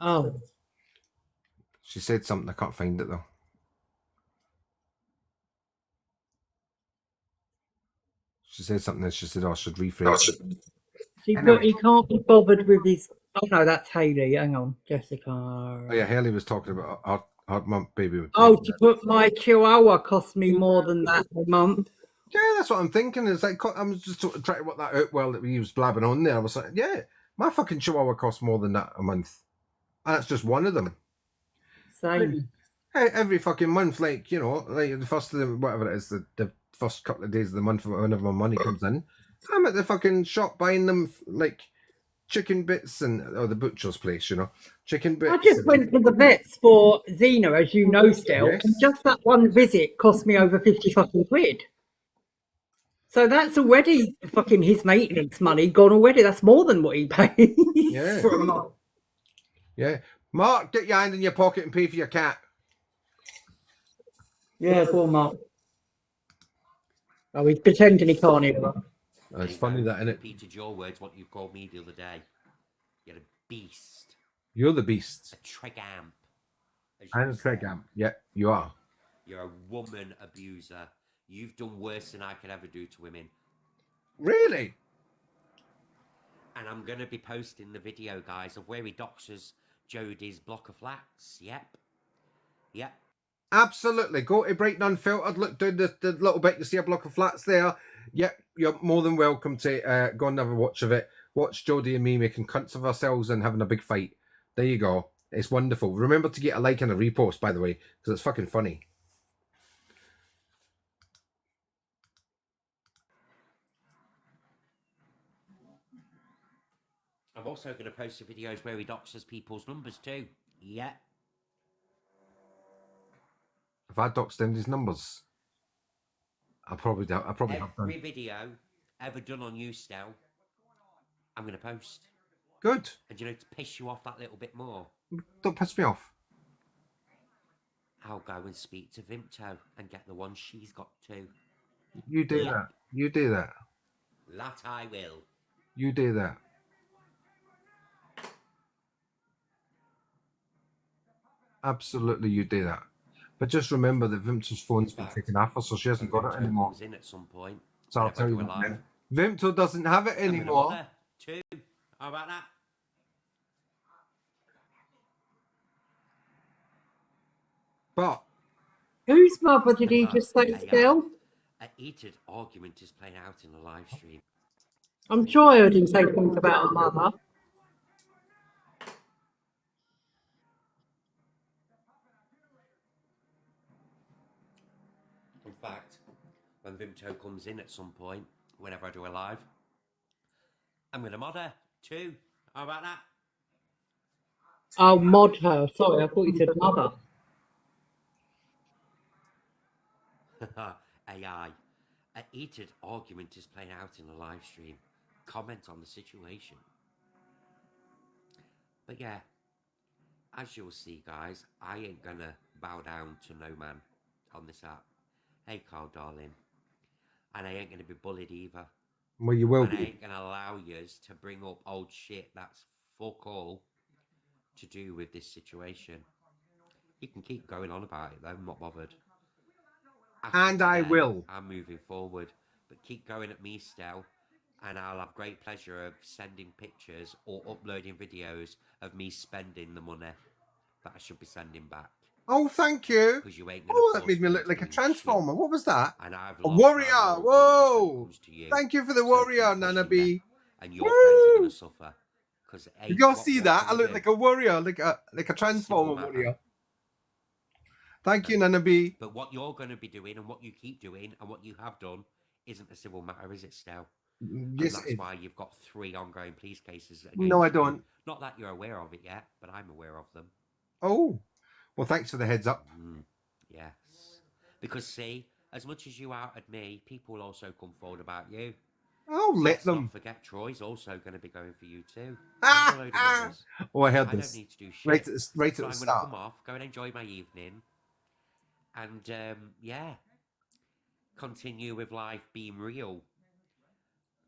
Oh. She said something. I can't find it though. She said something. And she said, "Oh, I should rephrase it." She Anyway. put he can't be bothered with his. Oh no, that's Hayley. Hang on, Jessica. Oh yeah, Haley was talking about her mum baby. Oh, she put my Chihuahua cost me more than that a month. Yeah, that's what I'm thinking. It's like I was just trying to work that out while he was blabbing on there. I was like, yeah, my fucking Chihuahua costs more than that a month, and that's just one of them. Same. Hey, every fucking month, like you know, like the first of the whatever it is, the first couple of days of the month, whenever my money comes in, I'm at the fucking shop buying them like chicken bits or the butcher's place, you know, chicken bits. I just went to the vets for Xena, as you know, still, Yes. and just that one visit cost me over 50 fucking quid. So that's already fucking his maintenance money gone already. That's more than what he pays. Yeah. for a month. Yeah, Mark, get your hand in your pocket and pay for your cat. Yeah, poor Mark. Oh, he's pretending he can't hear her. Oh, it's funny that, innit? Repeated your words, what you called me the other day. You're a beast. You're the beast. A tregamp. I'm a tregamp. Yeah, you are. You're a woman abuser. You've done worse than I could ever do to women. Really? And I'm going to be posting the video, guys, of where he doxes Jodie's block of flats. Yep. Yep. Absolutely. Go to Brighton Unfiltered. Look down the little bit. You see a block of flats there. Yep. You're more than welcome to go and have a watch of it. Watch Jodie and me making cunts of ourselves and having a big fight. There you go. It's wonderful. Remember to get a like and a repost, by the way, because it's fucking funny. I'm also going to post the videos where he doxes people's numbers too. Yeah. If I doxed him his numbers, I probably have done. Every video ever done on you, Stel, I'm going to post. Good. And you know, to piss you off that little bit more, Don't piss me off. I'll go and speak to Vimto and get the one she's got too. You do that. You do that. That I will. You do that. Absolutely, you do that. But just remember that Vimto's phone's been taken off her, so she hasn't got it anymore. Comes in at some point. So I'll tell you what now. Vimto doesn't have it anymore. Too. How about that? But whose mother did he just say Stel? A heated argument is playing out in the live stream. I'm sure I heard him say something about her mother. In fact, when Vimto comes in at some point, whenever I do a live, I'm going to mod her too. How about that? I'll mod her. Sorry, I thought you said mother. AI. A heated argument is playing out in the live stream. Comment on the situation. But yeah, as you'll see, guys, I ain't gonna bow down to no man on this app. Hey, Carl, darling. And I ain't gonna be bullied either. Well, you will and I be. ain't gonna allow yous to bring up old shit that's fuck all to do with this situation. You can keep going on about it though, I'm not bothered. And I will. I'm moving forward. But keep going at me, Stel, and I'll have great pleasure of sending pictures or uploading videos of me spending the money that I should be sending back. Oh, thank you. You ain't oh, that made me look like a transformer. Shit. What was that? And I've a warrior. Whoa. Thank you for the warrior, Nana B. And your friends are going to suffer. Did y'all see that? I look like a warrior, like a transformer warrior. Thank you, Nana B. But what you're going to be doing and what you keep doing and what you have done isn't a civil matter, is it, Stel? Yes, and that's why you've got 3 ongoing police cases. No, I don't. Not that you're aware of it yet, but I'm aware of them. Oh, well, thanks for the heads up. Yes. Because, see, as much as you outed me, people will also come forward about you. Oh, let them. Not forget, Troy's also going to be going for you too. Oh, I heard this. I don't need to do shit. Right at the so I'm start. going to come off, go and enjoy my evening. And, yeah, continue with life being real.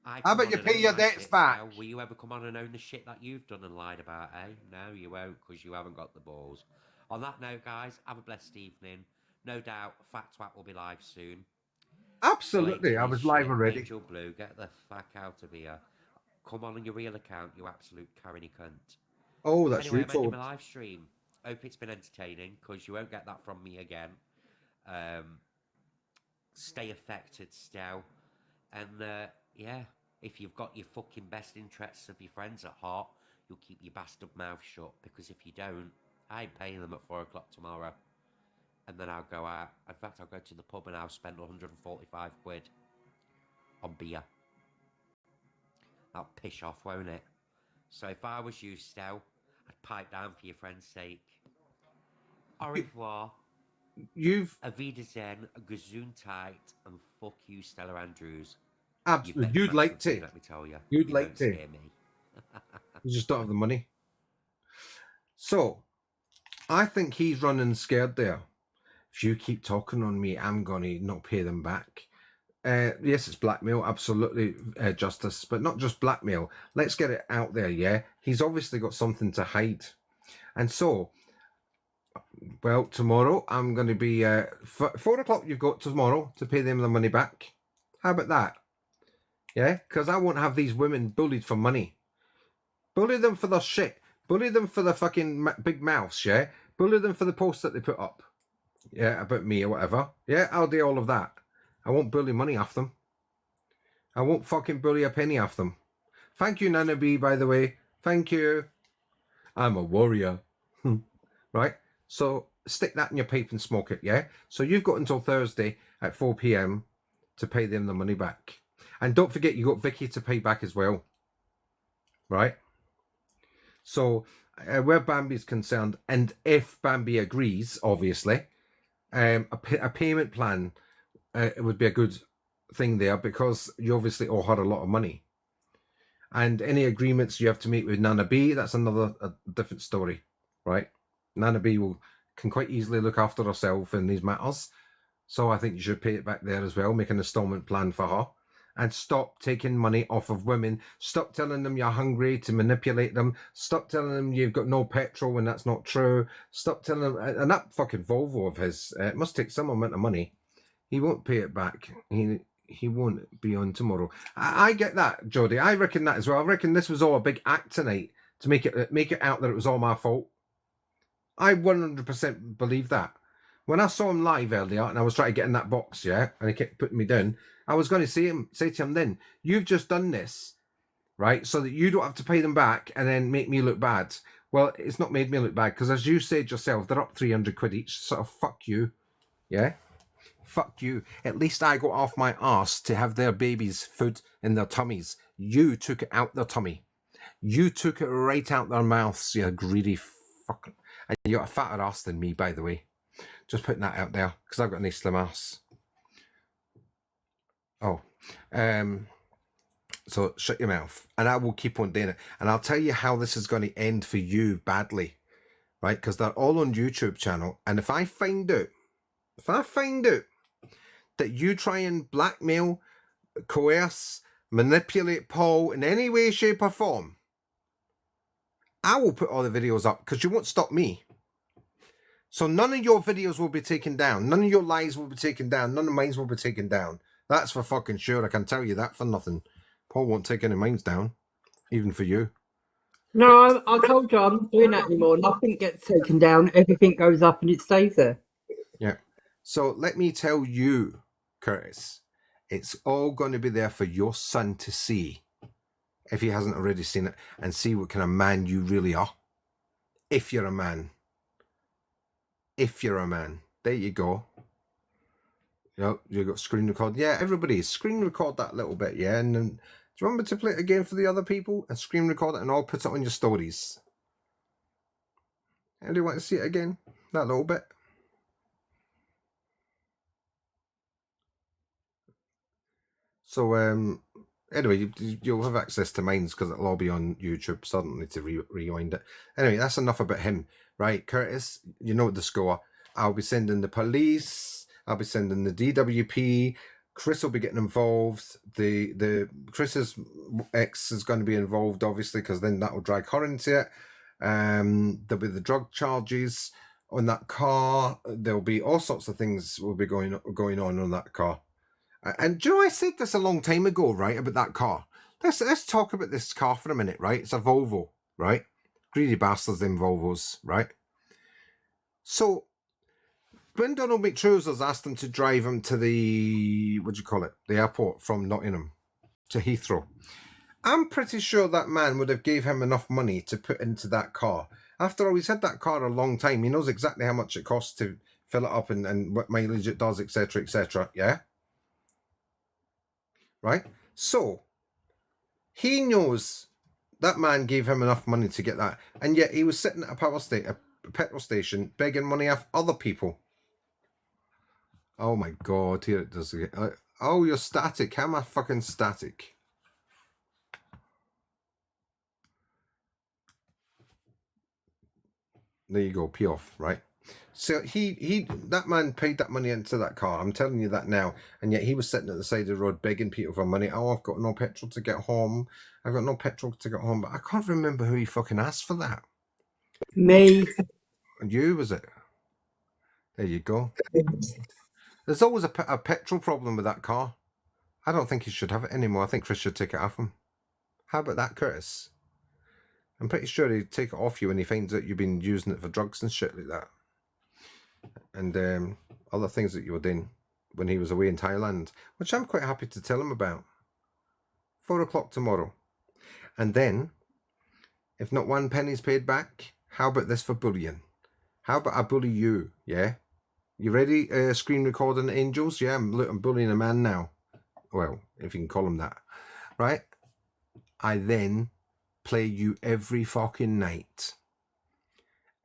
How about you pay your debts back? Now, will you ever come on and own the shit that you've done and lied about, eh? No, you won't, because you haven't got the balls. On that note, guys, have a blessed evening. No doubt, Fat Twat will be live soon. Absolutely, Slating I is was live shit. already. Angel Blue, get the fuck out of here. Come on your real account, you absolute cariny cunt. Oh, that's Anyway, you I'm ending told. my live stream. Hope it's been entertaining, because you won't get that from me again. Stay affected still. And yeah, if you've got your fucking best interests of your friends at heart, you'll keep your bastard mouth shut, because if you don't, I ain't paying them at 4 o'clock tomorrow. And then I'll go out. In fact, I'll go to the pub and I'll spend 145 quid on beer. That'll piss off, won't it? So if I was you, Stel, I'd pipe down for your friend's sake. Au revoir. You've Avidazen, Gesundheit, and fuck you, Stella Andrews. absolutely. You'd like to. Let me tell you. You'd You like don't to. scare me. You just don't have the money. So, I think he's running scared there. If you keep talking on me, I'm going to not pay them back. Yes, it's blackmail, absolutely, Justice, but not just blackmail. Let's get it out there, yeah? He's obviously got something to hide. And so, well, tomorrow I'm going to be, 4 o'clock you've got tomorrow to pay them the money back. How about that? Yeah, because I won't have these women bullied for money. Bully them for their shit. Bully them for their fucking big mouths, yeah? Bully them for the posts that they put up. Yeah, about me or whatever. Yeah, I'll do all of that. I won't bully money off them. I won't fucking bully a penny off them. Thank you, Nana B, by the way. Thank you. I'm a warrior. Right? So stick that in your pipe and smoke it, yeah? So you've got until Thursday at 4 p.m. to pay them the money back. And don't forget, you got Vicky to pay back as well. Right? So where Bambi's concerned, and if Bambi agrees, obviously, a payment plan it would be a good thing there, because you obviously owe her a lot of money. And any agreements you have to make with Nana B, that's a different story, right? Nana B can quite easily look after herself in these matters. So I think you should pay it back there as well, make an installment plan for her. And stop taking money off of women. Stop telling them you're hungry to manipulate them. Stop telling them you've got no petrol when that's not true. Stop telling them, and that fucking Volvo of his, it must take some amount of money. He won't pay it back. He won't be on tomorrow. I get that, Jodie. I reckon that as well. I reckon this was all a big act tonight to make it out that it was all my fault. I 100% believe that. When I saw him live earlier and I was trying to get in that box, yeah, and he kept putting me down, I was going to say to him then, you've just done this, right, so that you don't have to pay them back and then make me look bad. Well, it's not made me look bad, because as you said yourself, they're up 300 quid each, so fuck you, yeah? Fuck you. At least I got off my arse to have their babies' food in their tummies. You took it out their tummy. You took it right out their mouths, you greedy fucker. And you got a fatter ass than me, by the way. Just putting that out there, because I've got a nice slim ass. Oh. So shut your mouth. And I will keep on doing it. And I'll tell you how this is going to end for you badly. Right? Because they're all on YouTube channel. And if I find out that you try and blackmail, coerce, manipulate Paul in any way, shape or form, I will put all the videos up, because you won't stop me. So none of your videos will be taken down. None of your lies will be taken down. None of mine will be taken down. That's for fucking sure. I can tell you that for nothing. Paul won't take any of mine down, even for you. No, I told you I'm not doing that anymore. Nothing gets taken down. Everything goes up and it stays there. Yeah. So let me tell you, Curtis, it's all going to be there for your son to see, if he hasn't already seen it, and see what kind of man you really are. If you're a man. If you're a man. There you go. You got screen record. Yeah, everybody, screen record that little bit, yeah? And then, do you want me to play it again for the other people? And screen record it and I'll put it on your stories. And do you want to see it again? That little bit? So, anyway, you'll have access to mine, because it'll all be on YouTube suddenly to rewind it. Anyway, that's enough about him. Right, Curtis, you know the score. I'll be sending the police. I'll be sending the DWP. Chris will be getting involved. The Chris's ex is going to be involved, obviously, because then that will drag her into it. There'll be the drug charges. on that car. There'll be all sorts of things will be going on that car. And do you know, I said this a long time ago, right, about that car. Let's talk about this car for a minute, right? It's a Volvo, right? Greedy bastards, them Volvos, right? So when Donald McTrousers asked him to drive him to the, what do you call it, the airport from Nottingham to Heathrow, I'm pretty sure that man would have gave him enough money to put into that car. After all, he's had that car a long time. He knows exactly how much it costs to fill it up and what mileage it does, etc., yeah? Right? So, he knows that man gave him enough money to get that. And yet he was sitting at a petrol station begging money off other people. Oh my God, here it does again. Oh, you're static. How am I fucking static? There you go, pee off, right? So that man paid that money into that car. I'm telling you that now. And yet he was sitting at the side of the road begging people for money. Oh, I've got no petrol to get home. I've got no petrol to get home. But I can't remember who he fucking asked for that. Me. And you, was it? There you go. There's always a petrol problem with that car. I don't think he should have it anymore. I think Chris should take it off him. How about that, Curtis? I'm pretty sure he'd take it off you when he finds out you've been using it for drugs and shit like that. And other things that you were doing when he was away in Thailand, which I'm quite happy to tell him about. 4 o'clock tomorrow. And then, if not one penny's paid back, how about this for bullying? How about I bully you, yeah? You ready, screen recording angels? Yeah, I'm bullying a man now. Well, if you can call him that. Right? I then play you every fucking night.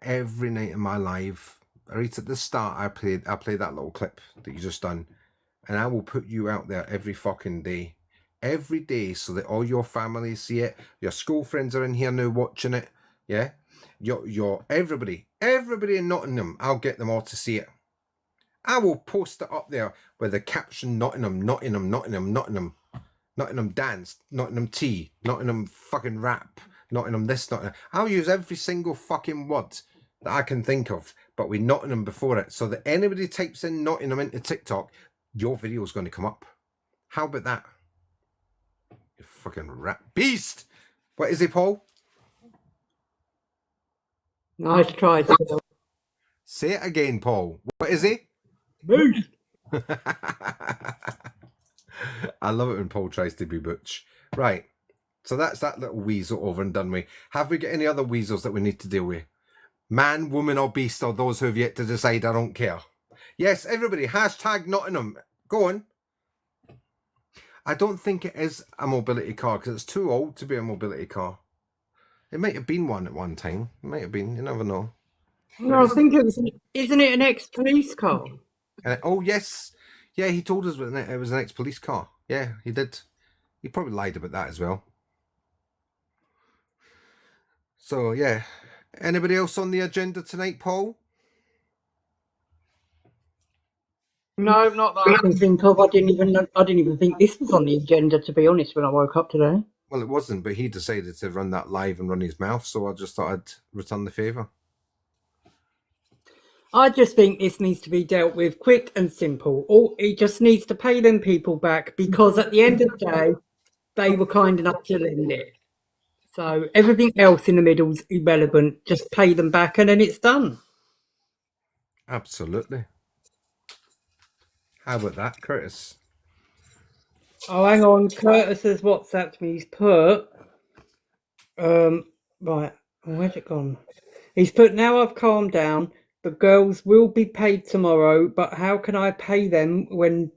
Every night of my life. Right at the start, I play that little clip that you just done. And I will put you out there every fucking day. Every day, so that all your family see it. Your school friends are in here now watching it. Yeah? Your everybody in Nottingham, I'll get them all to see it. I will post it up there with the caption Nottingham, Nottingham, Nottingham, Nottingham. Nottingham dance, Nottingham tea, Nottingham fucking rap, Nottingham this, Nottingham. I'll use every single fucking word that I can think of, but with Nottingham before it, so that anybody types in Nottingham into TikTok, your video is going to come up. How about that? You fucking rap beast! What is it, Paul? Nice try, Phil. Say it again, Paul. What is he? Beast. I love it when Paul tries to be butch. Right. So that's that little weasel over and done with. Have we got any other weasels that we need to deal with? Man, woman or beast, or those who have yet to decide, I don't care. Yes, everybody, hashtag Nottingham. Go on. I don't think it is a mobility car because it's too old to be a mobility car. It might have been one at one time. It might have been. You never know. No, I think it was. Isn't it an ex-police car? Oh, yes. Yeah, he told us it was an ex-police car. Yeah, he did. He probably lied about that as well. So, yeah. Anybody else on the agenda tonight, Paul? No, not that I can think of. I didn't even think this was on the agenda, to be honest, when I woke up today. Well, it wasn't, but he decided to run that live and run his mouth, so I just thought I'd return the favour. I just think this needs to be dealt with quick and simple. Or he just needs to pay them people back because at the end of the day, they were kind enough to lend it. So everything else in the middle is irrelevant. Just pay them back and then it's done. Absolutely. How about that, Curtis? Oh, hang on. Curtis has WhatsApped me. He's put... right. Where's it gone? He's put, now I've calmed down. The girls will be paid tomorrow, but how can I pay them when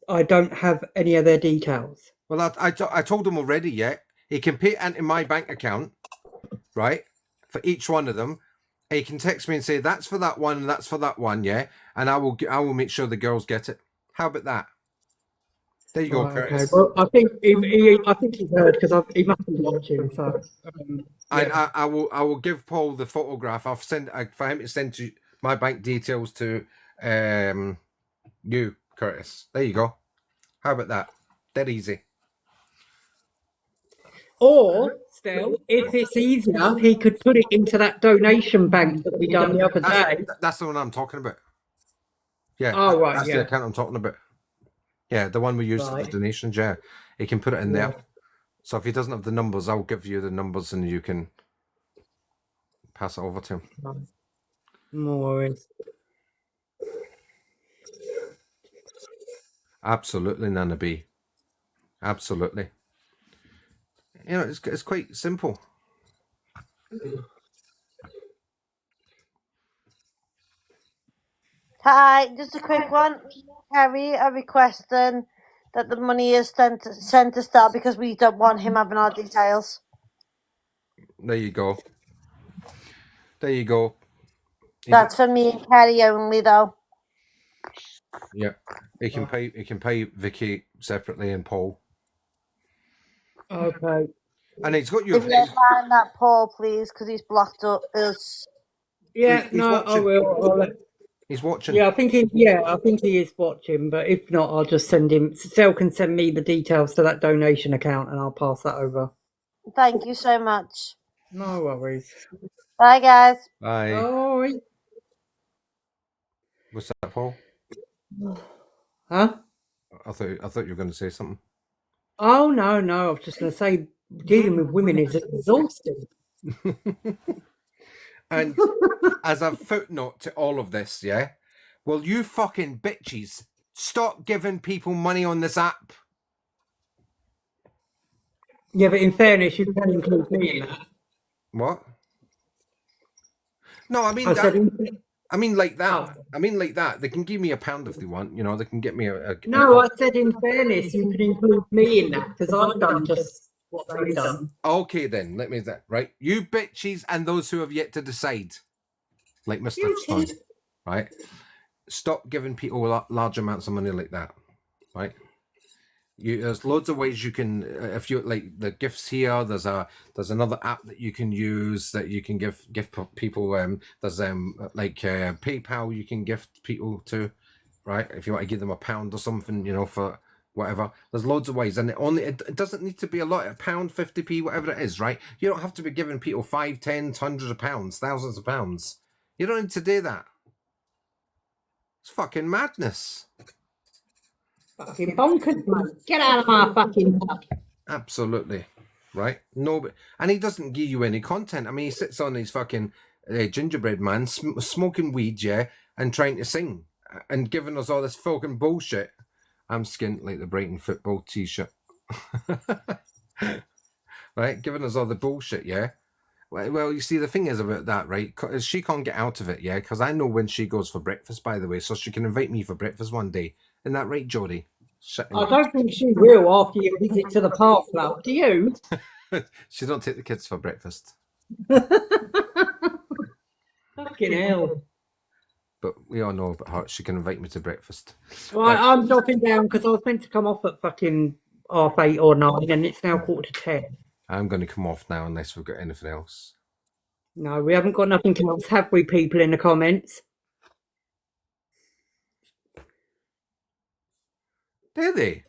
I don't have any of their details? Well, I told him already, yeah. He can pay into my bank account, right, for each one of them. He can text me and say, that's for that one and that's for that one, yeah? And I will make sure the girls get it. How about that? There you go, Curtis. Okay. Well, I think he's heard because he must be watching. So, and I will give Paul the photograph. I'll send for him to send you my bank details to you, Curtis. There you go. How about that? Dead easy. Or, still, if it's easier, he could put it into that donation bank that we done the other day. That's the one I'm talking about. Yeah, Oh, right, that's yeah. the account I'm talking about. Yeah, the one we use for the Right. donations. Yeah, he can put it in Yeah. there. So if he doesn't have the numbers, I'll give you the numbers and you can pass it over to him. No worries. Absolutely, Nana B. Absolutely. You know, it's quite simple. Hi, just a quick one. Harry are requesting that the money is sent to Star because we don't want him having our details. There you go. There you go. That's for me and Kerry only, though. Yeah, he can pay. He can pay Vicky separately and Paul. Okay. And he's got your. If you don't mind that, Paul, please, because he's blocked us. Yeah, he's no, watching. I will. He's watching. Yeah, I think he is watching. But if not, I'll just send him. Sel can send me the details to that donation account, and I'll pass that over. Thank you so much. No worries. Bye, guys. Bye. All right. What's that, Paul? Huh? I thought you were going to say something. Oh no, I was just going to say dealing with women is exhausting. And as a footnote to all of this, yeah, will you fucking bitches stop giving people money on this app? Yeah, but in fairness, you can include me in that. What? No, I mean, I mean like that. Oh. I mean like that. They can give me £1 if they want. You know, they can get me a No, I said in fairness, you could include me in that because I've done just what they've done. Okay, then let me that right. You bitches and those who have yet to decide, like Mr. Stone, right? Stop giving people large amounts of money like that, right? There's loads of ways you can, if you like the gifts here. There's another app that you can use that you can give people. There's like PayPal you can gift people to, right? If you want to give them £1 or something, you know, for whatever. There's loads of ways, and it doesn't need to be a lot. £1, 50p, whatever it is, right? You don't have to be giving people 5, 10, hundreds of pounds, thousands of pounds. You don't need to do that. It's fucking madness. Fucking bonkers, mate. Get out of my fucking mouth. Absolutely. Right? No, and he doesn't give you any content. I mean, he sits on his fucking gingerbread man, smoking weed, yeah, and trying to sing and giving us all this fucking bullshit. I'm skint like the Brighton football t-shirt. Right? Giving us all the bullshit, yeah? Well, you see, the thing is about that, right? She can't get out of it, yeah? Because I know when she goes for breakfast, by the way, so she can invite me for breakfast one day. Isn't that right, Jodie? I don't think she will after your visit to the park club. Do you? She don't take the kids for breakfast. Fucking hell. But we all know about her. She can invite me to breakfast. Right, I'm dropping down because I was meant to come off at fucking 8:30 or 9, and it's now 9:45. I'm going to come off now unless we've got anything else. No, we haven't got nothing else, have we, people in the comments? Did they?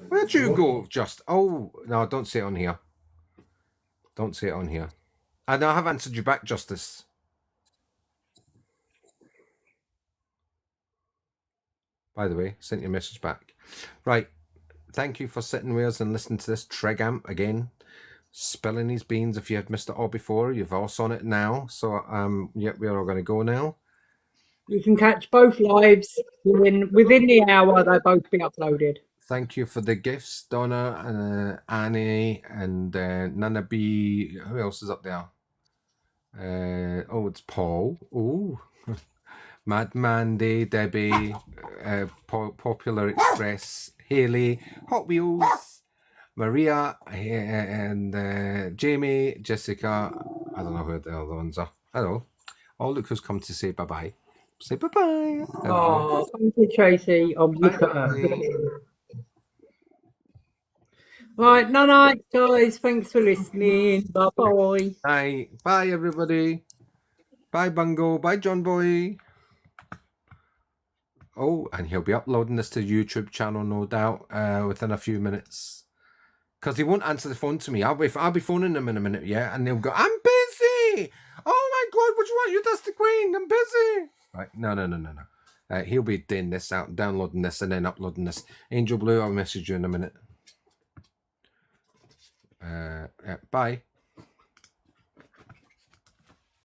Where'd you go, just? Oh, no, don't say it on here. Don't say it on here. And I have answered you back, Justice. By the way, sent your message back. Right. Thank you for sitting with us and listening to this Tregamp again. Spilling his beans. If you had missed it all before, you've all on it now. So, yep, we're all going to go now. You can catch both lives within the hour. They'll both be uploaded. Thank you for the gifts, Donna and Annie and Nana B. Who else is up there? Oh, it's Paul. Oh, Mad Mandy, Debbie, Popular Express, Haley, Hot Wheels, Maria, and Jamie, Jessica. I don't know who the other ones are. Hello. Oh, look who's come to say bye-bye. Say bye-bye. Oh, thank you, Tracy. Oh, look at her. Right, night, guys. Thanks for listening. Bye-bye. Bye. Bye, everybody. Bye, Bungo. Bye, John Boy. Oh, and he'll be uploading this to YouTube channel, no doubt, within a few minutes. Because he won't answer the phone to me. I'll be phoning him in a minute, yeah? And he'll go, I'm busy! Oh my God, what do you want? You that's the Queen, I'm busy! Right, no. He'll be doing this out, downloading this, and then uploading this. Angel Blue, I'll message you in a minute. Bye.